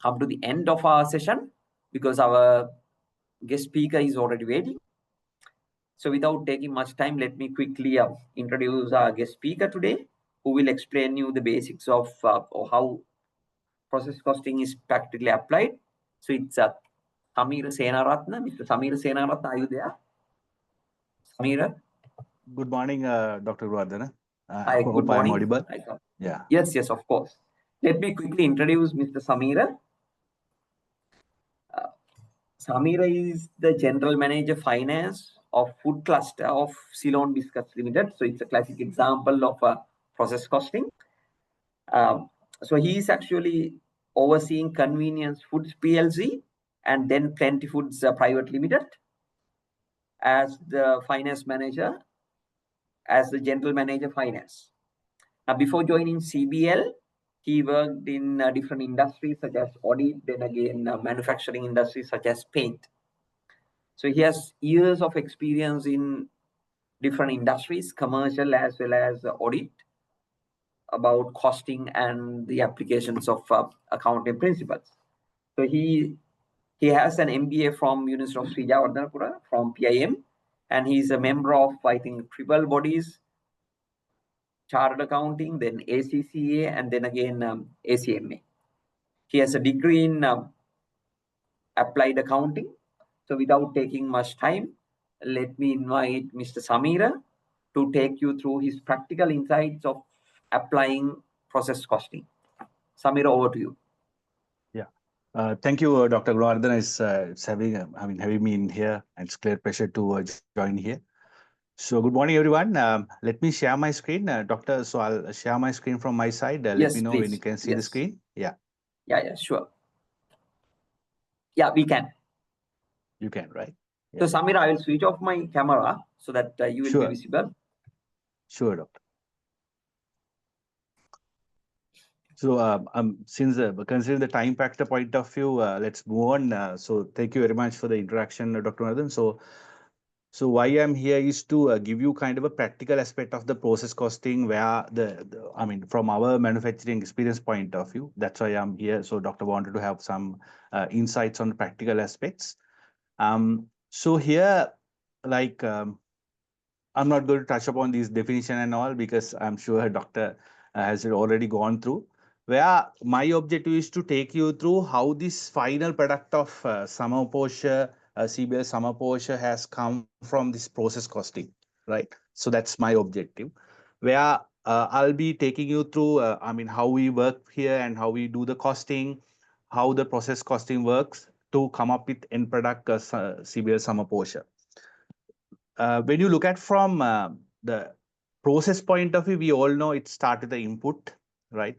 come to the end of our session, because our guest speaker is already waiting. So without taking much time, let me quickly introduce our guest speaker today, who will explain you the basics of how process costing is practically applied. So it's Samira Senaratna. Mr. Samira Senaratna, are you there? Samira? Good morning, Dr. Vardhana. Hi, good morning. I'm audible. Yeah. Yes, of course. Let me quickly introduce Mr. Samira. Samira is the General Manager Finance of Food Cluster of Ceylon Biscuits Limited. So it's a classic example of process costing. So he is actually overseeing Convenience Foods PLC and then Plenty Foods Private Limited as the finance manager, as the General Manager Finance. Now, before joining CBL, he worked in different industries such as audit, then again manufacturing industries such as paint. So he has years of experience in different industries, commercial as well as audit, about costing and the applications of accounting principles. So he has an MBA from University of Sri Jawardhanapura from PIM, and he's a member of, I think, triple bodies Chartered Accounting, then ACCA, and then again ACMA. He has a degree in applied accounting. So without taking much time, let me invite Mr. Samira to take you through his practical insights of applying process costing. Samira, over to you. Yeah. Thank you, Dr. Guruvardhan. It's having me in here, and it's a clear pleasure to join here. So good morning, everyone. Let me share my screen, Doctor. So I'll share my screen from my side. Let Yes, me know please. when you can see the screen. Yeah. Yeah, sure. Yeah, we can. You can, right? So Samira, I will switch off my camera so that you will be visible. Sure, Doctor. So since considering the time factor point of view, let's move on. So thank you very much for the interaction, Dr. Nathan. So why I'm here is to give you kind of a practical aspect of the process costing where from our manufacturing experience point of view, that's why I'm here. So Doctor wanted to have some insights on the practical aspects. So here, I'm not going to touch upon these definition and all because I'm sure Doctor has already gone through. Where my objective is to take you through how this final product of Samaposha, CBL Samaposha has come from this process costing, right? So that's my objective. Where I'll be taking you through, how we work here and how we do the costing, how the process costing works to come up with end product CBL Samaposha. When you look at from the process point of view, we all know it starts with the input, right?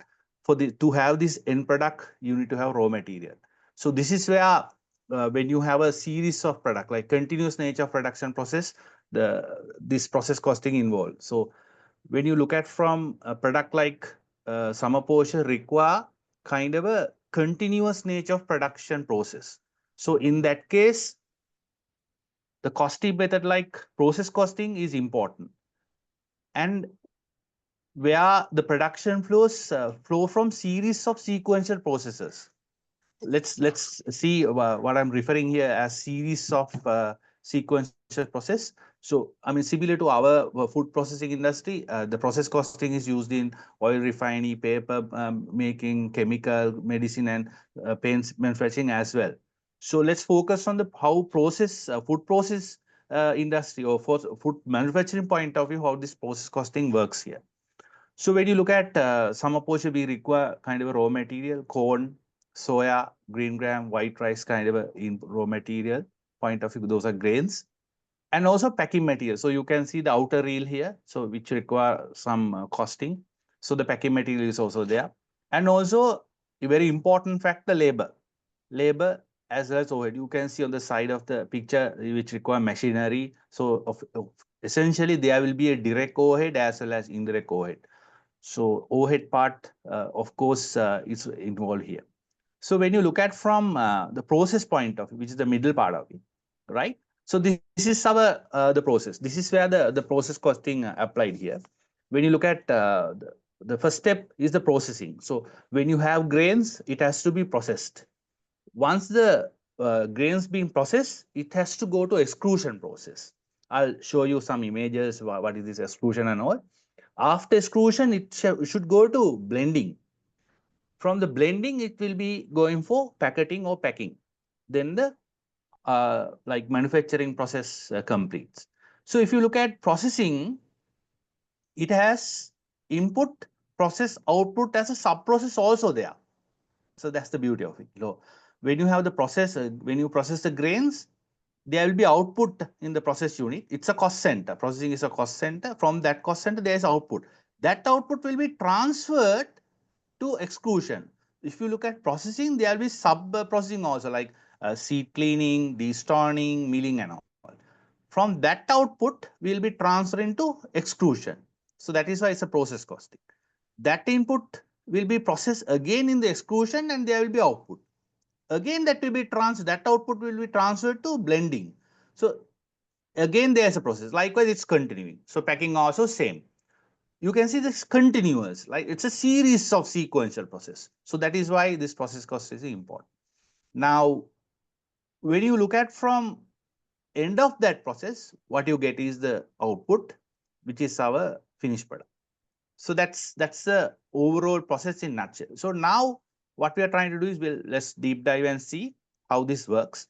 To have this end product, you need to have raw material. So this is where when you have a series of product, like continuous nature of production process, this process costing involved. So when you look at from a product like Samaposha require kind of a continuous nature of production process. So in that case, the costing method like process costing is important. And where the production flow from series of sequential processes. Let's see what I'm referring here as series of sequential process. So similar to our food processing industry, the process costing is used in oil refining, paper making, chemical, medicine, and paints manufacturing as well. So let's focus on the how food process industry or food manufacturing point of view, how this process costing works here. So when you look at Samaposha, we require kind of a raw material, corn, soya, green gram, white rice, kind of a in raw material point of view. Those are grains. And also packing material. So you can see the outer reel here, so which require some costing. So the packing material is also there. And also a very important factor, labor. Labor as well as overhead. You can see on the side of the picture which require machinery. So essentially there will be a direct overhead as well as indirect overhead. So overhead part, of course, is involved here. So when you look at from the process point of view, which is the middle part of it, right? So this is our the process. This is where the process costing applied here. When you look at the first step is the processing. So when you have grains, it has to be processed. Once the grains being processed, it has to go to extrusion process. I'll show you some images, what is this extrusion and all. After extrusion, it should go to blending. From the blending, it will be going for packaging or packing. Then the like manufacturing process completes. So if you look at processing, it has input, process, output as a sub-process also there. So that's the beauty of it. So when you have the process, when you process the grains, there will be output in the process unit. It's a cost center. Processing is a cost center. From that cost center, there is output. That output will be transferred to extrusion. If you look at processing, there will be sub-processing also, like seed cleaning, destoning, milling and all. From that output, we will be transferring to extrusion. So that is why it's a process costing. That input will be processed again in the extrusion and there will be output. Again, that output will be transferred to blending. So again, there's a process. Likewise, it's continuing. So packing also same. You can see this continuous, like it's a series of sequential process. So that is why this process cost is important. Now, when you look at from end of that process, what you get is the output, which is our finished product. So that's the overall process in nutshell. So now what we are trying to do is let's deep dive and see how this works.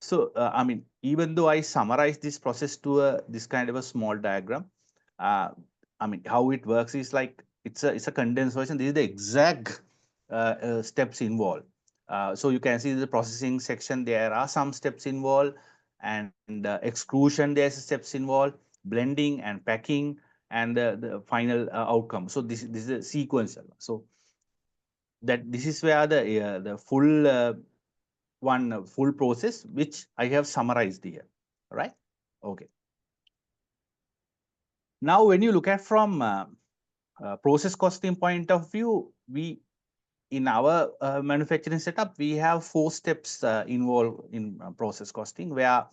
So I mean, even though I summarize this process to this kind of a small diagram, uh, I mean, how it works is like it's a condensed version. This is the exact steps involved. So you can see the processing section. There are some steps involved, and extrusion. There's steps involved, blending and packing, and the final outcome. So this is a sequential. So that this is where the full full process which I have summarized here. All right. Okay. Now, when you look at from process costing point of view, we in our manufacturing setup, we have 4 steps involved in process costing, where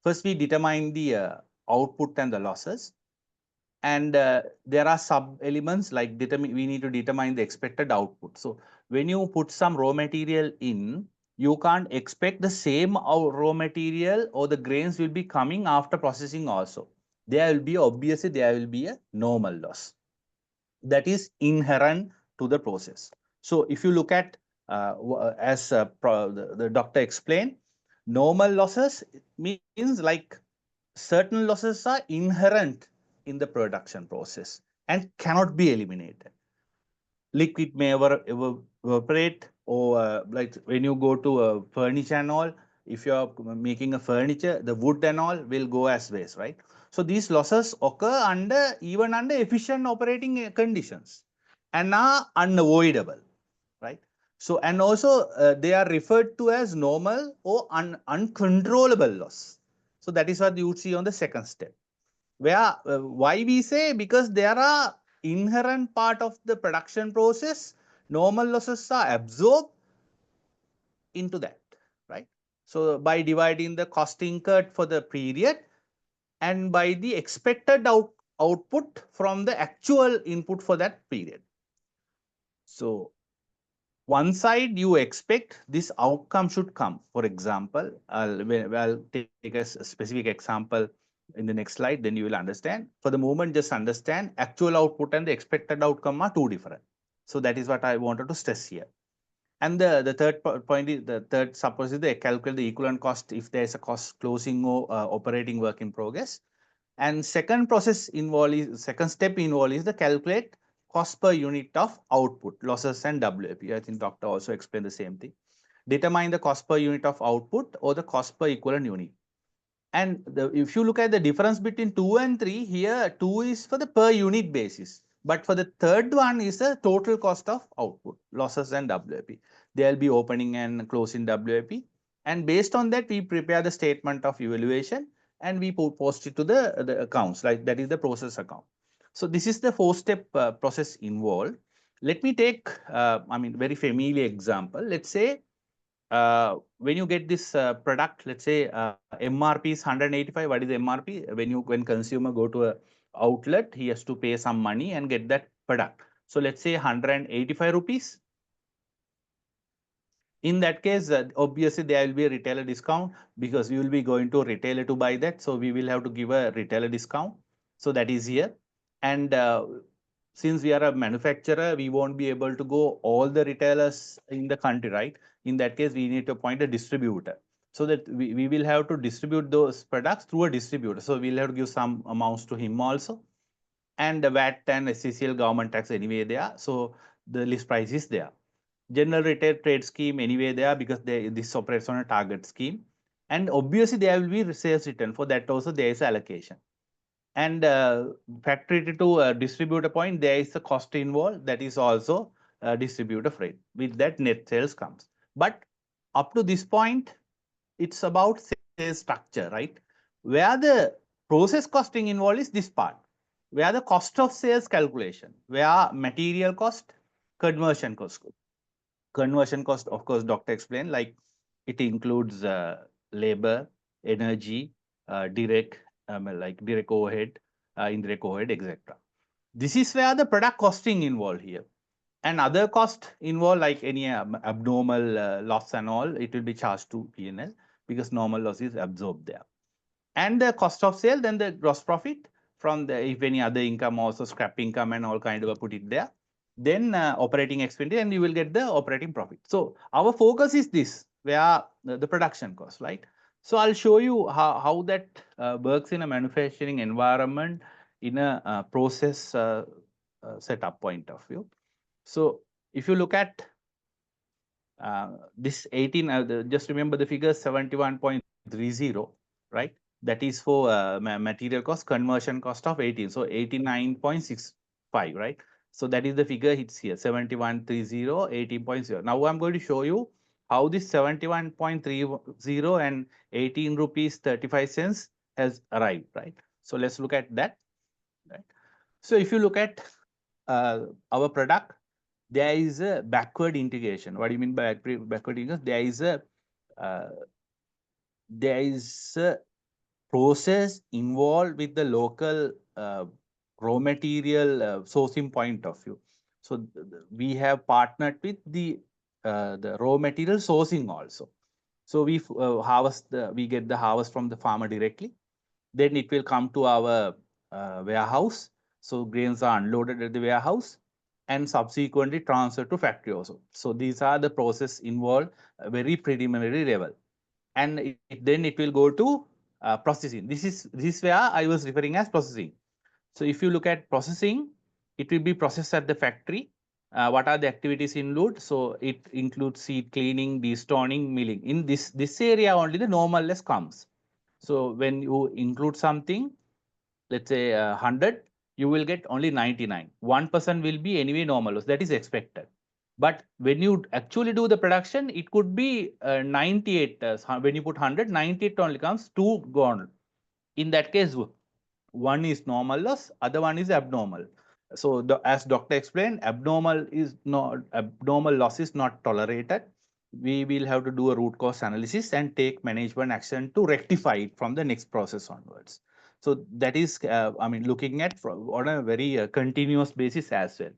first we determine the output and the losses. And there are sub elements like we need to determine the expected output. So when you put some raw material in, you can't expect the same raw material or the grains will be coming after processing also. There will be, obviously, there will be a normal loss that is inherent to the process. So if you look at, as the doctor explained, normal losses means like certain losses are inherent in the production process and cannot be eliminated. Liquid may evaporate, or like when you go to a furniture and all, if you are making a furniture, the wood and all will go as waste, right? So these losses occur even under efficient operating conditions and are unavoidable, right? So, and also they are referred to as normal or uncontrollable loss. So that is what you would see on the second step. Where why we say, because there are inherent part of the production process, normal losses are absorbed into that, right? So by dividing the cost incurred for the period and by the expected output from the actual input for that period. So one side you expect this outcome should come. For example, I'll take a specific example in the next slide, then you will understand. For the moment, just understand actual output and the expected outcome are two different. So that is what I wanted to stress here. And the third point is, the third suppose is the calculate the equivalent cost if there is a cost closing or operating work in progress. And second step involved is the calculate cost per unit of output, losses and WAP. I think doctor also explained the same thing. Determine the cost per unit of output or the cost per equivalent unit. And if you look at the difference between 2 and 3, here 2 is for the per unit basis. But for the third one is the total cost of output, losses and WAP. There will be opening and closing WAP. And based on that, we prepare the statement of evaluation and we post it to the accounts, like that is the process account. So this is the 4-step process involved. Let me take, very familiar example. Let's say when you get this product, let's say MRP is 185. What is MRP? When consumer go to a outlet, he has to pay some money and get that product. So let's say 185 rupees. In that case, obviously there will be a retailer discount because we will be going to a retailer to buy that. So we will have to give a retailer discount. So that is here. And since we are a manufacturer, we won't be able to go all the retailers in the country, right? In that case, we need to appoint a distributor so that we will have to distribute those products through a distributor. So we'll have to give some amounts to him also. And the VAT and SCCL government tax anyway there. So the list price is there. General retail trade scheme anyway there because this operates on a target scheme. And obviously there will be sales return. For that also there is allocation. And factory to distributor point, there is a cost involved, that is also distributor freight. With that, net sales comes. But up to this point, it's about sales structure, right? Where the process costing involved is this part, where the cost of sales calculation, where material cost, conversion cost. Conversion cost, of course, doctor explained, like it includes labor, energy, direct overhead, indirect overhead, etc. This is where the product costing involved here. And other cost involved, like any abnormal loss and all, it will be charged to P&L because normal loss is absorbed there. And the cost of sale, then the gross profit. from the, if any other income, also scrap income and all kind of put it there. Then operating expenditure, and you will get the operating profit. So our focus is this, where the production cost, right? So I'll show you how that works in a manufacturing environment in a process setup point of view. So if you look at this 18, just remember the figure 71.30, right? That is for material cost, conversion cost of 18. So 89.65, right? So that is the figure hits here, 71.30, 18.0. Now I'm going to show you how this 71.30 and 18 rupees 35 cents has arrived, right? So let's look at that, right? So if you look at our product, there is a backward integration. What do you mean by backward integration? There is a process involved with the local raw material sourcing point of view. So we have partnered with the raw material sourcing also. So we we get the harvest from the farmer directly. Then it will come to our warehouse. So grains are unloaded at the warehouse and subsequently transferred to factory also. So these are the process involved, very preliminary level. And then it will go to processing. This is where I was referring as processing. So if you look at processing, it will be processed at the factory. What are the activities include? So it includes seed cleaning, destoning, milling. In this area only the normal less comes. So when you include something, let's say 100, you will get only 99. 1% will be anyway normal loss. That is expected. But when you actually do the production, it could be 98. When you put 100, 98 only comes, 2 gone. In that case, one is normal loss, other one is abnormal. So as doctor explained, abnormal loss is not tolerated. We will have to do a root cause analysis and take management action to rectify it from the next process onwards. So that is, looking at on a very continuous basis as well.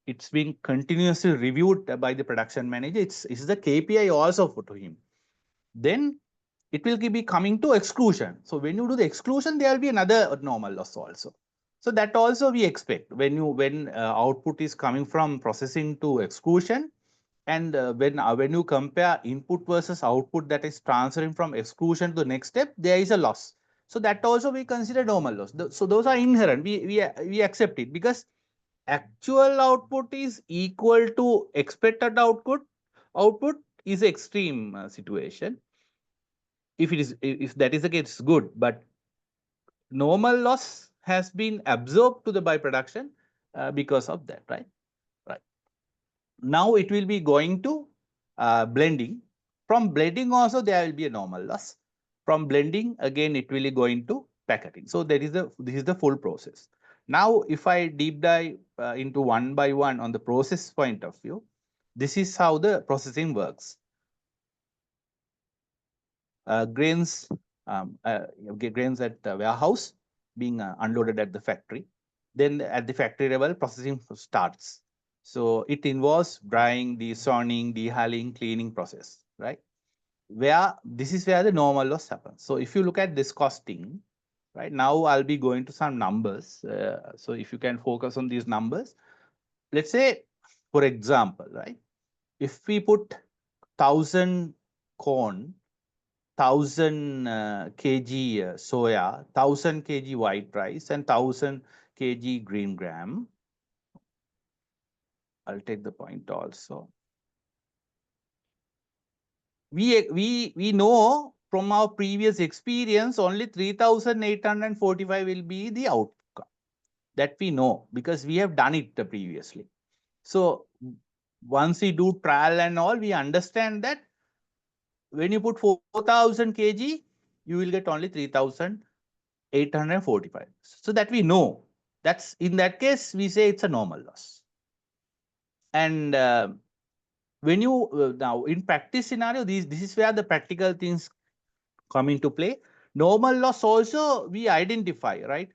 It's being continuously reviewed by the production manager. It's the KPI also to him. Then it will be coming to exclusion. So when you do the exclusion, there will be another normal loss also. So that also we expect when output is coming from processing to exclusion, and when you compare input versus output that is transferring from exclusion to the next step, there is a loss. So that also we consider normal loss. So those are inherent. We accept it because actual output is equal to expected output. Output is extreme situation. If that is the case, it's good. But normal loss has been absorbed to the byproduction because of that, right? Right. Now it will be going to blending. From blending also there will be a normal loss. From blending again it will be going to packaging. So this is the full process. Now if I deep dive into one by one on the process point of view, this is how the processing works. Grains at the warehouse being unloaded at the factory. Then at the factory level, processing starts. So it involves drying, desoning, dehulling, cleaning process, right? This is where the normal loss happens. So if you look at this costing, right now I'll be going to some numbers. So if you can focus on these numbers, let's say, for example, right? If we put 1,000 corn, 1,000 kg soya, 1,000 kg white rice, and 1,000 kg green gram. I'll take the point also. We know from our previous experience only 3,845 will be the outcome. That we know because we have done it previously. So once we do trial and all, we understand that when you put 4,000 kg, you will get only 3,845. So that we know. That's in that case, we say it's a normal loss. And when you now in practice scenario, this is where the practical things come into play. Normal loss also we identify, right,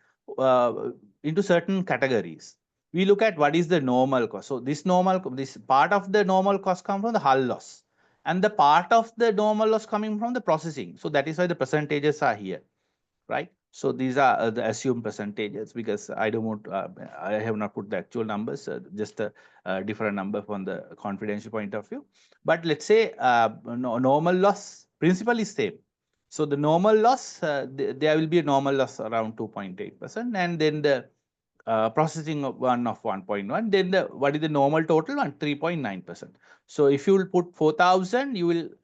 into certain categories. We look at what is the normal cost. So this part of the normal cost comes from the hull loss, and the part of the normal loss coming from the processing. So that is why the percentages are here, right? So these are the assumed percentages, because I don't want, I have not put the actual numbers, just a different number from the confidential point of view. But let's say normal loss principle is same. So the normal loss, there will be a normal loss around 2.8%, and then the processing of 1.1, then what is the normal total one? 3.9%. So if you will put 4,000,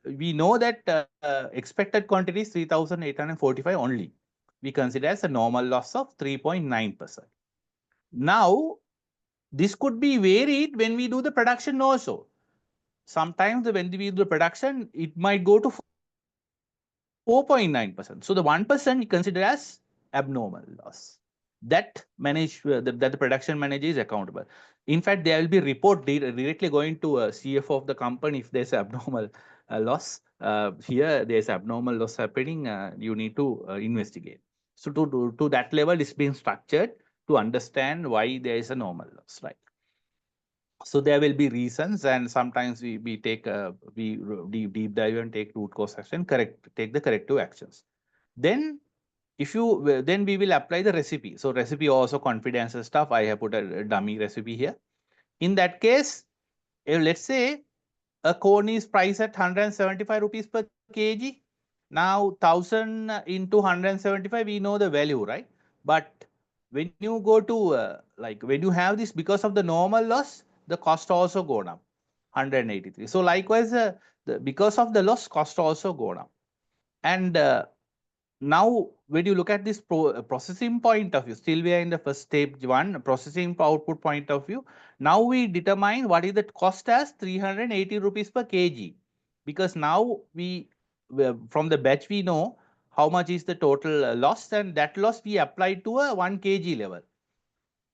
we know that expected quantity is 3,845 only. We consider as a normal loss of 3.9%. Now, this could be varied when we do the production also. Sometimes when we do the production, it might go to 4.9%. So the 1% we consider as abnormal loss. That the production manager is accountable. In fact, there will be report directly going to a CFO of the company if there's abnormal loss. Here there's abnormal loss happening. You need to investigate. So to that level, it's been structured to understand why there is a normal loss, right? So there will be reasons, and sometimes we take deep dive and take root cause action, take the corrective actions. Then then we will apply the recipe. So recipe also confidential stuff. I have put a dummy recipe here. In that case, let's say a corn is priced at 175 rupees per kg. Now 1000 into 175, we know the value, right? But when you go to when you have this, because of the normal loss, the cost also gone up 183. So likewise, because of the loss, cost also gone up. And now, when you look at this processing point of view, still we are in the first stage one, processing output point of view. Now we determine what is the cost as 380 rupees per kg. Because now from the batch, we know how much is the total loss, and that loss we apply to a 1 kg level.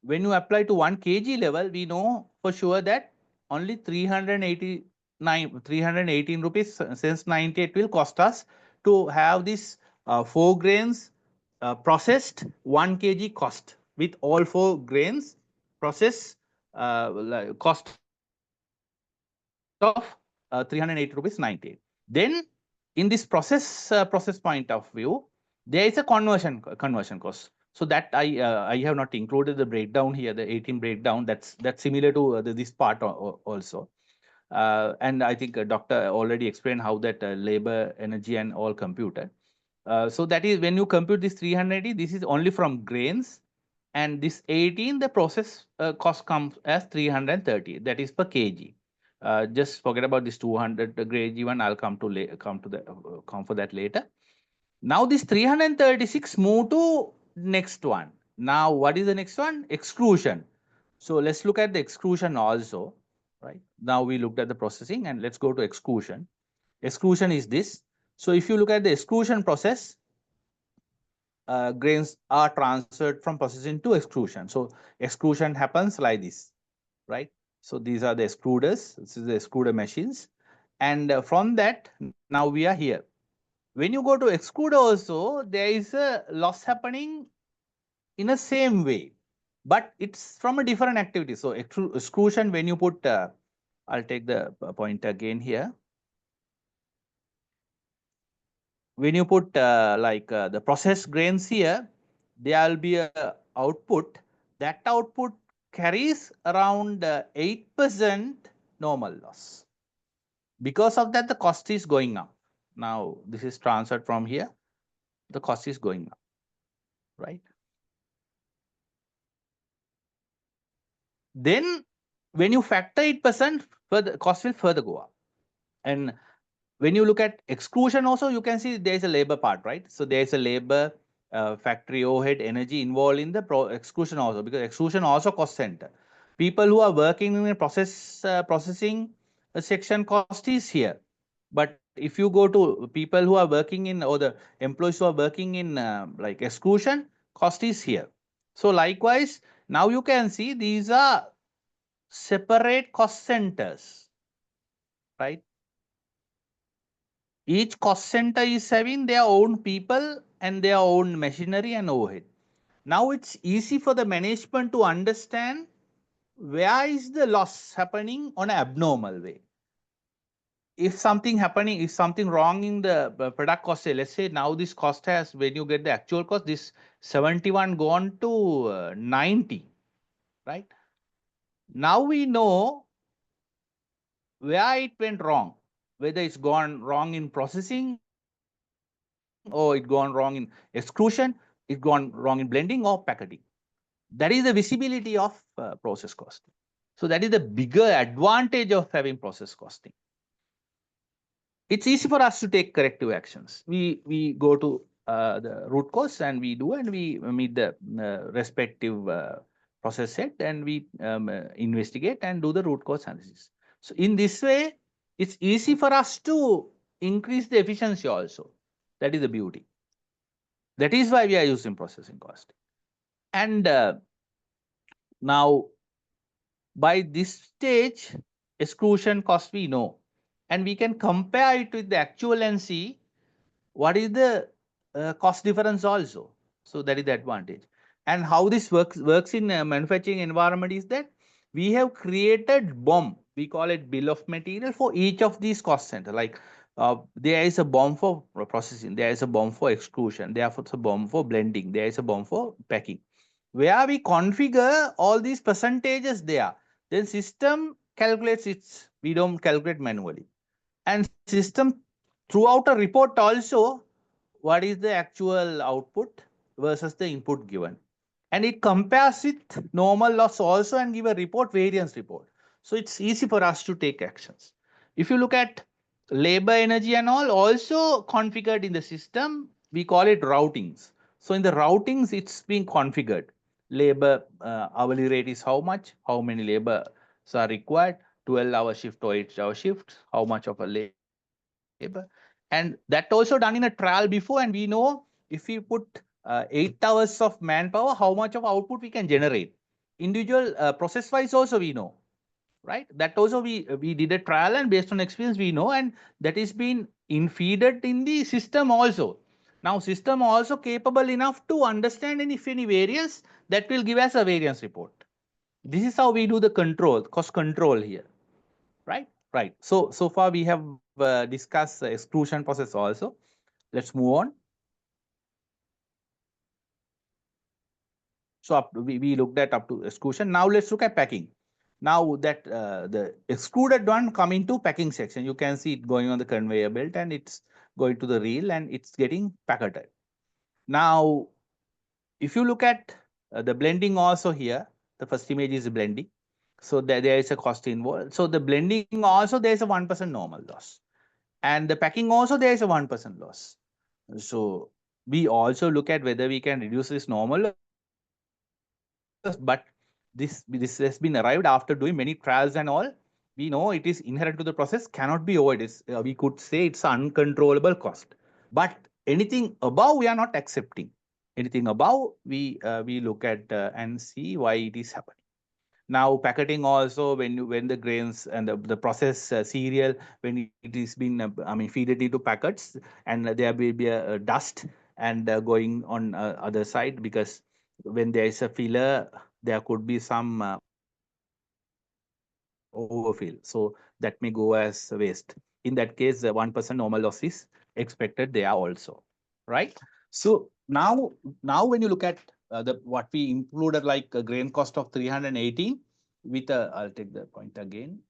When you apply to 1 kg level, we know for sure that only 318 rupees since 98 will cost us to have this 4 grains processed 1 kg cost, with all 4 grains process cost of 380 rupees 98. Then in this process point of view, there is a conversion cost. So that I have not included the breakdown here, the 18 breakdown. That's similar to this part also. And I think doctor already explained how that labor, energy, and all computed. So that is when you compute this 380, this is only from grains, and this 18, the process cost comes as 330. That is per kg. Just forget about this 200 kg one. I'll come for that later. Now this 336 move to next one. Now what is the next one? Extrusion. So let's look at the extrusion also, right? Now we looked at the processing, and let's go to extrusion. Extrusion is this. So if you look at the extrusion process, grains are transferred from processing to extrusion. So extrusion happens like this, right? So these are the extruders. This is the extruder machines. And from that, now we are here. When you go to extruder also, there is a loss happening in the same way, but it's from a different activity. So extrusion, when you put, I'll take the point again here. When you put the processed grains here, there will be a output. That output carries around 8% normal loss. Because of that, the cost is going up. Now, this is transferred from here. The cost is going up, right? Then, when you factor 8%, further cost will further go up. And when you look at extrusion also, you can see there is a labor part, right? So there is a labor, factory overhead, energy involved in the extrusion also, because extrusion also cost center. People who are working in the processing section, cost is here. But if you go to people who are working in, or the employees who are working in like extrusion, cost is here. So likewise, now you can see these are separate cost centers, right? Each cost center is having their own people and their own machinery and overhead. Now it's easy for the management to understand where is the loss happening on an abnormal way. if something happening, if something wrong in the product cost, say, let's say now this cost has, when you get the actual cost, this 71 gone to 90, right? Now we know where it went wrong, whether it's gone wrong in processing, or it gone wrong in extrusion, it gone wrong in blending or packaging. That is the visibility of process costing. So that is the bigger advantage of having process costing. It's easy for us to take corrective actions. We go to the root cause and we do, and we meet the respective process set, and we investigate and do the root cause analysis. So in this way, it's easy for us to increase the efficiency also. That is the beauty. That is why we are using processing cost. And now, by this stage, exclusion cost we know, and we can compare it with the actual and see what is the cost difference also. So that is the advantage. And how this works in manufacturing environment is that we have created BOM. We call it bill of material for each of these cost center. Like there is a BOM for processing, there is a BOM for extrusion, there is a BOM for blending, there is a BOM for packing. Where we configure all these percentages there, then system calculates it. We don't calculate manually. And system throughout a report also, what is the actual output versus the input given. And it compares with normal loss also and give a report, variance report. So it's easy for us to take actions. If you look at labor, energy and all also configured in the system, we call it routings. So in the routings, it's being configured. Labor hourly rate is how much, how many labor are required, 12-hour shift or 8-hour shift, how much of a labor. And that also done in a trial before, and we know if we put 8 hours of manpower, how much of output we can generate. Individual process wise also we know, right? That also we did a trial, and based on experience we know, and that is being infeeded in the system also. Now system also capable enough to understand, and if any variance, that will give us a variance report. This is how we do the control, cost control here, right? Right. So far we have discussed the exclusion process also. Let's move on. So we looked at up to exclusion. Now let's look at packing. Now that the excluded one coming to packing section, you can see it going on the conveyor belt, and it's going to the reel, and it's getting packeted. Now, if you look at the blending also here, the first image is blending. So there is a cost involved. So the blending also, there is a 1% normal loss. And the packing also, there is a 1% loss. So we also look at whether we can reduce this normal loss, but this has been arrived after doing many trials and all. We know it is inherent to the process, cannot be avoided. We could say it's uncontrollable cost. But anything above, we are not accepting. Anything above, we look at and see why it is happening. Now packaging also, when the grains and the process cereal, when it is been feed it into packets, and there will be a dust and going on other side, because when there is a filler, there could be some overfill, so that may go as waste. In that case, 1% normal loss is expected there also, right? So now when you look at what we included, like a grain cost of 318 with a, I'll take the point again.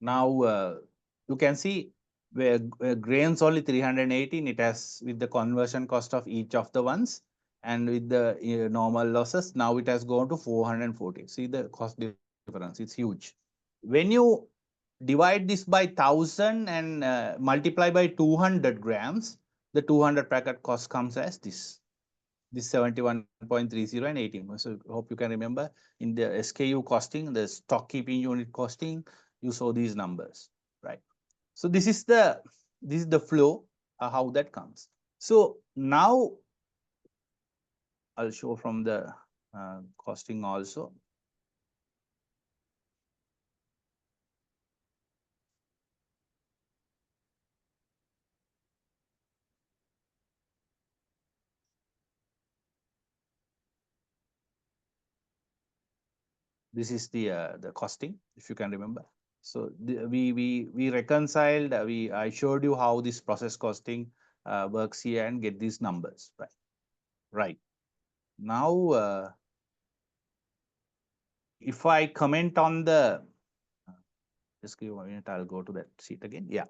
Now you can see where grains only 318, it has with the conversion cost of each of the ones, and with the normal losses, now it has gone to 440. See the cost difference, it's huge. When you divide this by 1000 and multiply by 200 grams, the 200 packet cost comes as this 71.30 and 18. So hope you can remember in the SKU costing, the stock keeping unit costing, you saw these numbers, right? So this is the flow, how that comes. So now I'll show from the costing also. This is the costing, if you can remember. So we reconciled. I showed you how this process costing works here and get these numbers, right? Right. Now, if I comment on the, just give me a minute, I'll go to that sheet again. Yeah.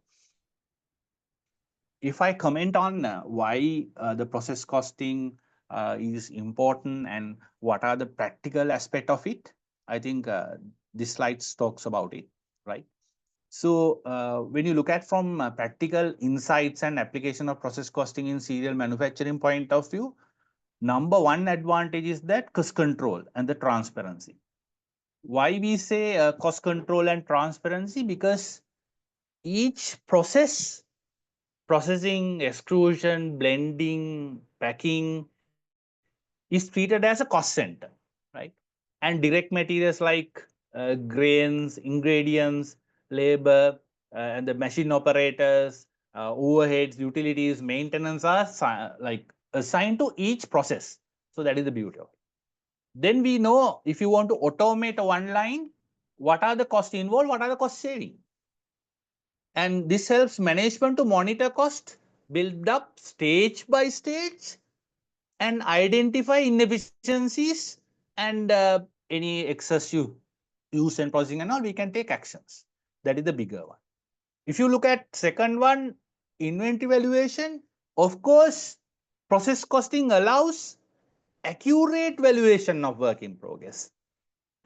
If I comment on why the process costing is important and what are the practical aspect of it, I think this slide talks about it, right? So when you look at from practical insights and application of process costing in serial manufacturing point of view, number one advantage is that cost control and the transparency. Why we say cost control and transparency? Because each process, processing, extrusion, blending, packing, is treated as a cost center, right? And direct materials like grains, ingredients, labor, and the machine operators, overheads, utilities, maintenance are like assigned to each process. So that is the beauty of it. Then we know if you want to automate one line, what are the costs involved, what are the cost saving. And this helps management to monitor cost, build up stage by stage, and identify inefficiencies and any excessive use and processing and all, we can take actions. That is the bigger one. If you look at second one, inventory valuation, of course, process costing allows accurate valuation of work in progress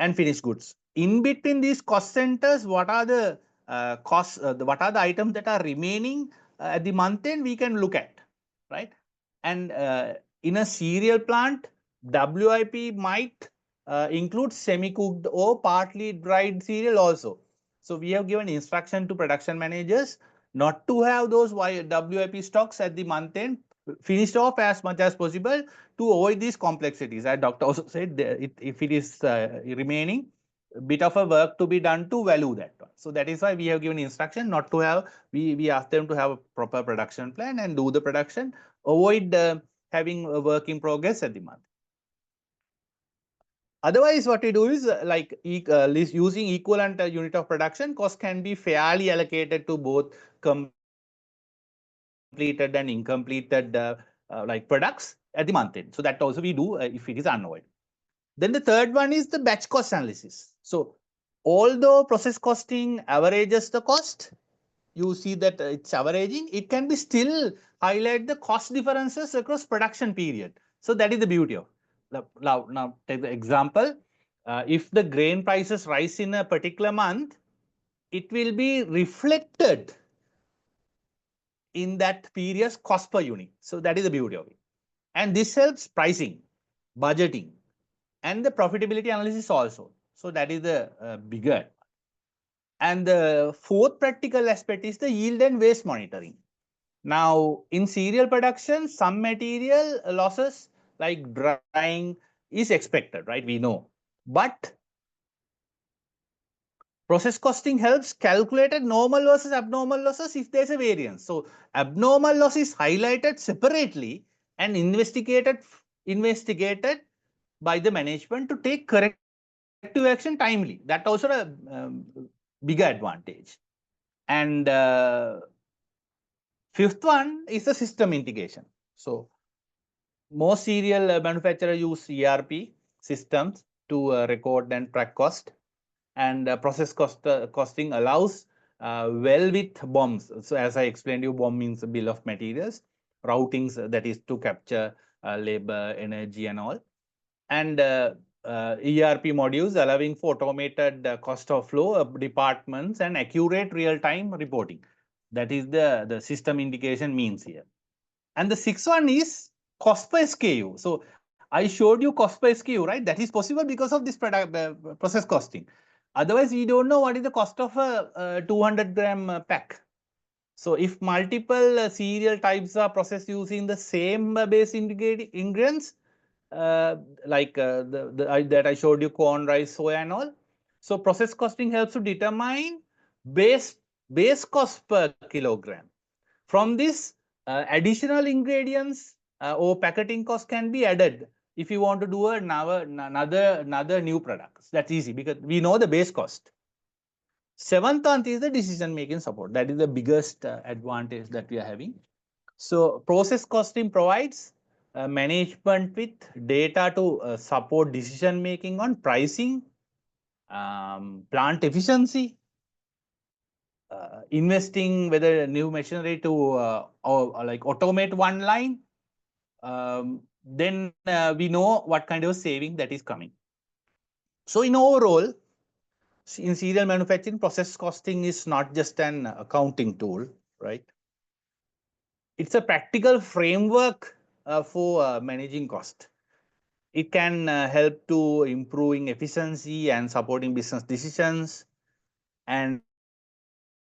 and finished goods. In between these cost centers, what are the costs, what are the items that are remaining at the month end, we can look at, right? And in a cereal plant, WIP might include semi-cooked or partly dried cereal also. So we have given instruction to production managers not to have those WIP stocks at the month end, finished off as much as possible to avoid these complexities. As doctor also said, if it is remaining, a bit of a work to be done to value that one. So that is why we have given instruction not to have, we ask them to have a proper production plan and do the production, avoid having a work in progress at the month. Otherwise, what we do is using equivalent unit of production, cost can be fairly allocated to both completed and incompleted like products at the month end. So that also we do if it is unavoidable. Then the third one is the batch cost analysis. So although process costing averages the cost, you see that it's averaging, it can be still highlight the cost differences across production period. So that is the beauty of it. Now take the example. If the grain prices rise in a particular month, it will be reflected in that period's cost per unit. So that is the beauty of it. And this helps pricing, budgeting, and the profitability analysis also. So that is the bigger. And the fourth practical aspect is the yield and waste monitoring. Now, in cereal production, some material losses like drying is expected, right? We know. But process costing helps calculate normal versus abnormal losses if there's a variance. So abnormal loss is highlighted separately and investigated by the management to take corrective action timely. That also a bigger advantage. And fifth one is the system integration. So most cereal manufacturers use ERP systems to record and track cost, and process costing allows well with BOMs. So as I explained you, BOM means a bill of materials, routings, that is to capture labor, energy and all. And ERP modules allowing for automated cost of flow of departments and accurate real-time reporting. That is the system indication means here. And the sixth one is cost per SKU. So I showed you cost per SKU, right? That is possible because of this product process costing. Otherwise, we don't know what is the cost of a 200-gram pack. So if multiple cereal types are processed using the same base ingredients, that I showed you, corn, rice, soya and all. So process costing helps to determine base cost per kilogram. From this, additional ingredients or packaging cost can be added if you want to do another new product. That's easy because we know the base cost. Seventh month is the decision making support. That is the biggest advantage that we are having. So process costing provides management with data to support decision making on pricing, plant efficiency, investing whether new machinery to or like automate one line. Then we know what kind of saving that is coming. So in overall, in serial manufacturing, process costing is not just an accounting tool, right? It's a practical framework for managing cost. It can help to improving efficiency and supporting business decisions. And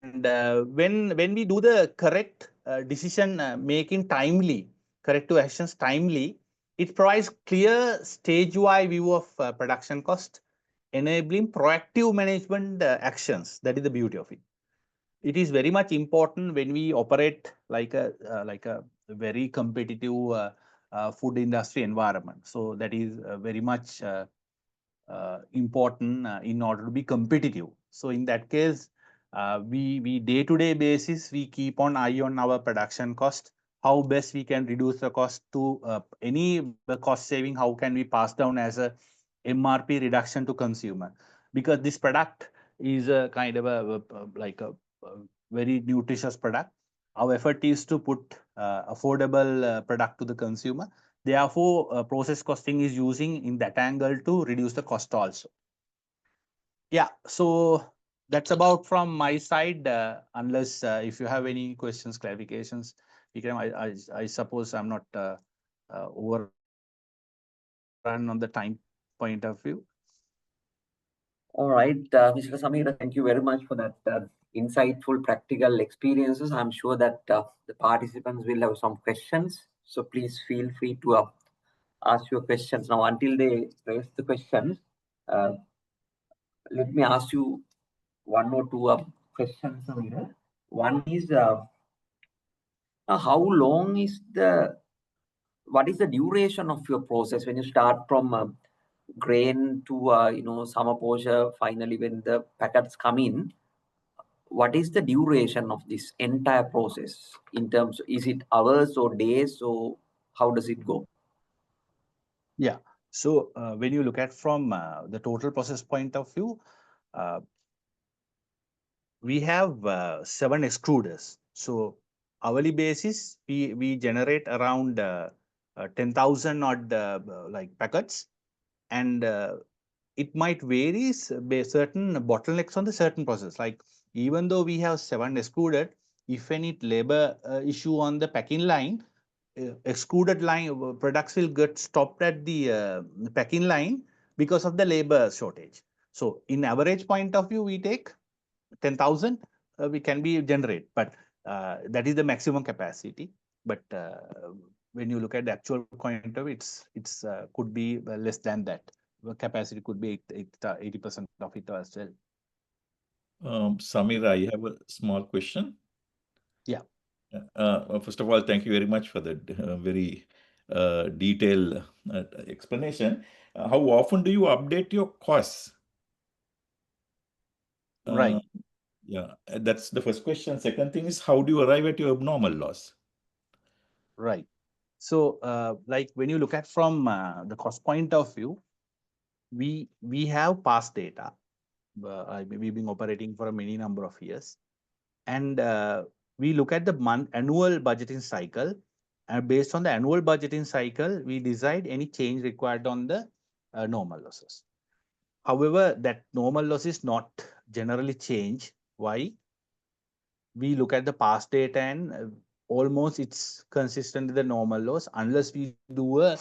when we do the correct decision making timely, corrective actions timely, it provides clear stage-wise view of production cost, enabling proactive management actions. That is the beauty of it. It is very much important when we operate like a very competitive food industry environment. So that is very much important in order to be competitive. So in that case, we day-to-day basis, we keep on eye on our production cost, how best we can reduce the cost to any cost saving, how can we pass down as a MRP reduction to consumer, because this product is a kind of a very nutritious product. Our effort is to put affordable product to the consumer. Therefore, process costing is using in that angle to reduce the cost also. Yeah, so that's about from my side. Unless if you have any questions, clarifications, I suppose I'm not overrun on the time point of view. All right, Mr. Samira, thank you very much for that insightful practical experiences. I'm sure that the participants will have some questions. So please feel free to ask your questions. Now, until they raise the questions, let me ask you one or two questions, Samira. One is, how long is what is the duration of your process when you start from grain to summer posture, finally when the packets come in? What is the duration of this entire process in terms of, is it hours or days, or how does it go? Yeah, so when you look at from the total process point of view, we have 7 extruders. So hourly basis, we generate around 10,000 odd like packets, and it might vary certain bottlenecks on the certain process. Like even though we have 7 extruded, if any labor issue on the packing line, extruded line products will get stopped at the packing line because of the labor shortage. So in average point of view, we take 10,000 we can be generate, but that is the maximum capacity. But when you look at the actual point of it's could be less than that. The capacity could be 80% of it as well. Samira, I have a small question. Yeah. First of all, thank you very much for that very detailed explanation. How often do you update your costs? Right. Yeah, that's the first question. Second thing is, how do you arrive at your abnormal loss? Right. So, like when you look at from the cost point of view, we have past data. We've been operating for a many number of years, and we look at the annual budgeting cycle, and based on the annual budgeting cycle, we decide any change required on the normal losses. However, that normal loss is not generally change. Why? We look at the past data and almost it's consistent with the normal loss unless we do a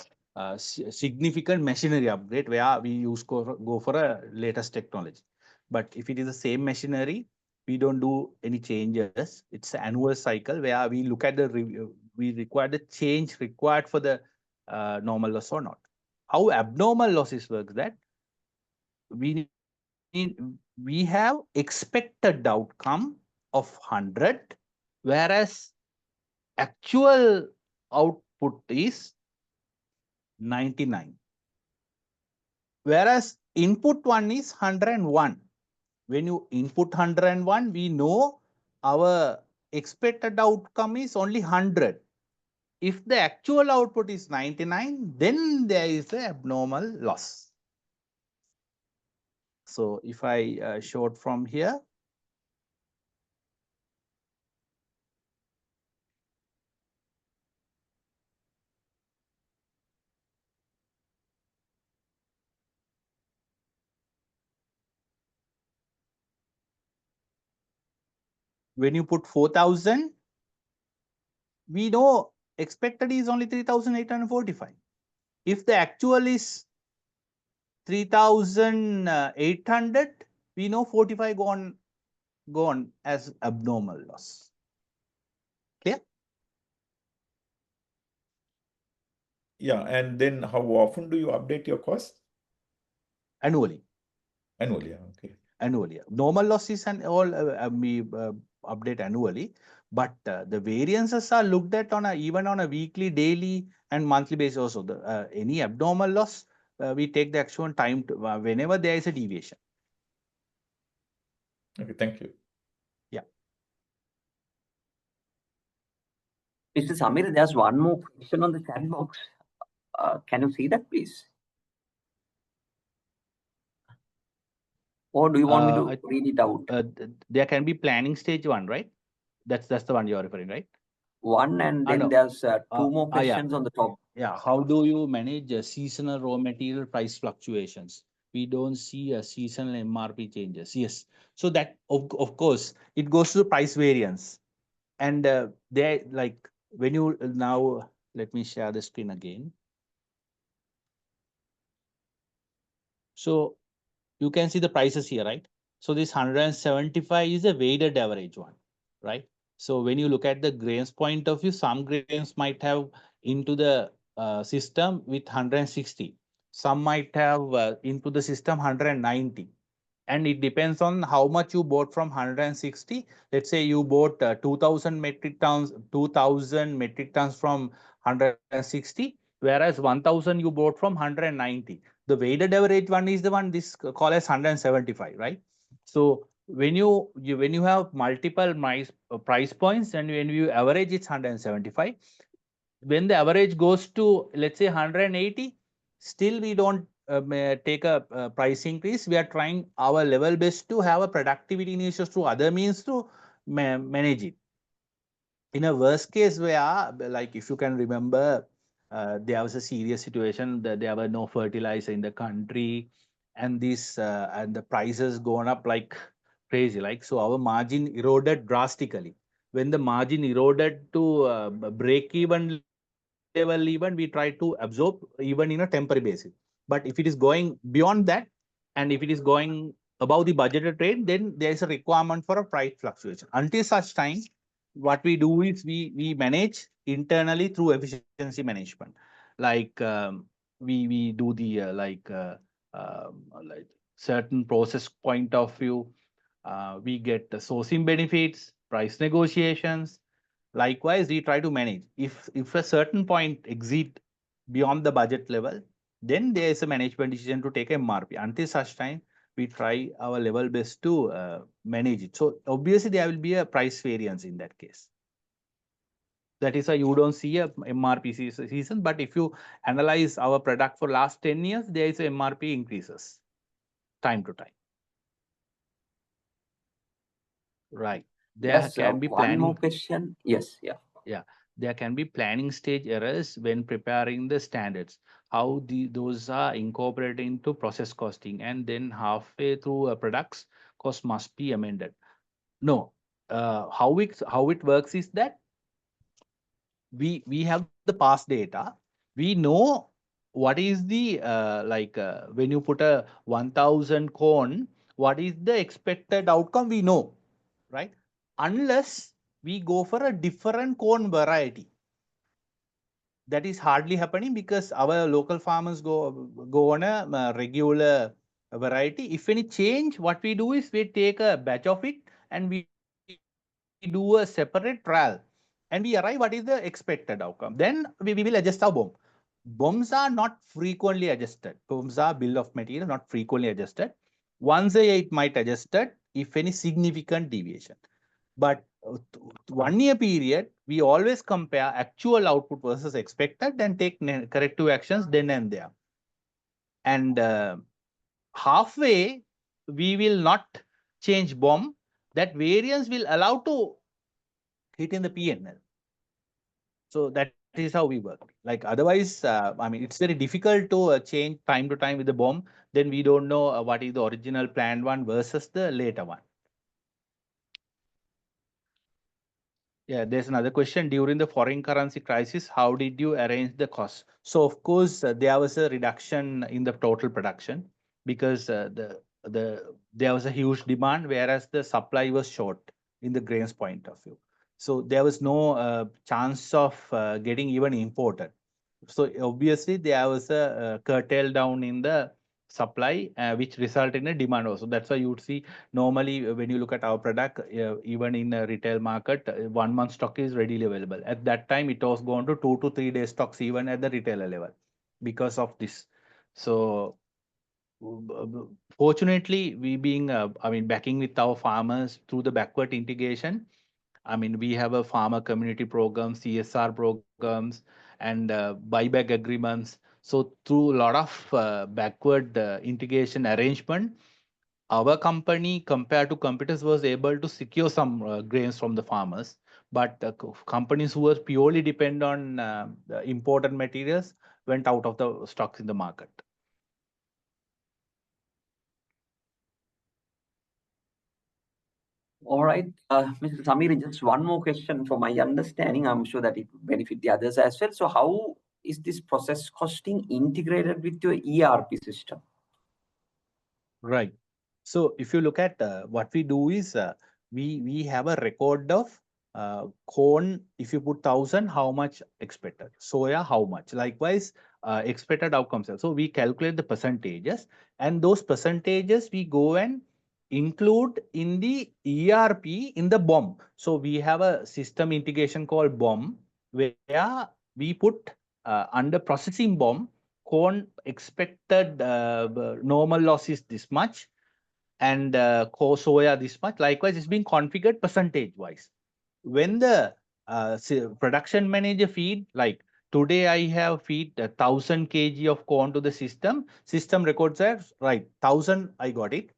significant machinery upgrade where we go for a latest technology. But if it is the same machinery, we don't do any changes. It's an annual cycle where we look at the we require the change required for the normal loss or not. How abnormal losses works that we have expected outcome of 100, whereas actual output is 99. Whereas input 1 is 101. When you input 101, we know our expected outcome is only 100. If the actual output is 99, then there is an abnormal loss. So if I show it from here, when you put 4,000, we know expected is only 3,845. If the actual is 3,800, we know 45 gone as abnormal loss. Clear? Yeah, and then how often do you update your cost? Annually. Annually, yeah, okay. Annually. Normal losses and all we update annually, but the variances are looked at on even on a weekly, daily, and monthly basis also. Any abnormal loss, we take the actual time to, whenever there is a deviation. Okay, thank you. Yeah. Mr. Samir, there's one more question on the chat box. Can you see that, please? Or do you want me to read it out? There can be planning stage 1, right? That's the one you're referring, right? One, and then there's two more questions on the top. Yeah. How do you manage seasonal raw material price fluctuations? We don't see seasonal MRP changes. Yes. So that of course it goes to the price variance, and they like when you now let me share the screen again. So you can see the prices here, right? So this 175 is a weighted average one, right? So when you look at the grains point of view, some grains might have into the system with 160. Some might have into the system 190. And it depends on how much you bought from 160. Let's say you bought 2,000 metric tons from 160, whereas 1,000 you bought from 190. The weighted average one is the one this call as 175, right? So when you have multiple price points and when you average, it's 175. When the average goes to, let's say, 180, still we don't take a price increase. We are trying our level best to have a productivity initiatives through other means to manage it. In a worst case where, like if you can remember, there was a serious situation that there were no fertilizer in the country, and this and the prices gone up like crazy. Like, so our margin eroded drastically. When the margin eroded to break even level, even we try to absorb even in a temporary basis. But if it is going beyond that, and if it is going above the budgeted rate, then there is a requirement for a price fluctuation. Until such time, what we do is we manage internally through efficiency management. Like we do the like certain process point of view. We get the sourcing benefits, price negotiations. Likewise, we try to manage. If a certain point exceed beyond the budget level, then there is a management decision to take MRP. Until such time, we try our level best to manage it. So obviously, there will be a price variance in that case. That is why you don't see a MRP season. But if you analyze our product for last 10 years, there is a MRP increases time to time. Right. There can be planning. One more question. Yes. Yeah. Yeah. There can be planning stage errors when preparing the standards. How those are incorporated into process costing, and then halfway through products, cost must be amended. No. How it works is that we have the past data. We know what is the when you put a 1,000 cone, what is the expected outcome, we know, right? Unless we go for a different cone variety, that is hardly happening because our local farmers go on a regular variety. If any change, what we do is we take a batch of it and we do a separate trial, and we arrive what is the expected outcome. Then we will adjust our BOM. BOMs are not frequently adjusted. BOMs are bill of material, not frequently adjusted. Once a year, it might adjusted if any significant deviation. But 1 year period, we always compare actual output versus expected and take corrective actions then and there. And halfway, we will not change BOM. That variance will allow to hit in the P&L. So that is how we work. Like otherwise, I mean, it's very difficult to change time to time with the BOM. Then we don't know what is the original planned one versus the later one. Yeah, there's another question. During the foreign currency crisis, how did you arrange the cost? So of course, there was a reduction in the total production because there was a huge demand, whereas the supply was short in the grains point of view. So there was no chance of getting even imported. So obviously there was a curtail down in the supply, which resulted in a demand also. That's why you would see normally when you look at our product, even in a retail market, 1 month stock is readily available. At that time, it was gone to 2 to 3 days stocks even at the retailer level because of this. So fortunately, we being, I mean, backing with our farmers through the backward integration. I mean, we have a farmer community program, CSR programs, and buyback agreements. So through a lot of backward integration arrangement, our company, compared to competitors, was able to secure some grains from the farmers. But companies who were purely depend on the imported materials went out of the stocks in the market. All right, Mr. Samir, just one more question for my understanding. I'm sure that it will benefit the others as well. So how is this process costing integrated with your ERP system? Right. So if you look at what we do is we have a record of corn. If you put 1,000, how much expected? Soya, how much? Likewise, expected outcomes. So we calculate the percentages, and those percentages we go and include in the ERP in the BOM. So we have a system integration called BOM, where we put under processing BOM, corn expected normal loss is this much, and soya this much. Likewise, it's being configured percentage wise. When the production manager feed, like today I have feed 1,000 kg of corn to the system records that, right, 1,000 I got it,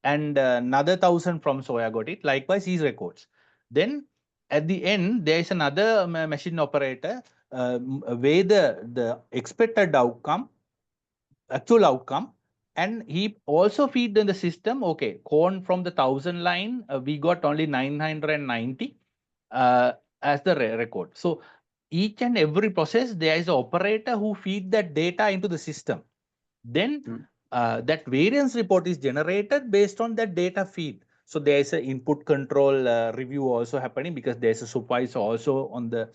and another 1,000 from soya got it. Likewise, he records. Then at the end, there is another machine operator where the expected outcome, actual outcome, and he also feed in the system. Okay, corn from the 1,000 line, we got only 990 as the record. So each and every process, there is an operator who feed that data into the system. Then that variance report is generated based on that data feed. So there is an input control review also happening because there is a supervisor also on the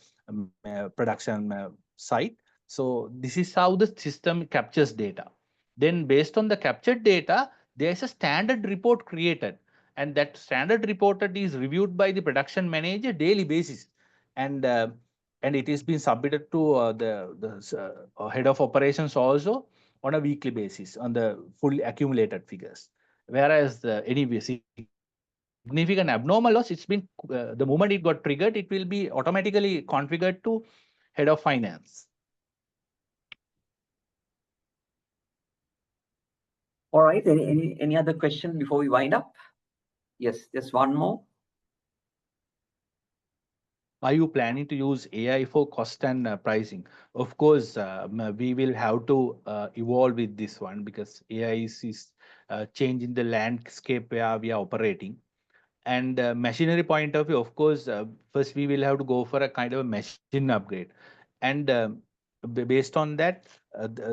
production side. So this is how the system captures data. Then based on the captured data, there is a standard report created, and that standard reported is reviewed by the production manager daily basis, and it is being submitted to the head of operations also on a weekly basis on the full accumulated figures. Whereas any significant abnormal loss, it's been the moment it got triggered, it will be automatically configured to head of finance. All right. Any other question before we wind up? Yes, just one more. Are you planning to use AI for cost and pricing? Of course, we will have to evolve with this one because AI is changing the landscape where we are operating. And machinery point of view, of course, first we will have to go for a kind of a machine upgrade. And based on that,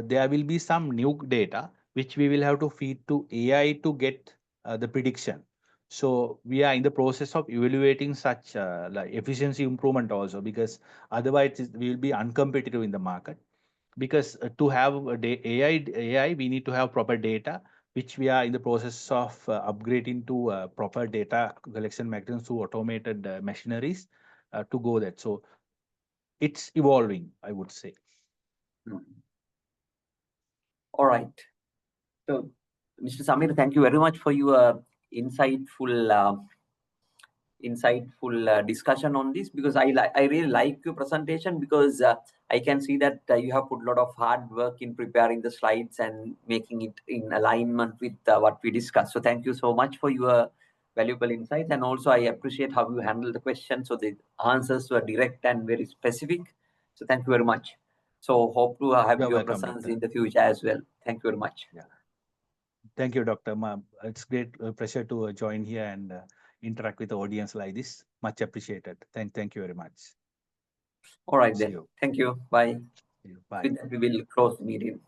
there will be some new data which we will have to feed to AI to get the prediction. So we are in the process of evaluating such like efficiency improvement also, because otherwise we will be uncompetitive in the market. Because to have AI, we need to have proper data, which we are in the process of upgrading to proper data collection mechanisms through automated machineries to go that. So it's evolving, I would say. All right. So, Mr. Samir, thank you very much for your insightful discussion on this, because I really like your presentation, because I can see that you have put a lot of hard work in preparing the slides and making it in alignment with what we discussed. So thank you so much for your valuable insights, and also I appreciate how you handle the questions, so the answers were direct and very specific. So thank you very much. So hope to have You're your welcome, presence Doctor. in the future as well. Thank you very much. Yeah. Thank you, Dr. It's great pleasure to join here and interact with the audience like this. Much appreciated. Thank you very much. All right See then. you. Thank you. Bye. See you. Bye. With that, we will close the meeting.